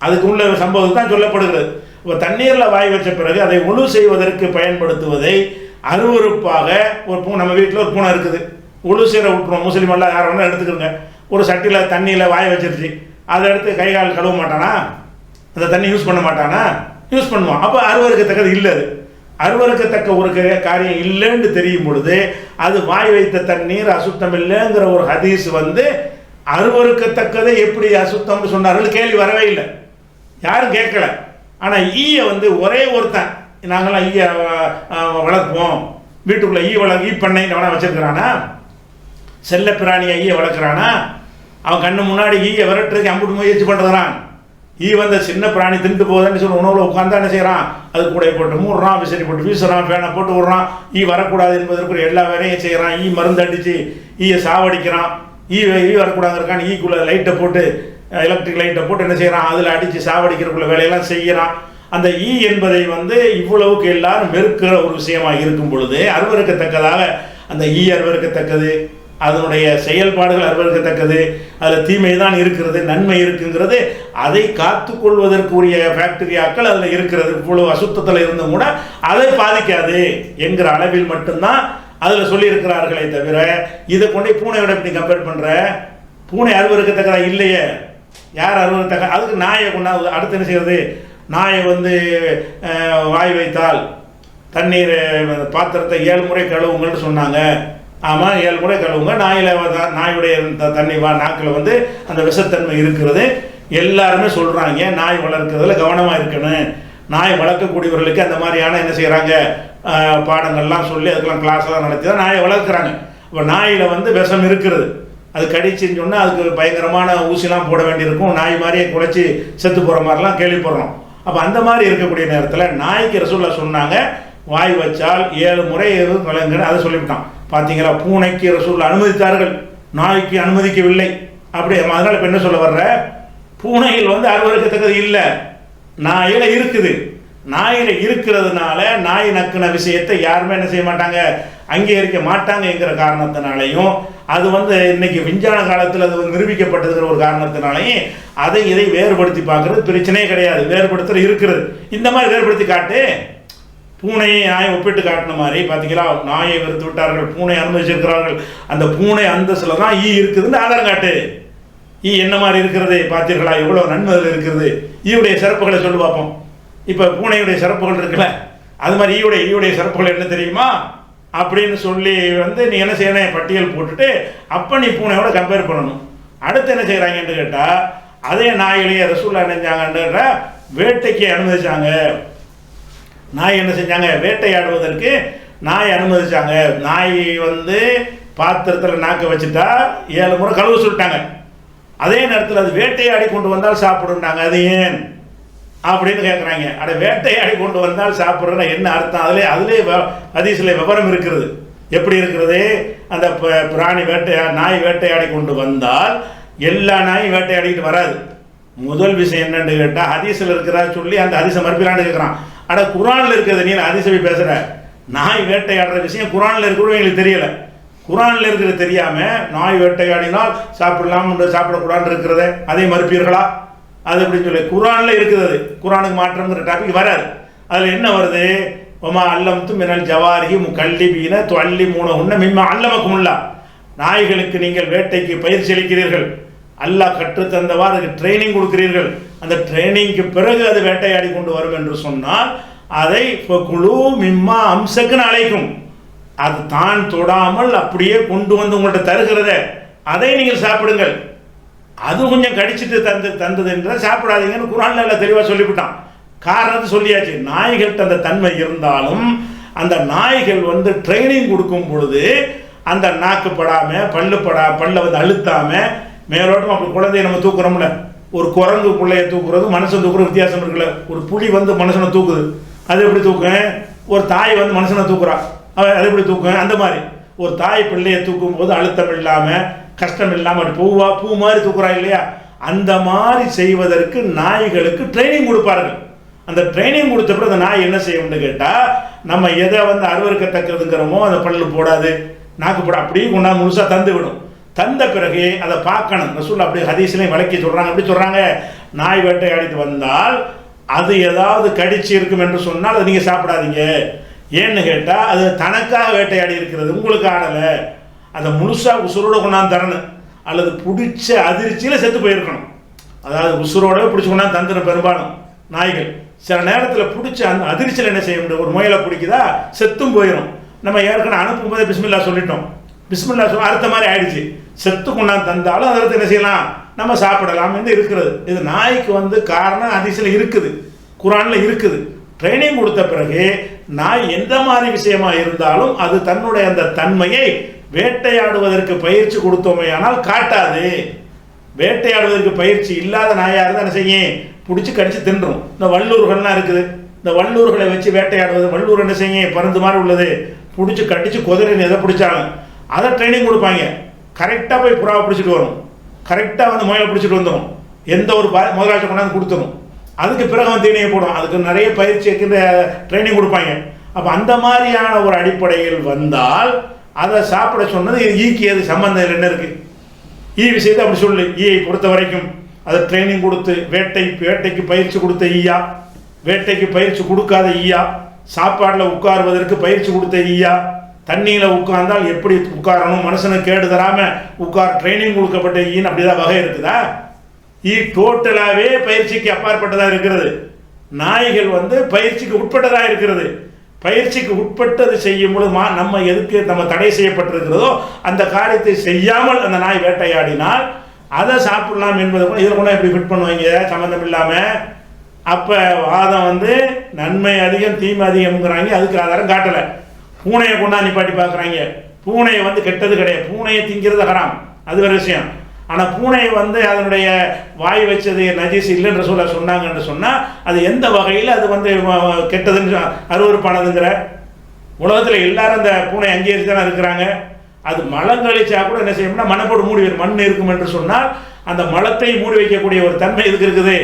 அதுக்கு உள்ள சம்பவம் தான் சொல்லப்படுகிறது. இப்போ தண்ணீரில் வாய் வச்ச பிறகு அதை ஒழு செய்வதற்கு பயன்படுத்துவதை அருவருப்பாக ஒரு பூனை, நம்ம வீட்டில் ஒரு பூனை இருக்குது, ஒழு செய்கிற விட்டுருவோம், முஸ்லீம் எல்லாம் யார் வேணால் எடுத்துக்கிறோங்க. ஒரு சட்டியில் தண்ணியில் வாய் வச்சிருச்சு, அதை எடுத்து கை கால் கழுவ மாட்டானா, அந்த தண்ணி யூஸ் பண்ண மாட்டானா, யூஸ் பண்ணுவான். அப்போ அருவருக்கத்தக்கது இல்லை. அது அருவருக்கத்தக்க ஒரு காரியம் இல்லைன்னு தெரியும் பொழுது அது வாய் வைத்த தண்ணீர் அசுத்தம் இல்லைங்கிற ஒரு ஹதீஸ் வந்து அருவருக்கத்தக்கதை எப்படி அசுத்தம்னு சொன்னார்கள் கேள்வி வரவே இல்லை, யாரும் கேட்கல. ஆனால் ஈயை வந்து ஒரே ஒருத்தன், நாங்களாம் ஈயை வளர்ப்போம், வீட்டுக்குள்ளே ஈ பண்ணைன்னு வேணா வச்சிருக்கிறானா, செல்ல பிராணியை ஈயை வளர்க்குறானா, அவன் கண்ணு முன்னாடி ஈயை விரட்டுறதுக்கு அம்புட்டு முயற்சி பண்ணுறான். ஈ வந்து சின்ன பிராணி தின்ட்டு போகுதுன்னு சொல்லி உணவில் உட்காந்தா என்ன செய்கிறான், அது கூட போட்டு மூடுறான், விசிறி போட்டு வீசுறான், ஃபேனை போட்டு விடுறான், ஈ வரக்கூடாது என்பதற்கு எல்லா வேலையும் செய்கிறான். ஈ மருந்து அடித்து ஈயை சாவடிக்கிறான். ஈ வரக்கூடாதுருக்கான்னு ஈக்குள்ளே லைட்டை போட்டு, எலக்ட்ரிக் லைட்டை போட்டு என்ன செய்கிறான், அதில் அடித்து சாவடிக்கிறக்குள்ள வேலையெல்லாம் செய்கிறான். அந்த ஈ என்பதை வந்து இவ்வளவுக்கு எல்லாரும் வெறுக்கிற ஒரு விஷயமாக இருக்கும் பொழுது அருவருக்கத்தக்கதாக அந்த ஈ அருவருக்கத்தக்கது, அதனுடைய செயல்பாடுகள் அருவருக்கத்தக்கது, அதில் தீமை தான் இருக்கிறது, நன்மை இருக்குங்கிறது, அதை காத்து கொள்வதற்குரிய ஃபேக்டரியாக்கள் அதில் இருக்கிறது. இவ்வளவு அசுத்தத்தில் இருந்தும் கூட அதை பாதிக்காது என்கிற அளவில் மட்டும்தான் அதில் சொல்லியிருக்கிறார்களே தவிர இதை கொண்டு பூனையோட எப்படி கம்பேர் பண்ணுற, பூனை அருவருக்கத்தக்கதா இல்லையே, யார் அருவருக்கத்தக்க, அதுக்கு நாயை கொண்டாந்து அடுத்து என்ன செய்யறது, நாயை வந்து வாய் வைத்தால் தண்ணீர் பாத்திரத்தை 7 முறை கழுவுங்கள்னு சொன்னாங்க. ஆமாம், 7 முறை கழுவுங்க. நாயுடைய தண்ணி நாக்கில் வந்து அந்த விஷத்தன்மை இருக்கிறது, எல்லாருமே சொல்கிறாங்க. நாய் வளர்க்குறதுல கவனமாக இருக்கணும். நாய் வளர்க்கக்கூடியவர்களுக்கு அந்த மாதிரியான என்ன செய்கிறாங்க, பாடங்கள்லாம் சொல்லி அதுக்கெல்லாம் கிளாஸ்லாம் நடத்தி தான் நாயை வளர்க்குறாங்க. இப்போ நாயில் வந்து விஷம் இருக்கிறது, அது கடிச்சின்னு சொன்னால் அதுக்கு பயங்கரமான ஊசிலாம் போட வேண்டியிருக்கும், நாய் மாதிரியே குலைச்சி செத்து போகிற மாதிரிலாம் கேள்விப்படுறோம். அப்போ அந்த மாதிரி இருக்கக்கூடிய நேரத்தில் நாய்க்கு ரசூலுல்லாஹ் சொன்னாங்க, வாய் வச்சால் 7 முறை கலங்குன்னு அதை சொல்லிவிட்டான். பார்த்தீங்களா, பூனைக்கு ரசூலுல்லாஹ் அனுமதித்தார்கள், நாய்க்கு அனுமதிக்கவில்லை. அப்படி அதனால் இப்போ என்ன சொல்ல வர்ற, பூனையில் வந்து அருவருக்கத்தக்கது இல்லை, நாயில் இருக்குது. நாயில் இருக்கிறதுனால நாய் நக்கின விஷயத்தை யாருமே என்ன செய்ய மாட்டாங்க, அங்கீகரிக்க மாட்டாங்க என்கிற காரணத்தினாலையும், அது வந்து இன்னைக்கு விஞ்ஞான காலத்தில் அது நிரூபிக்கப்பட்டதுங்கிற ஒரு காரணத்தினாலையும் அதை இதை வேறுபடுத்தி பார்க்கறது பிரச்சனையே கிடையாது. வேறுபடுத்துறது இருக்கிறது, இந்த மாதிரி வேறுபடுத்தி காட்டு. பூனையை நாயை ஒப்பிட்டு காட்டின மாதிரி பார்த்தீங்களா, நாயை வெறுத்து விட்டார்கள், பூனை அனுமதிச்சிருக்கிறார்கள், அந்த பூனை அந்தஸ்தில் தான் ஈ இருக்குதுன்னு ஆதாரம் காட்டு. ஈ என்ன மாதிரி இருக்கிறது பார்த்தீர்களா, எவ்வளோ நன்மை இருக்கிறது, ஈயுடைய சிறப்புகளை சொல்லி பார்ப்போம். இப்போ பூனையுடைய சிறப்புகள் இருக்குல்ல, அது மாதிரி ஈயுடைய சிறப்புகள் என்ன தெரியுமா அப்படின்னு சொல்லி வந்து நீ என்ன செய்யணும், பட்டியல் போட்டுட்டு அப்போ நீ பூனையோட கம்பேர் பண்ணணும். அடுத்து என்ன செய்கிறாங்கன்னு கேட்டால், அதே நாயிலேயே ரசூலுல்லாஹ் நினைஞ்சாங்கன்ற வேட்டைக்கு அனுமதிச்சாங்க. நாய் என்ன செஞ்சாங்க, வேட்டையாடுவதற்கு நாய் அனுமதிச்சாங்க. நாய் வந்து பாத்திரத்தில் நாக்க வச்சுட்டா 7 முறை கழுவு சொல்லிட்டாங்க. அதே நேரத்தில் அது வேட்டையாடி கொண்டு வந்தால் சாப்பிடுறாங்க. அது ஏன் அப்படின்னு கேட்குறாங்க. அட வேட்டையாடி கொண்டு வந்தால் சாப்பிட்றதுனா என்ன அர்த்தம், அதிலே ஹதீஸில் விவரம் இருக்கிறது. எப்படி இருக்கிறது, அந்த பிராணி நாய் வேட்டையாடி கொண்டு வந்தால் எல்லா நாயும் வேட்டையாடிக்கிட்டு வராது. முதல் விஷயம் என்னன்னு கேட்டால், ஹதீஸில் இருக்கிறதா சொல்லி அந்த ஹதீஸை மறுப்பிலான்னு கேட்குறான். அட குரானில் இருக்கிறது, நீ ஹதீஸை பேசுகிற, நாய் வேட்டையாடுற விஷயம் குரானில் இருக்கிறது எங்களுக்கு தெரியலை. குரானில் இருக்கிறது தெரியாமல் நாய் வேட்டையாடினால் சாப்பிடலாம் சாப்பிடக்கூடாதுன்னு இருக்கிறத அதை மறுப்பீர்களா, அது அப்படின்னு சொல்லி குரானில் இருக்குது. அது குரானுக்கு மாற்றம்ங்கிற டாபிக் வராது. அதில் என்ன வருது, ஒமா அல்லம்து மினல் ஜவாரிஹி முகல்லிபீன துஅல்லிமூனஹுன்ன மிம்மா அல்லமக்குமுல்லாஹ், நாய்களுக்கு நீங்கள் வேட்டைக்கு பயிற்சி அளிக்கிறீர்கள், அல்லாஹ் கற்றுத்தந்தவாறு அதுக்கு ட்ரைனிங் கொடுக்கிறீர்கள், அந்த ட்ரைனிங்க்கு பிறகு அது வேட்டையாடி கொண்டு வரும் என்று சொன்னால் அதை குழு மிம்மா அம்சக்குன்னு அழைக்கும். அது தான் தொடாமல் அப்படியே கொண்டு வந்து உங்கள்கிட்ட தருகிறத அதை நீங்கள் சாப்பிடுங்கள். அது கொஞ்சம் கடிச்சிட்டு தந்தது என்றால் சாப்பிடாதீங்கன்னு குர்ஆன்ல எல்லாம் தெளிவாக சொல்லிவிட்டான். காரணத்தை சொல்லியாச்சு. நாய்கள்கிட்ட அந்த தன்மை இருந்தாலும் அந்த நாய்கள் வந்து ட்ரைனிங் கொடுக்கும் பொழுது அந்த நாக்கு படாமல் பல்லை வந்து அழுத்தாமல் மேலோட்டம் அப்படி குழந்தைய நம்ம தூக்குறோம்ல, ஒரு குரங்கு பிள்ளைய தூக்குறது மனுஷன் தூக்குற வித்தியாசம் இருக்குல்ல. ஒரு புலி வந்து மனுஷனை தூக்குது, அது எப்படி தூக்கும்? ஒரு தாய் வந்து மனுஷனை தூக்குறா, அது எப்படி தூக்கும்? அந்த மாதிரி ஒரு தாய் பிள்ளையை தூக்கும் போது அழுத்தம் இல்லாமல் கஷ்டம் இல்லாமல் பூ மாதிரி தூக்குறா இல்லையா? அந்த மாதிரி செய்வதற்கு நாய்களுக்கு ட்ரைனிங் கொடுப்பார்கள். அந்த ட்ரைனிங் கொடுத்த பிறகு அந்த நாய் என்ன செய்யும்னு கேட்டால், நம்ம எதை வந்து அருவருக்கத்தக்கதுங்கிறோமோ அந்த பல்லு போடாது, நாக்கு போட, அப்படியே கொண்டாந்து முழுசாக தந்து விடும். தந்த பிறகு அதை பார்க்கணும். ரசூல் அப்படி ஹதீஸ்லையும் விளக்கி சொல்கிறாங்க. எப்படி சொல்கிறாங்க? நாய் வேட்டையாடிட்டு வந்தால் அது ஏதாவது கடிச்சு இருக்கும் என்று சொன்னால் அதை நீங்கள் சாப்பிடாதீங்க. ஏன்னு கேட்டால் அது தனக்காக வேட்டையாடி இருக்கிறது, உங்களுக்கு ஆடலை. அதை முழுசாக உசுரோட கொண்டாந்து தரணும், அல்லது பிடிச்ச அதிர்ச்சியில் செத்து போயிருக்கணும். அதாவது உசுரோட பிடிச்சி கொண்டாந்து தந்துடும். பெரும்பாலும் நாய்கள் சில நேரத்தில் பிடிச்ச அந்த அதிர்ச்சியில் என்ன செய்ய முடியும்? ஒரு முயலை பிடிக்குதா செத்தும் போயிடும். நம்ம ஏற்கனவே அனுப்பும்போதே பிஸ்மில்லா சொல்லிட்டோம், பிஸ்மில்லா சொல்ல அடுத்த மாதிரி ஆயிடுச்சு. செத்து கொண்டாந்து தந்தாலும் அதை என்ன செய்யலாம்? நம்ம சாப்பிடலாம் என்று இருக்கிறது. இது நாய்க்கு வந்து காரணம் அதிசயில் இருக்குது, குர்ஆனில் இருக்குது. ட்ரைனிங் கொடுத்த பிறகு நாய் எந்த மாதிரி விஷயமா இருந்தாலும் அது தன்னுடைய அந்த தன்மையை வேட்டையாடுவதற்கு பயிற்சி கொடுத்தோமே ஆனால் காட்டாது. வேட்டையாடுவதற்கு பயிற்சி இல்லாத நாயாக இருந்தால் என்ன செய்யும்? பிடிச்சி கடிச்சு தின்றும். இந்த வல்லூர்கள்லாம் இருக்குது, இந்த வல்லூர்களை வச்சு வேட்டையாடுவது. வல்லூர் என்ன செய்யும்? பருந்து மாதிரி உள்ளது, பிடிச்சி கடிச்சு குதிரைன்னு எதை பிடிச்சாலும் அதை ட்ரைனிங் கொடுப்பாங்க. கரெக்டாக போய் புறாவை பிடிச்சிட்டு வரும், கரெக்டாக வந்து முயலை பிடிச்சிட்டு வந்துடும், எந்த ஒரு முதலாளிட்ட கொண்டாந்து கொடுத்துரும். அதுக்கு பிறகு அவன் தீனியை போடும். அதுக்கு நிறைய பயிற்சி வைக்கிற ட்ரைனிங் கொடுப்பாங்க. அப்போ அந்த மாதிரியான ஒரு அடிப்படையில் வந்தால் அதை சாப்பிட சொன்னது ஈக்கு எது சம்பந்தம் என்ன இருக்குது? ஈ விஷயத்தை அப்படி சொல்லு. ஈயை பொறுத்த வரைக்கும் அதை ட்ரைனிங் கொடுத்து வேட்டைக்கு பயிற்சி கொடுத்த ஈயா, வேட்டைக்கு பயிற்சி கொடுக்காத ஈயா, சாப்பாட்டில் உட்காருவதற்கு பயிற்சி கொடுத்த ஈயா, தண்ணியில் உட்கார்ந்தால் எப்படி உட்காரணும், மனுஷனுக்கு கேடு தராமல் உட்கார் ட்ரைனிங் கொடுக்கப்பட்ட ஈன்னு அப்படிதான் வகை இருக்குதா? ஈ டோட்டலாகவே பயிற்சிக்கு அப்பாற்பட்டதாக இருக்கிறது. நாய்கள் வந்து பயிற்சிக்கு உட்பட்டதாக இருக்கிறது. பயிற்சிக்கு உட்பட்டது செய்யும் பொழுது நம்ம எதுக்கு நம்ம தடை செய்யப்பட்டிருக்கிறதோ அந்த காரியத்தை செய்யாமல் அந்த நாய் வேட்டையாடினால் அதை சாப்பிடலாம் என்பது கூட இதில் கூட எப்படி ஃபிட் பண்ணுவாங்க சம்மந்தம் இல்லாமல். அப்போ வாதம் வந்து நன்மை அதிகம் தீமை அதிகம்ங்கிறாங்க, அதுக்கு ஆதாரம் காட்டலை. பூனையை கொண்டா நிப்பாட்டி பார்க்குறாங்க. பூனையை வந்து கெட்டது கிடையாது, பூனையை திங்கிறது ஹராம், அது வேறு விஷயம். ஆனால் பூனையை வந்து அதனுடைய வாய் வச்சது நஜீஸ் இல்லைன்ற சொன்னாங்கன்னு சொன்னால் அது எந்த வகையில் அது வந்து கெட்டதுன்னு அருவருப்பானதுங்கிற? உலகத்தில் எல்லாரும் அந்த பூனை அங்கீகரித்து தானே இருக்கிறாங்க. அது மலம் கழிச்சா கூட என்ன செய்யணும்னா மண்ணப்போடு மூடி வரும். மண் இருக்கும் என்று சொன்னால் அந்த மலத்தை மூடி வைக்கக்கூடிய ஒரு தன்மை இதுக்கு இருக்குது,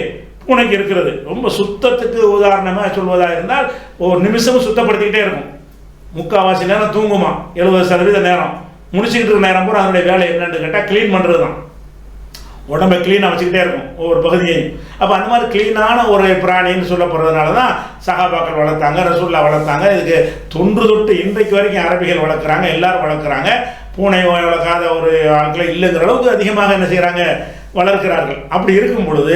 பூனைக்கு இருக்கிறது. ரொம்ப சுத்தத்துக்கு உதாரணமாக சொல்வதாக இருந்தால் ஒரு நிமிஷமும் சுத்தப்படுத்திக்கிட்டே இருக்கும். முக்கால்வாசி நேரம் தூங்குமா, 70% நேரம் முடிச்சுக்கிட்டு இருக்கிற நேரம் பூரா அதனுடைய வேலை என்னன்னு கேட்டால் க்ளீன் பண்ணுறது தான். உடம்பை க்ளீனாக வச்சுக்கிட்டே இருக்கும் ஒவ்வொரு பகுதியையும். அப்போ அந்த மாதிரி க்ளீனான ஒரு பிராணின்னு சொல்லப்படுறதுனால தான் சஹாபாக்கள் வளர்த்தாங்க, ரசூல்லா வளர்த்தாங்க. இதுக்கு தொன்று தொட்டு இன்றைக்கு வரைக்கும் அரபிகள் வளர்க்குறாங்க, எல்லாரும் வளர்க்குறாங்க. பூனை வளர்க்காத ஒரு ஆட்களை இல்லைங்கிற அளவுக்கு அதிகமாக என்ன செய்கிறாங்க, வளர்க்கிறார்கள். அப்படி இருக்கும் பொழுது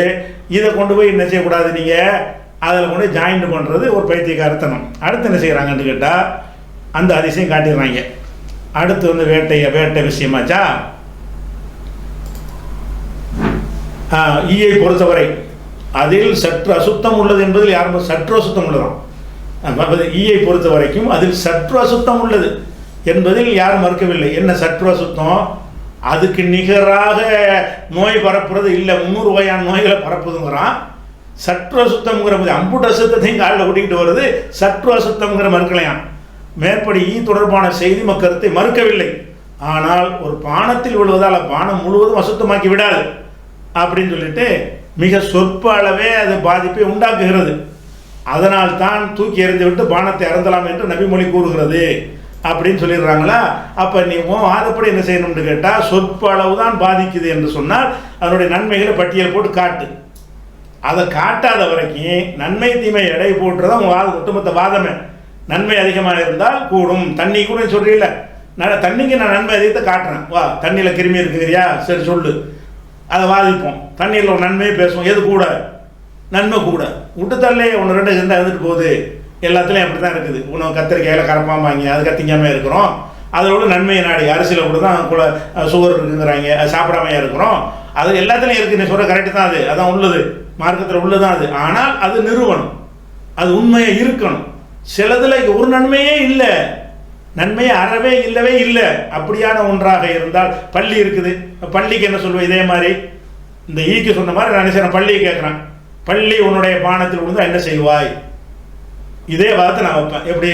இதை கொண்டு போய் என்ன செய்யக்கூடாது, நீங்கள் அதில் கொண்டு ஜாயின்ட் பண்ணுறது ஒரு பைத்தியக்காரத்தனம். அடுத்து என்ன செய்கிறாங்கன்னு கேட்டால் அந்த அதிசயம் காட்டிடுறாங்க. அடுத்து வந்து வேட்டை விஷயமாச்சா. ஈயை பொறுத்தவரை அதில் சற்று அசுத்தம் உள்ளது என்பதில் யாரும் சற்று அசுத்தம் உள்ளதான். ஈயை பொறுத்த வரைக்கும் அதில் சற்று அசுத்தம் உள்ளது என்பதில் யாரும் மறுக்கவில்லை. என்ன சற்று அசுத்தம்? அதுக்கு நிகராக நோய் பரப்புறது இல்லை, 300 வகையான நோய்களை பரப்புதுங்கிறான். சற்று அசுத்தம்ங்கிற போது அம்புட்டு அசுத்தத்தையும் காலில் கூட்டிகிட்டு வருது, சற்று அசுத்தம்ங்கிற மறுக்கலையாம். மேற்படி ஈ தொடர்பான செய்தி மக்கருத்தை மறுக்கவில்லை. ஆனால் ஒரு பானத்தில் விழுவதால் பானம் முழுவதும் அசுத்தமாக்கி விடாது அப்படின்னு சொல்லிட்டு மிக சொற்ப அளவே அது பாதிப்பை உண்டாக்குகிறது. அதனால் தான் தூக்கி எறிந்து விட்டு பானத்தை அருந்தலாம் என்று நபிமொழி கூறுகிறது அப்படின்னு சொல்லிடுறாங்களா. அப்போ நீ வாதப்படி என்ன செய்யணும்னு கேட்டால் சொற்ப அளவு தான் பாதிக்குது என்று சொன்னால் அதனுடைய நன்மைகளை பட்டியல் போட்டு காட்டு. அதை காட்டாத வரைக்கும் நன்மை தீமை எடை போட்டுறதான் உங்கள் ஒட்டுமொத்த வாதமே. நன்மை அதிகமாக இருந்தால் கூடும், தண்ணி கூட சொல்றீங்கள, தண்ணிக்கு நான் நன்மை அதிகத்தை காட்டுறேன், வா தண்ணியில் கிருமி இருக்குறியா, சரி சொல்லு, அதை வாதிப்போம். தண்ணீரில் ஒரு நன்மையே பேசுவோம், எது கூட நன்மை கூட. விட்டுத்தரலே ஒன்று ரெண்டு இருந்தால் இருந்துட்டு போகுது, எல்லாத்துலேயும் அப்படி தான் இருக்குது. உணவு கத்திரிக்காயில் கரப்பாம்பாங்க, அது கத்திக்காமல் இருக்கிறோம். அதோட நன்மையை நாடு அரிசியில் கூட தான் கூட சுகர் இருக்குங்கிறாங்க, அது சாப்பிடாமையா இருக்கிறோம். அது எல்லாத்துலேயும் இருக்குது, நீ சொல்கிற கரெக்டு தான், அதான் உள்ளது, மார்க்கத்தில் உள்ளதான் அது. ஆனால் அது நிறுவனம், அது உண்மையாக இருக்கணும். சிலதில் ஒரு நன்மையே இல்லை, நன்மையே அறவே இல்லவே இல்லை. அப்படியான ஒன்றாக இருந்தால் பள்ளி இருக்குது, பள்ளிக்கு என்ன சொல்லுவேன், இதே மாதிரி இந்த ஈக்கு சொன்ன மாதிரி நான் என்ன பள்ளியை கேட்குறேன், பள்ளி உன்னுடைய பானத்தில் விழுந்தால் என்ன செய்வாய், இதே வார்த்தை நான் வைப்பேன். எப்படி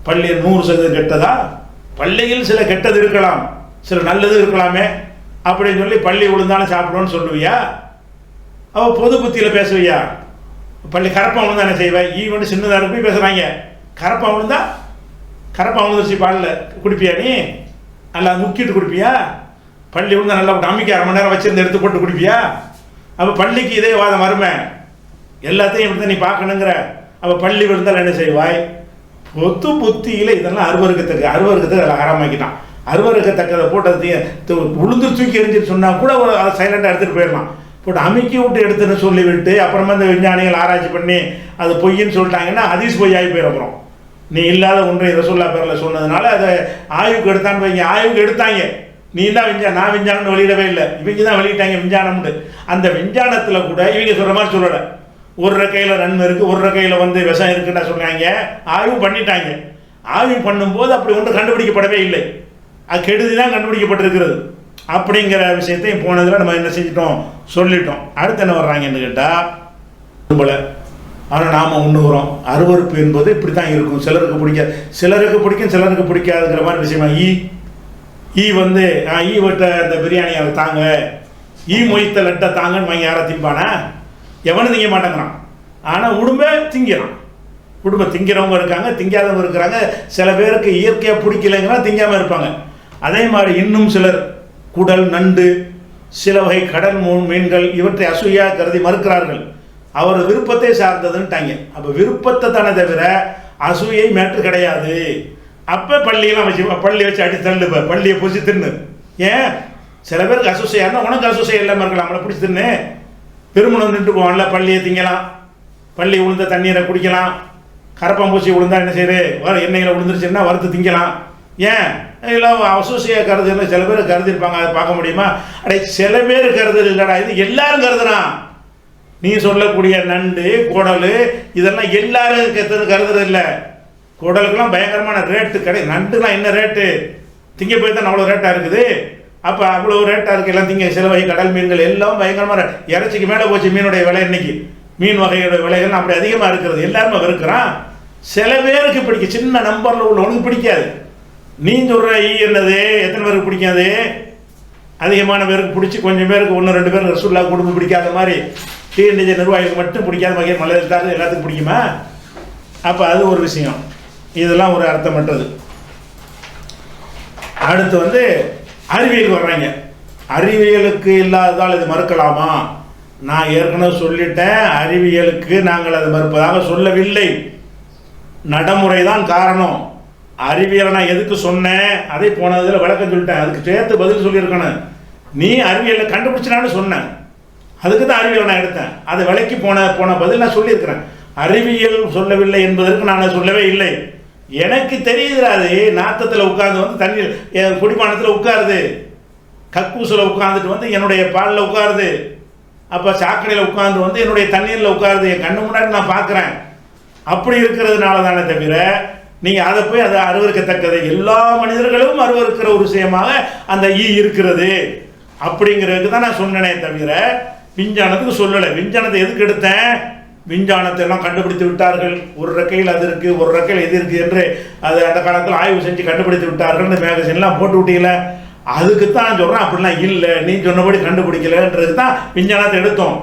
பள்ளி 100% கெட்டதா, பள்ளியில் சில கெட்டது இருக்கலாம், சில நல்லது இருக்கலாமே அப்படின்னு சொல்லி பள்ளி விழுந்தாலும் சாப்பிடுவோன்னு சொல்லுவியா? அவள் பொது புத்தியில் பேசுவியா? பள்ளி கரப்பாக விழுந்தா என்ன செய்வாய்? ஈவன் சின்னதாக இருப்பி பேசுகிறாங்க, கரப்பாக விழுந்தா, கரப்பாக விழுந்துருச்சு பாலில் குடிப்பியா, நீ நல்லா முக்கிட்டு குடிப்பியா? பள்ளி விழுந்தா நல்லா போட்டு அம்மிக்கு 1/2 மணி நேரம் வச்சிருந்து எடுத்து போட்டு குடிப்பியா? அப்போ பள்ளிக்கு இதே வாதம் வருமே, எல்லாத்தையும் இப்படி தான் நீ பார்க்கணுங்கிற. அப்போ பள்ளி விழுந்தால் என்ன செய்வாய்? பொத்து புத்தியில் இதெல்லாம் அருவருக்கத்தக்க அதில் ஆரம்பிக்கிட்டான். அருவருக்கத்தக்கதை போட்டு அது உளுந்து தூக்கி எரிஞ்சிட்டு சொன்னால் கூட அதை சைலண்டாக எடுத்துகிட்டு போயிடலாம். போட்டு அமுக்கி விட்டு எடுத்துன்னு சொல்லிவிட்டு அப்புறமா இந்த விஞ்ஞானிகள் ஆராய்ச்சி பண்ணி அது பொய்ன்னு சொல்லிட்டாங்கன்னா ஹதீஸ் பொய் ஆகி போயிடும். நீ இல்லாத ஒன்றை ரசூலுல்லாஹ் பேரில் சொன்னதுனால அதை ஆய்வுக்கு எடுத்தான்னு வைங்க, ஆய்வுக்கு எடுத்தாங்க, நீ தான் நான் விஞ்ஞானம்னு வெளியிடவே இல்லை, இவங்க தான் வெளியிட்டாங்க விஞ்ஞானம்னு. அந்த விஞ்ஞானத்தில் கூட இவங்க சொல்கிற மாதிரி சொல்லலை. ஒரு கையில் நன்மை இருக்குது, ஒரு கையில் விஷம் இருக்குன்னு சொன்னாங்க, ஆய்வு பண்ணிட்டாங்க. ஆய்வு பண்ணும்போது அப்படி ஒன்று கண்டுபிடிக்கப்படவே இல்லை, அது கெடுதி தான் கண்டுபிடிக்கப்பட்டிருக்கிறது. அப்படிங்கிற விஷயத்தையும் போனதில் நம்ம என்ன செஞ்சிட்டோம், சொல்லிட்டோம். அடுத்து என்ன வர்றாங்கன்னு கேட்டால், ஆனால் நாம் உண்ணுகிறோம். அருவருப்பு என்பது இப்படி தான் இருக்கும், சிலருக்கு பிடிக்கும் சிலருக்கு பிடிக்காதுங்கிற மாதிரி விஷயமா. ஈ ஈ வெட்ட இந்த பிரியாணி அதை தாங்க, ஈ மொய்த்த லட்டை தாங்கன்னு வாங்கி யாரை திம்பானா? எவனும் திங்க மாட்டேங்கிறான். ஆனால் உடும்பை திங்கிறான். உடும்பை திங்கிறவங்க இருக்காங்க, திங்காதவங்க இருக்கிறாங்க. சில பேருக்கு இயற்கையாக பிடிக்கலைங்கன்னா திங்காமல் இருப்பாங்க. அதே மாதிரி இன்னும் சிலர் குடல், நண்டு, சில வகை கடல் மீன்கள் இவற்றை அசூயாக கருதி மறுக்கிறார்கள். அவர் விருப்பத்தை சார்ந்ததுன்ட்டாங்க. அப்போ விருப்பத்தை தானே தவிர அசூயை மேற்று கிடையாது. அப்போ பள்ளியெல்லாம் பள்ளி வச்சு அடி தள்ளுப்ப, பள்ளியை பிடிச்சி தின்னு. ஏன் சில பேருக்கு அசூசையாக இருந்தால் உனக்கு அசூசை இல்லாமல் இருக்கலாம், நம்மளை பிடிச்சி தின்னு. பெருமணம் நின்று போவான்ல, பள்ளியை திங்கலாம், பள்ளி உளுந்த தண்ணீரை குடிக்கலாம், கரப்பாம்பூச்சி விழுந்தா என்ன செய்யுது, எண்ணெயில் விழுந்துருச்சுன்னா வறுத்து திங்கலாம். ஏன் எல்லாம் அசூசியாக கருதுன்னு சில பேர் கருதிருப்பாங்க, அதை பார்க்க முடியுமா? அடே சில பேர் கருது இல்லைடா, இது எல்லாரும் கருதுறான். நீ சொல்லக்கூடிய நண்டு, குடல் இதெல்லாம் எல்லாரும் கருதுறது இல்லை. குடலுக்கெல்லாம் பயங்கரமான ரேட்டு கிடையாது, நண்டுலாம் என்ன ரேட்டு, திங்க போய் தான் அவ்வளோ ரேட்டாக இருக்குது. அப்போ அவ்வளோ ரேட்டாக இருக்குது எல்லாம் திங்க. சில வகை கடல் மீன்கள் எல்லாம் பயங்கரமான இறைச்சிக்கு மேலே போச்சு மீனுடைய விலை. இன்னைக்கு மீன் வகையோட விலைகள் அப்படி அதிகமாக இருக்கிறது, எல்லாருமே இருக்கிறான். சில பேருக்கு பிடிக்கும், சின்ன நம்பரில் உள்ளவனுக்கு பிடிக்காது. நீ சொல்கிற என்னது, எத்தனை பேருக்கு பிடிக்காது? அதிகமான பேருக்கு பிடிச்சி, கொஞ்சம் பேருக்கு 1-2 பேருக்கு ரசூலுல்லாஹ் குடும்பம் பிடிக்காத மாதிரி டிஎன்ஏ நிர்வாகிகளுக்கு மட்டும் பிடிக்காத வகையில் மலையிட்டாரு எல்லாத்துக்கும் பிடிக்குமா? அப்போ அது ஒரு விஷயம். இதெல்லாம் ஒரு அர்த்தமற்றது. அடுத்து அறிவியல் வர்றாங்க. அறிவியலுக்கு இல்லாததால் இது மறுக்கலாமா? நான் ஏற்கனவே சொல்லிட்டேன், அறிவியலுக்கு நாங்கள் அதை மறுப்பதாக சொல்லவில்லை, நடைமுறை தான் காரணம். அறிவியலை நான் எதுக்கு சொன்னேன், அதை போனதில் விளக்கம் சொல்லிட்டேன், அதுக்கு சேர்த்து பதில் சொல்லியிருக்கணும். நீ அறிவியலை கண்டுபிடிச்சினான்னு சொன்னேன், அதுக்கு தான் அறிவியலை நான் எடுத்தேன். அதை விலைக்கு போன பதில் நான் சொல்லியிருக்கிறேன். அறிவியல் சொல்லவில்லை என்பதற்கு நான் சொல்லவே இல்லை. எனக்கு தெரியுதுராது, நாத்தத்தில் உட்கார்ந்து தண்ணீர் குடிப்பானத்தில் உட்காருது, கக்கூசில் உட்காந்துட்டு என்னுடைய பாலில் உட்காருது, அப்போ சாக்கடையில் உட்காந்து என்னுடைய தண்ணீரில் உட்காருது, என் கண்ணு முன்னாடி நான் பார்க்குறேன். அப்படி இருக்கிறதுனால தானே தவிர நீங்கள் அதை போய் அதை அருவருக்கத்தக்கது, எல்லா மனிதர்களும் அருவருக்கிற ஒரு விஷயமாக அந்த இருக்கிறது அப்படிங்கிறதுக்கு தான் நான் சொன்னேனே தவிர விஞ்ஞானத்துக்கு சொல்லலை. விஞ்ஞானத்தை எதுக்கு எடுத்தேன்? விஞ்ஞானத்தை எல்லாம் கண்டுபிடித்து விட்டார்கள், ஒரு ரெக்கையில் அது இருக்குது, ஒரு ரெக்கையில் இது இருக்குது என்று அதை அந்த காலத்தில் ஆய்வு செஞ்சு கண்டுபிடித்து விட்டார்கள். மேகசின்லாம் போட்டு விட்டீங்கள, அதுக்கு தான் சொல்கிறேன். அப்படிலாம் இல்லை, நீ சொன்னபடி கண்டுபிடிக்கலன்றது தான் விஞ்ஞானத்தை எடுத்தோம்.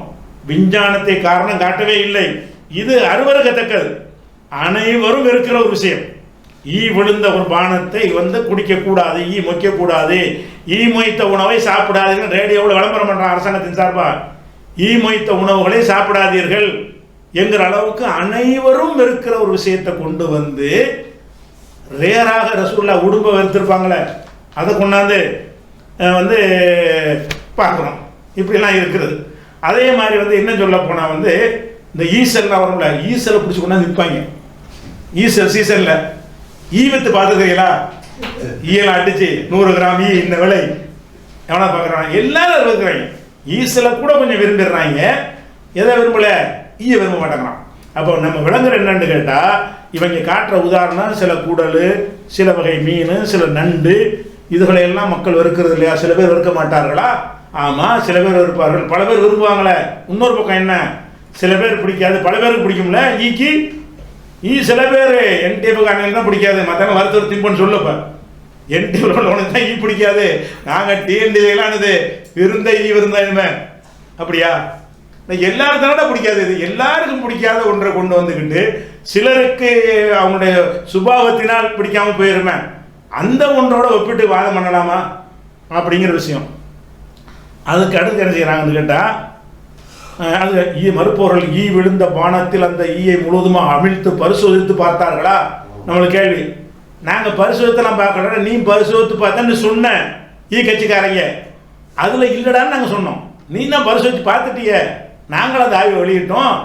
விஞ்ஞானத்தை காரணம் காட்டவே இல்லை. இது அருவருக்கத்தக்கது, அனைவரும் இருக்கிற ஒரு விஷயம். விழுந்த ஒரு பானத்தை குடிக்கக்கூடாது, மொய்க்கக்கூடாது, மொய்த்த உணவை சாப்பிடாதீர்கள். ரேடியோவில் விளம்பரம் பண்ணுற அரசாங்கத்தின் சார்பாக மொய்த்த உணவுகளை சாப்பிடாதீர்கள் என்கிற அளவுக்கு அனைவரும் இருக்கிற ஒரு விஷயத்தை கொண்டு ரேராக ரசூல்லா உடும்பை வெறுத்திருப்பாங்களே அதை கொண்டாந்து வந்து பார்க்குறோம். இப்படிலாம் இருக்கிறது. அதே மாதிரி வந்து என்ன சொல்ல போனால் வந்து இந்த ஈசல்லாம் வரும்ல, ஈசலை பிடிச்சி கொண்டாந்து நிற்பாங்க. ஈசல் சீசனில் ஈவத்து பார்த்துக்கிறீங்களா? ஈயெல்லாம் அடிச்சு 100 கிராம் ஈ இந்த விலை எவனா பார்க்குறாங்க? எல்லாரும் இருக்கிறாங்க. ஈசலை கூட கொஞ்சம் விரும்பிடுறாங்க. எதை விரும்பல? ஈய விரும்ப மாட்டேங்கிறான். அப்போ நம்ம விளங்குற என்னன்னு கேட்டால், இவங்க காட்டுற உதாரணம் சில குடல், சில வகை மீன், சில நண்டு, இதுகளை எல்லாம் மக்கள் வெறுக்கிறது இல்லையா? சில பேர் வெறுக்க மாட்டார்களா? ஆமாம், சில பேர் வெறுப்பார்கள், பல பேர் விரும்புவாங்களே. இன்னொரு பக்கம் என்ன, சில பேர் பிடிக்காது, பல பேருக்கு பிடிக்கும்ல. ஈக்கு ஈ சில பேர் என்டிஎஃப் காரங்களுக்கு தான் பிடிக்காது, மற்றவங்க வருத்தம் திம்பன்னு சொல்லப்ப என்டிஎஃப் உனக்கு தான் ஈ பிடிக்காது, நாங்கள் டிஎன்டிலானது விருந்த ஈ விருந்தா இனிமே அப்படியா? எல்லாருக்கும் பிடிக்காது. இது எல்லாருக்கும் பிடிக்காத ஒன்றை கொண்டு வந்துக்கிட்டு சிலருக்கு அவங்களுடைய சுபாவத்தினால் பிடிக்காம போயிருமே, அந்த ஒன்றோட ஒப்பிட்டு வாதம் பண்ணலாமா அப்படிங்கிற விஷயம். அதுக்கு அடுத்து என்ன செய்யறாங்கன்னு கேட்டால், அது ஈ மறுப்பவர்கள் ஈ விழுந்த பானத்தில் அந்த ஈயை முழுவதுமாக அமிழ்த்து பரிசோதித்து பார்த்தார்களா? நம்மளுக்கு கேள்வி. நாங்கள் பரிசோதித்தெல்லாம் பார்க்கல, நீ பரிசோதித்து பார்த்தேன்னு சொன்ன ஈ கட்சிக்காரங்க, அதில் இல்லைடான்னு நாங்கள் சொன்னோம். நீ தான் பரிசோதித்து பார்த்துட்டிய, நாங்கள் அந்த ஆய்வை வெளியிட்டோம்.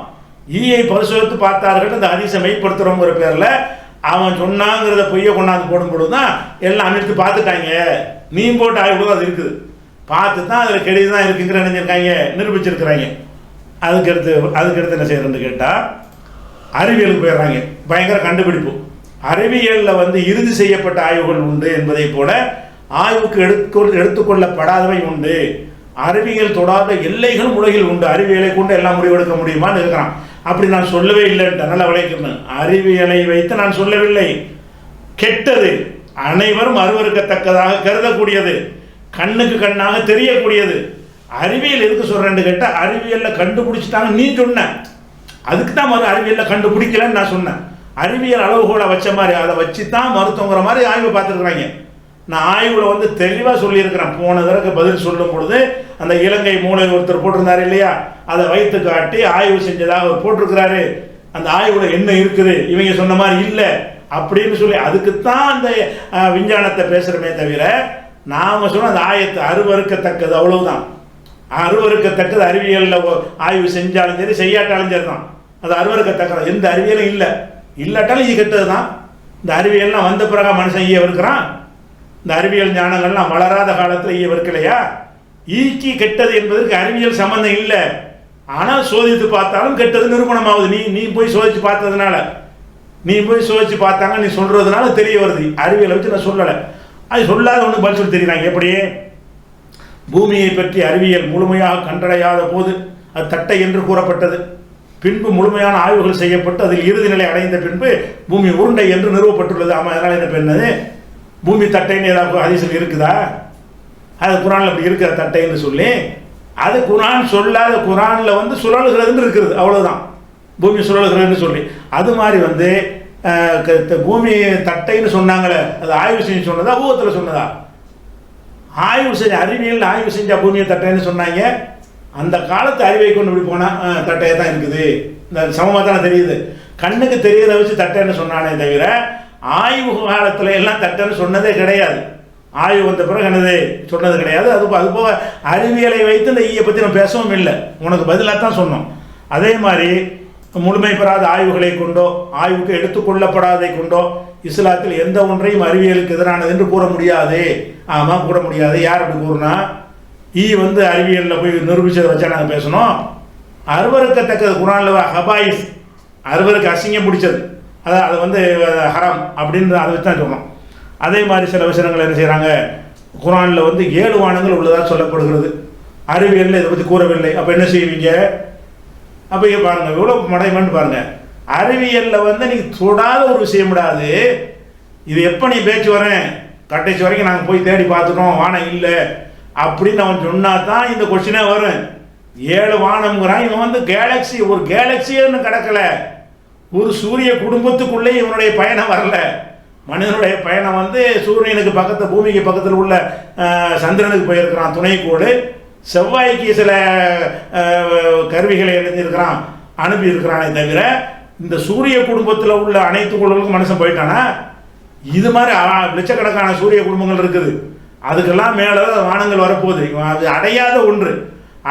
ஈயை பரிசோதித்து பார்த்தார்கள் அந்த ஹதீஸை மெய்ப்படுத்துகிறோங்கிற பேரில் அவன் சொன்னாங்கிறத பொய்யை கொண்டாந்து போடும்பொழுது தான் எல்லாம் அமிழ்த்து பார்த்துட்டாங்க. நீ போட்ட ஆய்வு அது இருக்குது, பார்த்து தான் அதில் கெடுதி தான் இருக்குங்கிற நினைஞ்சிருக்காங்க, நிரூபிச்சிருக்கிறாங்க. அதுக்கடுத்து என்ன செய்யறதுன்னு கேட்டால், அறிவியலுக்கு போயிடுறாங்க. பயங்கர கண்டுபிடிப்பு. அறிவியலில் வந்து இறுதி செய்யப்பட்ட ஆய்வுகள் உண்டு என்பதை போல ஆய்வுக்கு எடுத்துக்கொள்ளப்படாதவை உண்டு. அறிவியல் தொடாத எல்லைகள் உலகில் உண்டு. அறிவியலை கொண்டு எல்லாம் முடிவெடுக்க முடியுமான்னு இருக்கிறான். அப்படி நான் சொல்லவே இல்லைன்ட்டு நல்லா விளைக்கணும். அறிவியலை வைத்து நான் சொல்லவில்லை. கெட்டது அனைவரும் அருவருக்கத்தக்கதாக கருதக்கூடியது, கண்ணுக்கு கண்ணாக தெரியக்கூடியது. அறிவியல் எதுக்கு சொல்றேன்னு கேட்டால், அறிவியலில் கண்டுபிடிச்சிட்டாங்க நீ சொன்ன, அதுக்கு தான் மறு அறிவியலில் கண்டுபிடிக்கலன்னு நான் சொன்னேன். அறிவியல் அளவுகோலை வச்ச மாதிரி அதை வச்சு தான் மருத்துவங்கிற மாதிரி ஆய்வு பார்த்துருக்குறாங்க. நான் ஆய்வில் வந்து தெளிவாக சொல்லியிருக்கிறேன். போன தடவை பதில் சொல்லும் பொழுது அந்த இலங்கை மூளை ஒருத்தர் போட்டிருந்தாரு இல்லையா, அதை வைத்து காட்டி ஆய்வு செஞ்சதாக அவர் போட்டிருக்கிறாரு. அந்த ஆய்வில் என்ன இருக்குது, இவங்க சொன்ன மாதிரி இல்லை அப்படின்னு சொல்லி அதுக்குத்தான் அந்த விஞ்ஞானத்தை பேசுகிறோமே தவிர, நாம் சொன்ன அந்த ஆயத்தை அருவறுக்கத்தக்கது, அவ்வளவுதான். அருவறுக்கத்தக்கது அறிவியலில் ஆய்வு செஞ்சாலும் சரி செய்யாட்டாலும் சரி தான், அது அருவறுக்கத்தக்கது. எந்த அறிவியலும் இல்லை, இல்லாட்டாலும் ஈ கெட்டது தான். இந்த அறிவியல்லாம் வந்த பிறகு மனுஷன் ஈய வெறுக்கிறான். இந்த அறிவியல் ஞானங்கள்லாம் வளராத காலத்தில் ஈய வெறுக்கலையா? ஈக்கி கெட்டது என்பதற்கு அறிவியல் சம்பந்தம் இல்லை. ஆனால் சோதித்து பார்த்தாலும் கெட்டது நிரூபணமாகுது. நீ போய் சோதிச்சு பார்த்ததுனால, நீ போய் சோதிச்சு பார்த்தாங்க நீ சொல்றதுனால தெரிய வருது. அறிவியலை வச்சு நான் சொல்லலை, அது சொல்லாத ஒன்று பதில் சொல்லி தெரியுறாங்க. எப்படியே பூமியை பற்றி அறிவியல் முழுமையாக கண்டடையாத போது அது தட்டை என்று கூறப்பட்டது. பின்பு முழுமையான ஆய்வுகள் செய்யப்பட்டு அதில் இறுதி நிலை அடைந்த பின்பு பூமி உருண்டை என்று நிறுவப்பட்டுள்ளது. ஆமாம், அதனால் என்ன பெண்ணது பூமி தட்டைன்னு ஏதாவது ஹதீஸில் இருக்குதா? அது குரானில் அப்படி இருக்கிற தட்டைன்னு சொல்லி, அது குரான் சொல்லாத, குரானில் வந்து சுழல்கிறதுன்னு இருக்கிறது, அவ்வளோதான். பூமி சுழல்கிறதுன்னு சொல்லி அது மாதிரி வந்து பூமி தட்டைன்னு சொன்னாங்களே, அது ஆய்வு செஞ்சு சொன்னதா ஊகத்தில் சொன்னதா? ஆய்வு செஞ்ச அறிவியல் ஆய்வு செஞ்சால் பூமியை தட்டைன்னு சொன்னாங்க. அந்த காலத்து அறிவை கொண்டு இப்படி போனால் தட்டையை தான் இருக்குது, இந்த சமமாக தானே தெரியுது. கண்ணுக்கு தெரியறதை வச்சு தட்டைன்னு சொன்னானே தவிர ஆய்வு காலத்தில் எல்லாம் தட்டைன்னு சொன்னதே கிடையாது. ஆய்வு வந்த பிறகு என்னது சொன்னது கிடையாது. அது போக அறிவியலை வைத்து இந்த ஈயை பற்றி நம்ம பேசவும் இல்லை, உனக்கு பதிலாக தான் சொன்னோம். அதே மாதிரி முழுமை பெறாத ஆய்வுகளை கொண்டோ ஆய்வுக்கு எடுத்துக்கொள்ளப்படாதை கொண்டோ இஸ்லாத்தில் எந்த ஒன்றையும் அறிவியலுக்கு எதிரானது என்று கூற முடியாது. ஆமாம், கூற முடியாது. யார் அப்படி கூறுனா, ஈ வந்து அறிவியலில் போய் நிரூபிச்சதை வச்சா நாங்கள் பேசணும். அருவருக்கத்தக்கது குரானில் ஹபாயிஸ், அருவருக்கு அசிங்கம் பிடிச்சது, அதை வந்து ஹராம் அப்படின்னு அதை வச்சு தான் சொன்னோம். அதே மாதிரி சில விஷயங்கள் என்ன செய்கிறாங்க, குரானில் வந்து 7 வானங்கள் உள்ளதாக சொல்லப்படுகிறது, அறிவியலில் இதை பற்றி கூறவில்லை. அப்போ என்ன செய்வீங்க? அப்போ இங்கே பாருங்கள், எவ்வளோ மடைமன்னு பாருங்கள். அறிவியலில் வந்து நீங்கள் தொடாத ஒரு விஷயம் விடாது. இது எப்போ நீ பேச்சு வரேன் கடைசி வரைக்கும் நாங்கள் போய் தேடி பார்த்துட்டோம் வானம் இல்லை அப்படின்னு அவன் சொன்னா தான் இந்த கொஸ்டினே வரும். 7 வானம்ங்கிறான். இவன் வந்து கேலக்சி, ஒரு கேலக்சின்னு கிடக்கல, ஒரு சூரிய குடும்பத்துக்குள்ளே இவனுடைய பயணம் வரல. மனிதனுடைய பயணம் வந்து சூரியனுக்கு பக்கத்தில், பூமிக்கு பக்கத்தில் உள்ள சந்திரனுக்கு போயிருக்கிறான் துணைக்கோடு, செவ்வாய்க்கு சில கருவிகளை இணைஞ்சிருக்கிறான், அனுப்பி இருக்கிறானே தவிர இந்த சூரிய குடும்பத்தில் உள்ள அனைத்து கோள்களுக்கும் மனுஷன் போயிட்டானா? இது மாதிரி லட்சக்கணக்கான சூரிய குடும்பங்கள் இருக்குது. அதுக்கெல்லாம் மேலே வானங்கள் வரப்போகுது. அது அடையாத ஒன்று,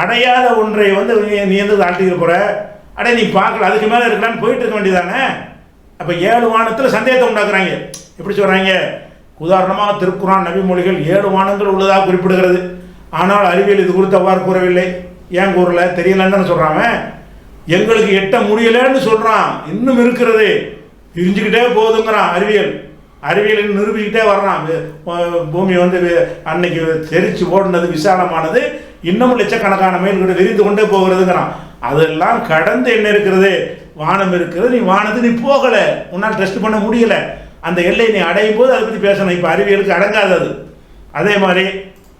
அடையாத ஒன்றை வந்து நீ எந்த தாட்டிக்க போகிற, அடைய நீ பார்க்கல, அதுக்கு மேலே இருக்கலான்னு போயிட்டு இருக்க வேண்டியதானே. அப்போ 7 வானத்தில் சந்தேகத்தை உண்டாக்குறாங்க. எப்படி சொல்கிறாங்க? உதாரணமாக திருக்குரான் நபிமொழிகள் 7 வானங்கள் உள்ளதாக குறிப்பிடுகிறது. ஆனால் அறிவியல் இது குறித்து அவ்வாறு கூறவில்லை. ஏன் கூறல? தெரியலன்னு சொல்கிறாங்க. எங்களுக்கு எட்ட முடியலன்னு சொல்கிறான். இன்னும் இருக்கிறது, விரிஞ்சுக்கிட்டே போகுதுங்கிறான் அறிவியல். அறிவியல் நிரூபிக்கிட்டே வர்றான். பூமி வந்து அன்னைக்கு தெரிச்சு ஓடுனது, விசாலமானது, இன்னமும் லட்சக்கணக்கான மைல்கள் விரிந்து கொண்டே போகிறதுங்கிறான். அதெல்லாம் கடந்து என்ன இருக்கிறது? வானம் இருக்கிறது. நீ வானத்தை நீ போகலை, உன்னால் டெஸ்ட் பண்ண முடியலை. அந்த எல்லை நீ அடையும் போது அதை பற்றி பேசணும். இப்போ அறிவியலுக்கு அடங்காதது. அதே மாதிரி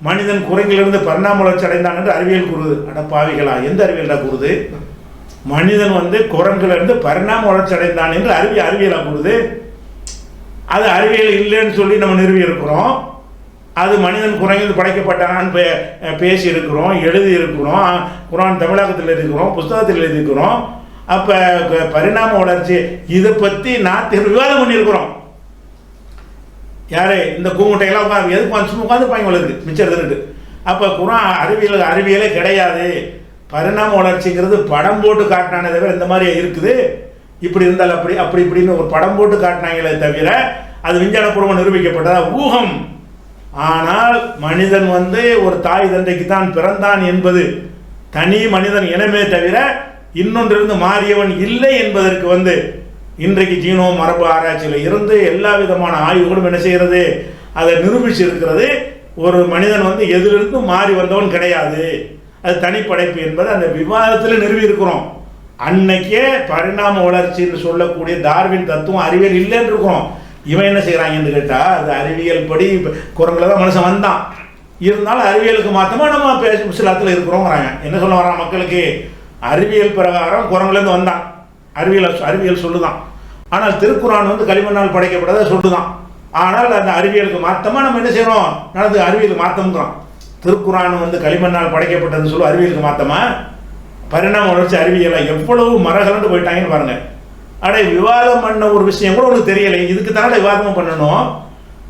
மனிதன் குரங்கிலிருந்து பரிணாம வளர்ச்சி அடைந்தான் என்று அறிவியல் கூறுது. அடப்பாவிகளா, எந்த அறிவியலா கூறுது? மனிதன் வந்து குரங்கிலிருந்து பரிணாம வளர்ச்சி அடைந்தான் என்று அறிவியலா கூறுது. அது அறிவியல் இல்லைன்னு சொல்லி நம்ம நிறுவி இருக்கிறோம். அது மனிதன் குரங்கில் படைக்கப்பட்டானான்னு பேசி இருக்கிறோம், எழுதி இருக்கிறோம், குரான் தமிழகத்தில் இருக்கிறோம், புஸ்தகத்தில் எழுதியிருக்கிறோம். அப்போ பரிணாம வளர்ச்சி இதை பற்றி நாத்திகர் விவாதம் பண்ணியிருக்கிறோம். யாரு? இந்த கூமுட்டையெல்லாம் உட்காந்து எதுக்கு உட்காந்து பாங்க வளருக்கு மிச்சம் இருந்துட்டு. அப்போ குரான் அறிவியலே கிடையாது. பரிணாம வளர்ச்சிங்கிறது படம் போட்டு காட்டினானே தவிர இந்த மாதிரி இருக்குது, இப்படி இருந்தால் அப்படி இப்படின்னு ஒரு படம் போட்டு காட்டினாங்களே தவிர அது விஞ்ஞானபூர்வம் நிரூபிக்கப்பட்டதா? ஊகம். ஆனால் மனிதன் வந்து ஒரு தாய் தந்தைக்கு தான் பிறந்தான் என்பது தனி மனிதன் இனமே தவிர இன்னொன்றிலிருந்து மாறியவன் இல்லை என்பதற்கு வந்து இன்றைக்கு ஜீனோ மரபு ஆராய்ச்சியில் இருந்து எல்லா விதமான ஆய்வுகளும் என்ன செய்கிறது? அதை நிரூபிச்சு இருக்கிறது. ஒரு மனிதன் வந்து எதிலிருந்து மாறி வந்தவன் கிடையாது, அது தனிப்படைப்பு என்பது அந்த விவாதத்தில் நிறுவி இருக்கிறோம். அன்னைக்கே பரிணாம வளர்ச்சின்னு சொல்லக்கூடிய டார்வின் தத்துவம் அறிவியல் இல்லைன்னு இருக்கும். இவன் என்ன செய்கிறாங்கன்னு கேட்டால், அது அறிவியல் படி குரங்கில் தான் மனுஷன் வந்தான், இருந்தாலும் அறிவியலுக்கு மாற்றமாக நம்ம முஸ்லாத்தில் இருக்கிறோங்கிறாங்க. என்ன சொல்ல வரான் மக்களுக்கு? அறிவியல் பிரகாரம் குரங்குலேருந்து வந்தான், அறிவியல் சொல்லுதான். ஆனால் திருக்குரான் வந்து களிமண்ணால் படைக்கப்பட்டதை சொல்லுதான். ஆனால் அந்த அறிவியலுக்கு மாற்றமாக நம்ம என்ன செய்யறோம்? நடந்து அறிவியலுக்கு மாற்றம்ங்கிறோம். திருக்குரான் வந்து களிமண்ணால் படைக்கப்பட்டதுன்னு சொல்லி அறிவியலுக்கு மாற்றமா? பரிணாம வளர்ச்சி அறிவியலை எவ்வளவு மரகலண்டு போயிட்டாங்கன்னு பாருங்க. அடே, விவாதம் பண்ண ஒரு விஷயம் கூட உனக்கு தெரியலை, இதுக்கு தானே விவாதமும் பண்ணணும்.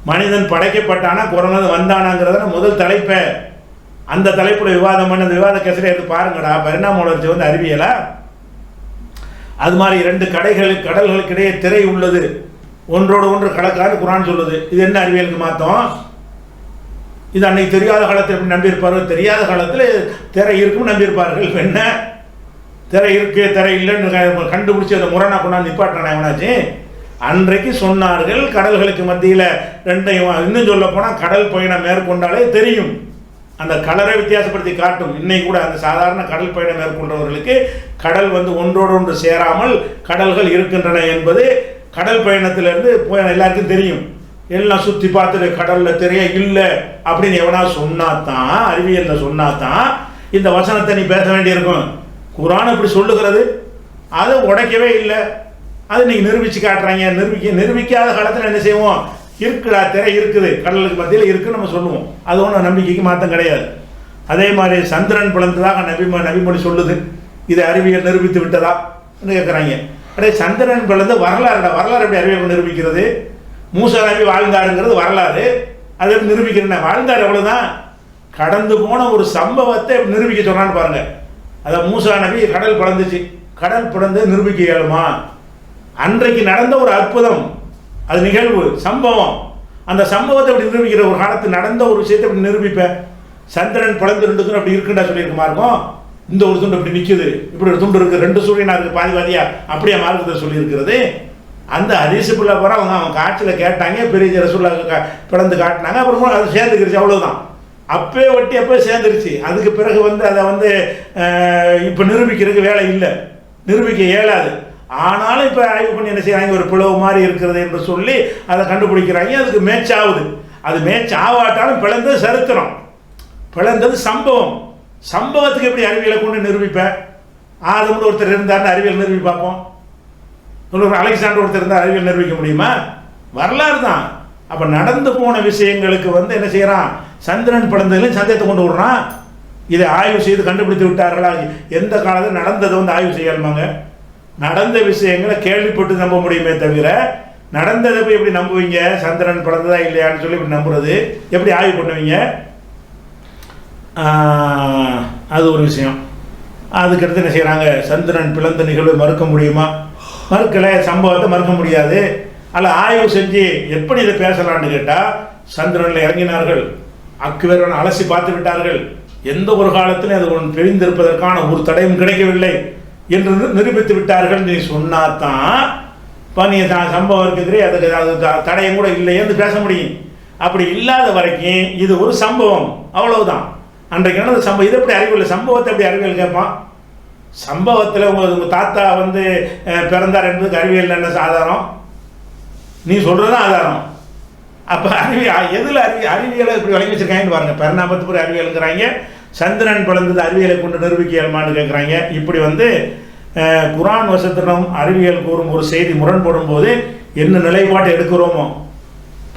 மனிதன் படைக்கப்பட்டானா குரங்கு வந்தானாங்கிறத முதல் தலைப்பை, அந்த தலைப்புல விவாதம் பண்ண அந்த விவாத கேசலை எடுத்து பாருங்கடா. பரிணாம வளர்ச்சி வந்து அறிவியலா? அது மாதிரி 2 கடல்களுக்கு இடையே திரை உள்ளது, ஒன்றோடு ஒன்று கலக்காது குரான் சொல்லுது. இது என்ன அறிவியலுக்கு மாத்தம்? இது அன்னைக்கு தெரியாத காலத்தில் எப்படி நம்பியிருப்பார்கள்? தெரியாத காலத்தில் திரை இருக்குன்னு நம்பியிருப்பார்கள். என்ன திரை இருக்கு திரை இல்லைன்னு கண்டுபிடிச்சி அதை முரணா கொண்டாந்து நிப்பாட்டினா எவனாச்சு? அன்றைக்கு சொன்னார்கள் கடல்களுக்கு மத்தியில் ரெண்டையும். இன்னும் சொல்ல போனால் கடல் பயணம் மேற்கொண்டாலே தெரியும், அந்த கலரை வித்தியாசப்படுத்தி காட்டும். இன்னைக்கு கூட அந்த சாதாரண கடல் பயணம் மேற்கொண்டவர்களுக்கு கடல் வந்து ஒன்றோடு ஒன்று சேராமல் கடல்கள் இருக்கின்றன என்பது கடல் பயணத்திலிருந்து எல்லாருக்கும் தெரியும். எல்லாம் சுற்றி பார்த்துட்டு கடலில் தெரிய இல்லை அப்படின்னு எவனா சொன்னாதான், அறிவியலில் சொன்னாதான் இந்த வசனத்தை நீ பேச வேண்டியிருக்கும். குரான் இப்படி சொல்லுகிறது, அதை உடைக்கவே இல்லை, அது நீங்கள் நிரூபித்து காட்டுறாங்க. நிரூபிக்காத காலத்தில் என்ன செய்வோம்? இருக்குடா, திரை இருக்குது, கடலுக்கு மத்தியில் இருக்குன்னு நம்ம சொல்லுவோம். அது ஒன்றும் நம்பிக்கைக்கு மாற்றம் கிடையாது. அதே மாதிரி சந்திரன் பிளந்ததாக நபிமொழி சொல்லுது, இதை அறிவியல் நிரூபித்து விட்டதா கேட்குறாங்க. அடே, சந்திரன் பிளந்து வரலாறுடா, வரலாறு எப்படி அறிவியல் நிரூபிக்கிறது? மூசா நபி வாழ்ந்தாருங்கிறது வரலாறு, அதை எப்படி நிரூபிக்கிறேன்? வாழ்ந்தார் எவ்வளோதான், கடந்து போன ஒரு சம்பவத்தை நிரூபிக்க சொன்னான்னு பாருங்க. அதான் மூசா நபி கடல் பிளந்துச்சு, கடல் பிளந்து நிரூபிக்க இயலுமா? அன்றைக்கு நடந்த ஒரு அற்புதம், அது நிகழ்வு, சம்பவம். அந்த சம்பவத்தை அப்படி நிரூபிக்கிற ஒரு காலத்து நடந்த ஒரு விஷயத்தை அப்படி நிரூபிப்பேன். சந்திரன் பிளந்து 2 துண்டு அப்படி இருக்குண்டா சொல்லியிருக்குமா இருக்கும்? இந்த ஒரு துண்டு அப்படி நிற்குது, இப்படி ஒரு துண்டு இருக்குது, 2 சூரியனா இருக்குது, பாதியா அப்படியே மார்க்கத்தை சொல்லியிருக்கிறது. அந்த ஹதீஸுக்குள்ள போகிற அவங்க காட்சியில் கேட்டாங்க, பெரிய ரசூல்லா பிளந்து காட்டினாங்க, அப்புறமா அது சேர்ந்துக்கிடுச்சு, அவ்வளோதான். அப்பே ஒட்டி அப்போ சேர்ந்துருச்சு. அதுக்கு பிறகு வந்து அதை வந்து இப்போ நிரூபிக்கிறதுக்கு வேலை இல்லை, நிரூபிக்க இயலாது. ஆனாலும் இப்போ ஆய்வு பண்ணி என்ன செய்யறாங்க, ஒரு பிளவு மாதிரி இருக்கிறது என்று சொல்லி அதை கண்டுபிடிக்கிறாங்க. அதுக்கு மேட்ச் ஆகுது. அது மேட்ச் ஆகாட்டாலும் பிளந்தது சரித்திரம், பிளந்தது சம்பவம். சம்பவத்துக்கு எப்படி அறிவியலை கொண்டு நிரூபிப்பேன்? ஆதம்னு ஒருத்தர் இருந்தார்னு அறிவியல் நிரூபி பார்ப்போம். அலெக்சாண்டர் ஒருத்தர் இருந்தால் அறிவியல் நிரூபிக்க முடியுமா? வரலாறு தான். அப்போ நடந்து போன விஷயங்களுக்கு வந்து என்ன செய்யறான்? சந்திரன் பிளந்ததுலையும் சந்தேகத்தை கொண்டு விடுறான். இதை ஆய்வு செய்து கண்டுபிடித்து விட்டார்களா? எந்த காலத்தில் நடந்ததை வந்து ஆய்வு செய்யணுமாங்க? நடந்த விஷயங்களை கேள்விப்பட்டு நம்ப முடியுமே தவிர நடந்ததை போய் எப்படி நம்புவீங்க? சந்திரன் பிளந்ததா இல்லையான்னு சொல்லி இப்படி நம்புறது எப்படி ஆய்வு பண்ணுவீங்க? அது ஒரு விஷயம். அதுக்கடுத்து என்ன செய்கிறாங்க? சந்திரன் பிளந்த நிகழ்வை மறுக்க முடியுமா? மறுக்கலை, சம்பவத்தை மறுக்க முடியாது. அல்ல ஆய்வு செஞ்சு எப்படி இதை பேசலான்னு கேட்டால், சந்திரனில் இறங்கினார்கள், அக்குவேரன் அலசி பார்த்து விட்டார்கள், எந்த ஒரு காலத்திலும் அது ஒன்று பிரிந்திருப்பதற்கான ஒரு தடையும் கிடைக்கவில்லை என்று நிரூபித்து விட்டார்கள். நீ சொன்னாதான் இப்போ நீ சம்பவம் இருக்குது, அதுக்கு அது தடையும் கூட இல்லைன்னு பேச முடியும். அப்படி இல்லாத வரைக்கும் இது ஒரு சம்பவம், அவ்வளவுதான். அன்றைக்கு நடந்த சம்பவம். இது எப்படி அறிவியல்? சம்பவத்தை எப்படி அறிவியல் கேட்பான்? சம்பவத்தில் உங்கள் தாத்தா வந்து பிறந்தார் என்பதுக்கு அறிவியல் என்ன ஆதாரம்? நீ சொல்கிறது தான் ஆதாரம். அப்போ எதில் அறிவியலை இப்படி வழங்கி வச்சிருக்காங்கன்னு பாருங்கள். பரிணாமத்து பிறகு அறிவியலுங்கிறாங்க, சந்திரன் பிளந்தது அறிவியலை கொண்டு நிரூபிக்க இயலுமான்னு கேட்குறாங்க. இப்படி வந்து குர்ஆன் வசனத்திலும் அறிவியல் கூறும் ஒரு செய்தி முரண்படும் போது என்ன நிலைப்பாட்டை எடுக்கிறோமோ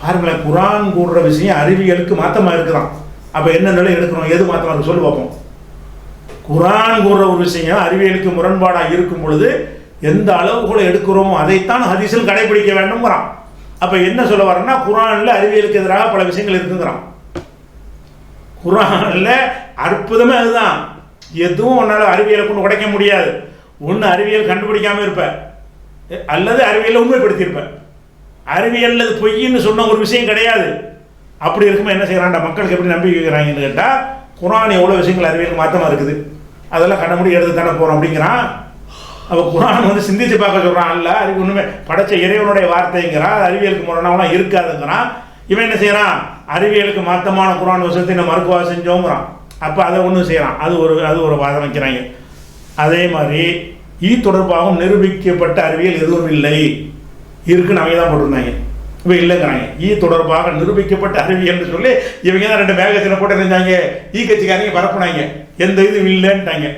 பாருங்களேன். குர்ஆன் கூறுற விஷயம் அறிவியலுக்கு மாற்றமாக இருக்குதான். அப்போ என்ன நிலை எடுக்கிறோம்? எது மாற்றமாக இருக்கு சொல்லி பார்ப்போம். குர்ஆன் கூறுற ஒரு விஷயம் அறிவியலுக்கு முரண்பாடாக இருக்கும் பொழுது எந்த அளவுகளை எடுக்கிறோமோ அதைத்தான் ஹதீஸில் கடைபிடிக்க வேண்டும்ங்கிறான். அப்போ என்ன சொல்ல வரேன்னா, குர்ஆனில் அறிவியலுக்கு எதிராக பல விஷயங்கள் இருக்குங்கிறான். குர்ஆனில் அற்புதமே அதுதான். எதுவும் உன்னால் அறிவியலை கொண்டு உடைக்க முடியாது. ஒன்று அறிவியல் கண்டுபிடிக்காமல் இருப்ப, அல்லது அறிவியலை உண்மைப்படுத்தியிருப்ப. அறிவியல் அது பொய்ன்னு சொன்ன ஒரு விஷயம் கிடையாது. அப்படி இருக்கும்போது என்ன செய்கிறான்டா, மக்களுக்கு எப்படி நம்பி வைக்கிறாங்கன்னு கேட்டால், குர்ஆன் எவ்வளோ விஷயங்கள் அறிவியலுக்கு மாற்றமாக இருக்குது, அதெல்லாம் கண்டுபிடி எடுத்து தானே போகிறோம் அப்படிங்கிறான். அப்போ குர்ஆன் வந்து சிந்திச்சு பார்க்க சொல்கிறான். அல்ல அறிவு ஒன்றுமே படைச்ச இறைவனுடைய வார்த்தைங்கிறான், அறிவியலுக்கு முரணாவெல்லாம் இருக்காதுங்கிறான். இவன் என்ன செய்கிறான்? அறிவியலுக்கு மாற்றமான குர்ஆன் விஷயத்தை நம்ம மறுக்குவா செஞ்சோங்கிறான். அப்போ அதை ஒன்றும் செய்கிறான். அது ஒரு வாதம் வைக்கிறாங்க. அதே மாதிரி தொடர்பாகவும் நிரூபிக்கப்பட்ட அறிவியல் எதுவும் இல்லை, இருக்குன்னு அவங்க தான் போட்டிருந்தாங்க. இப்போ இல்லைங்கிறாங்க. தொடர்பாக நிரூபிக்கப்பட்ட அறிவியல்னு சொல்லி இவங்க தான் 2 மேகத்தில் போட்டு இருந்தாங்க. கட்சிக்காரங்க பரப்புனாங்க, எந்த இதுவும் இல்லைன்ட்டாங்க.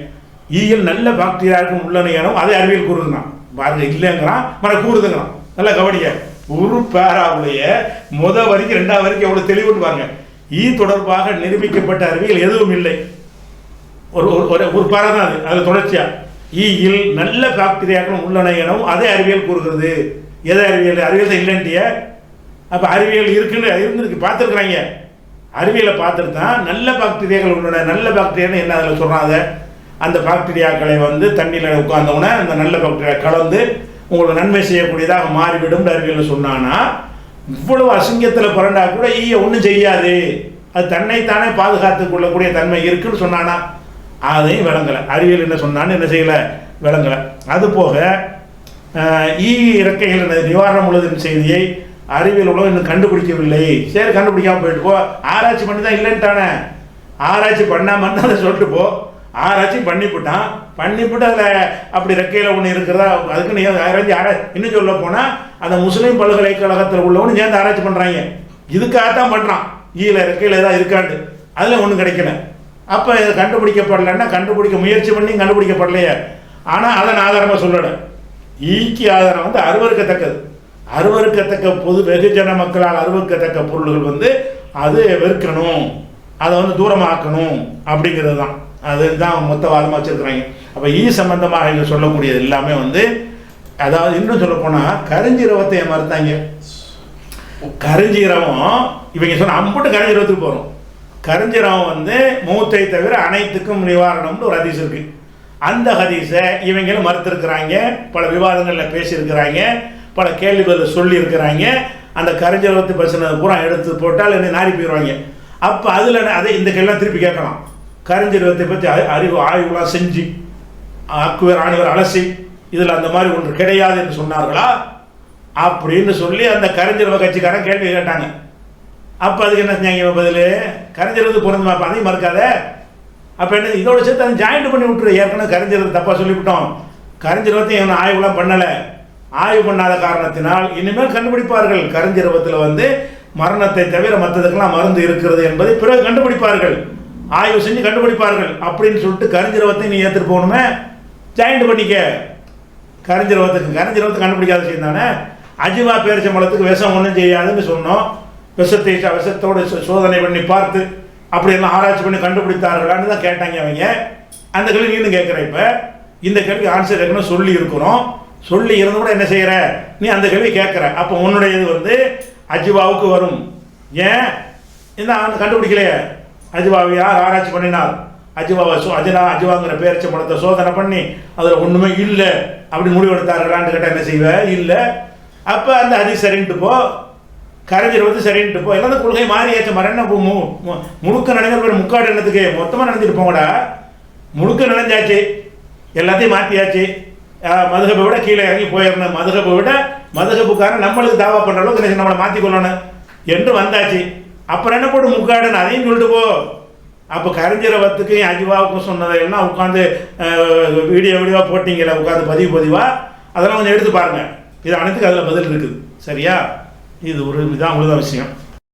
ஈயில் நல்ல பாக்டீரியாவுக்கும் உள்ளனையானும் அதே அறிவியல் கூறுதுங்கிறான். பாருங்க, இல்லைங்கிறான், கூறுதுங்கிறான். நல்லா கவனிக்க. ஒரு பேராவுடைய வரைக்கும் 2வது வரைக்கும் எவ்வளோ தெளிவுன்னு பாருங்க. தொடர்பாக நிரூபிக்கப்பட்ட அறிவியல் எதுவும் இல்லை. ஒரு பேரா தான் அது. அது தொடர்ச்சியா ஈயில் நல்ல பாக்டீரியாக்களும் உள்ளன எனவும் அதே அறிவியல் கூறுகிறது. எதை அறிவியல்? அறிவியல் தான் இல்லைன்ட்டிய. அப்போ அறிவியல் இருக்குன்னு இருந்துருக்கு, பார்த்துருக்குறாங்க. அறிவியலை பார்த்துட்டு தான் நல்ல பாக்டீரியாக்கள் உள்ளன. நல்ல பாக்டீரியான்னு என்ன அதில் சொல்கிறாங்க? அந்த பாக்டீரியாக்களை வந்து தண்ணியில் உட்கார்ந்தவுடனே அந்த நல்ல பாக்டீரியா கலந்து உங்களுக்கு நன்மை செய்யக்கூடியதாக மாறிவிடும் அறிவியல் சொன்னான்னா, இவ்வளவு அசிங்கத்தில் புரண்டா கூட ஒன்றும் செய்யாது, அது தன்னைத்தானே பாதுகாத்து கொள்ளக்கூடிய தன்மை இருக்குன்னு சொன்னானா, அதையும் விளங்கலை. அறிவியல் என்ன சொன்னான்னு என்ன செய்யலை, விளங்கலை. அது போக இறக்கைகள் நிவாரணம் உள்ளதின் செய்தியை அறிவியல் உலகம் இன்னும் கண்டுபிடிக்கவில்லை. சரி, கண்டுபிடிக்காமல் போயிட்டு போ. ஆராய்ச்சி பண்ணி தான் இல்லைன்ட்டானே. ஆராய்ச்சி பண்ணாமல் அதை சொல்லிட்டு போ. ஆராய்ச்சி பண்ணிவிட்டான், பண்ணிவிட்டு அதில் அப்படி ரெக்கையில் ஒன்று இருக்கிறதா அதுக்கு நீ இன்னும் சொல்ல போனால் அந்த முஸ்லீம் பல்கலைக்கழகத்தில் உள்ளவனு சேர்ந்து ஆராய்ச்சி பண்ணுறாங்க. இதுக்காகத்தான் பண்ணுறான். ரெக்கையில் ஏதாவது இருக்காண்டு அதில் ஒன்றும் கிடைக்கல. அப்போ இதை கண்டுபிடிக்கப்படலைன்னா கண்டுபிடிக்க முயற்சி பண்ணி கண்டுபிடிக்கப்படலையே. ஆனால் அதை நான் ஆதாரமாக சொல்லலை. ஆதாரம் வந்து அருவருக்கத்தக்க பொது வெகுஜன மக்களால் அருவருக்கத்தக்க பொருள்கள் வந்து அது வெறுக்கணும், அதை வந்து தூரமாக்கணும் அப்படிங்கிறது தான். அதுதான் மொத்த வாதமாக வச்சுருக்குறாங்க. அப்போ சம்பந்தமாக இங்கே சொல்லக்கூடியது எல்லாமே வந்து, அதாவது இன்னும் சொல்ல போனால் கருஞ்சீரவத்தை மறுத்தாங்க. கருஞ்சீரவம் இவங்க சொன்ன அம்புட்டு கருஞ்சீரவத்துக்கு போகிறோம். கருஞ்சீரவம் வந்து மூத்தை தவிர அனைத்துக்கும் நிவாரணம்னு ஒரு ஹதீஸ் இருக்குது. அந்த ஹதீஸை இவங்களும் மறுத்திருக்கிறாங்க, பல விவாதங்களில் பேசியிருக்கிறாங்க, பல கேள்விகள் சொல்லியிருக்கிறாங்க. அந்த கருஞ்சீரவத்தை பேசினது பூரா எடுத்து போட்டால் என்ன நாரி போயிடுவாங்க. அப்போ அதில் அதை இந்த கேள்விலாம் திருப்பி கேட்கலாம். கருஞ்சீரவத்தை பற்றி ஆய்வுலாம் செஞ்சு அக்குவேர் ஆணிவர் அலசி இதில் அந்த மாதிரி ஒன்று கிடையாது என்று சொன்னார்களா அப்படின்னு சொல்லி அந்த கருஞ்சீரவ கட்சிக்காரன் கேள்வி கேட்டாங்க. அப்போ அதுக்கு என்ன செஞ்சாங்க பதில்? கருஞ்சீரவத்து பொருந்துமா, அப்போ அதையும் மறுக்காத. அப்போ என்ன இதோட சேர்த்து அதை ஜாயிண்ட் பண்ணி விட்டுரு. ஏற்கனவே கருஞ்சீரவத்தை தப்பாக சொல்லிவிட்டோம். கருஞ்சீரவத்தையும் இவன் ஆய்வுலாம் பண்ணலை. ஆய்வு பண்ணாத காரணத்தினால் இனிமேல் கண்டுபிடிப்பார்கள். கருஞ்சீரவத்தில் வந்து மரணத்தை தவிர மற்றதுக்கெல்லாம் மருந்து இருக்கிறது என்பதை பிறகு கண்டுபிடிப்பார்கள், ஆய்வு செஞ்சு கண்டுபிடிப்பார்கள் அப்படின்னு சொல்லிட்டு கருஞ்சீரவத்தை நீ ஏற்றுட்டு போகணுமே, ஜாயிண்ட் பண்ணிக்க. கருஞ்சீரவத்தை கண்டுபிடிக்காத விஷயம் தானே. அஜிவா பேரிச்சம்பழத்துக்கு விஷம் ஒன்றும் செய்யாதுன்னு சொன்னோம். விஷத்தோடு சோதனை பண்ணி பார்த்து அப்படியெல்லாம் ஆராய்ச்சி பண்ணி கண்டுபிடித்தார்களான்னு தான் கேட்டாங்க அவங்க. அந்த கேள்வி இன்னும் கேட்குறேன். இப்போ இந்த கேள்வி ஆன்சர் ஏற்கனவே சொல்லி இருக்கிறோம். சொல்லி இருந்து கூட என்ன செய்கிற, நீ அந்த கேள்வி கேட்குற. அப்போ உன்னுடைய இது வந்து அஜ்வாவுக்கு வரும். ஏன் இந்த கண்டுபிடிக்கலையே, அஜ்வாவை யார் ஆராய்ச்சி பண்ணினார்? அஜ்வாங்கிற பேரிச்ச பழத்தை சோதனை பண்ணி அதில் ஒன்றுமே இல்லை அப்படி முடிவெடுத்தார்களான்னு கேட்டால் என்ன செய்வேன்? இல்லை. அப்போ அந்த ஹதீஸ் சரின்ட்டு போ, கரைஞ்சிருவது சரின்ட்டு போ. எல்லாம் கொள்கை மாறியாச்சு. மரண முழுக்க நினைக்கிற பேர் முக்காடு எண்ணத்துக்கு மொத்தமாக நினைஞ்சிட்டு போங்கடா. முழுக்க நினைஞ்சாச்சு, எல்லாத்தையும் மாற்றியாச்சு. மதுகப்பை விட கீழே இறங்கி போயிடணும். மதுகப்பை விட மதுகப்புக்காரன் நம்மளுக்கு தாவா பண்ணுற அளவுக்கு நம்மளை மாற்றிக்கொள்ளணும் என்று வந்தாச்சு. அப்புறம் என்ன போட்டு முக்காடுன்னு அதையும் சொல்லிட்டு போ. அப்போ கரைஞ்சிரவத்துக்கு அஜ்வாவுக்கும் சொன்னதையெல்லாம் உட்காந்து வீடியோ போட்டிங்களா, உட்காந்து பதிவா அதெல்லாம் கொஞ்சம் எடுத்து பாருங்கள். இது அனைத்துக்கு அதில் பதில் இருக்குது. சரியா? இது ஒரு இதான் விஷயம்.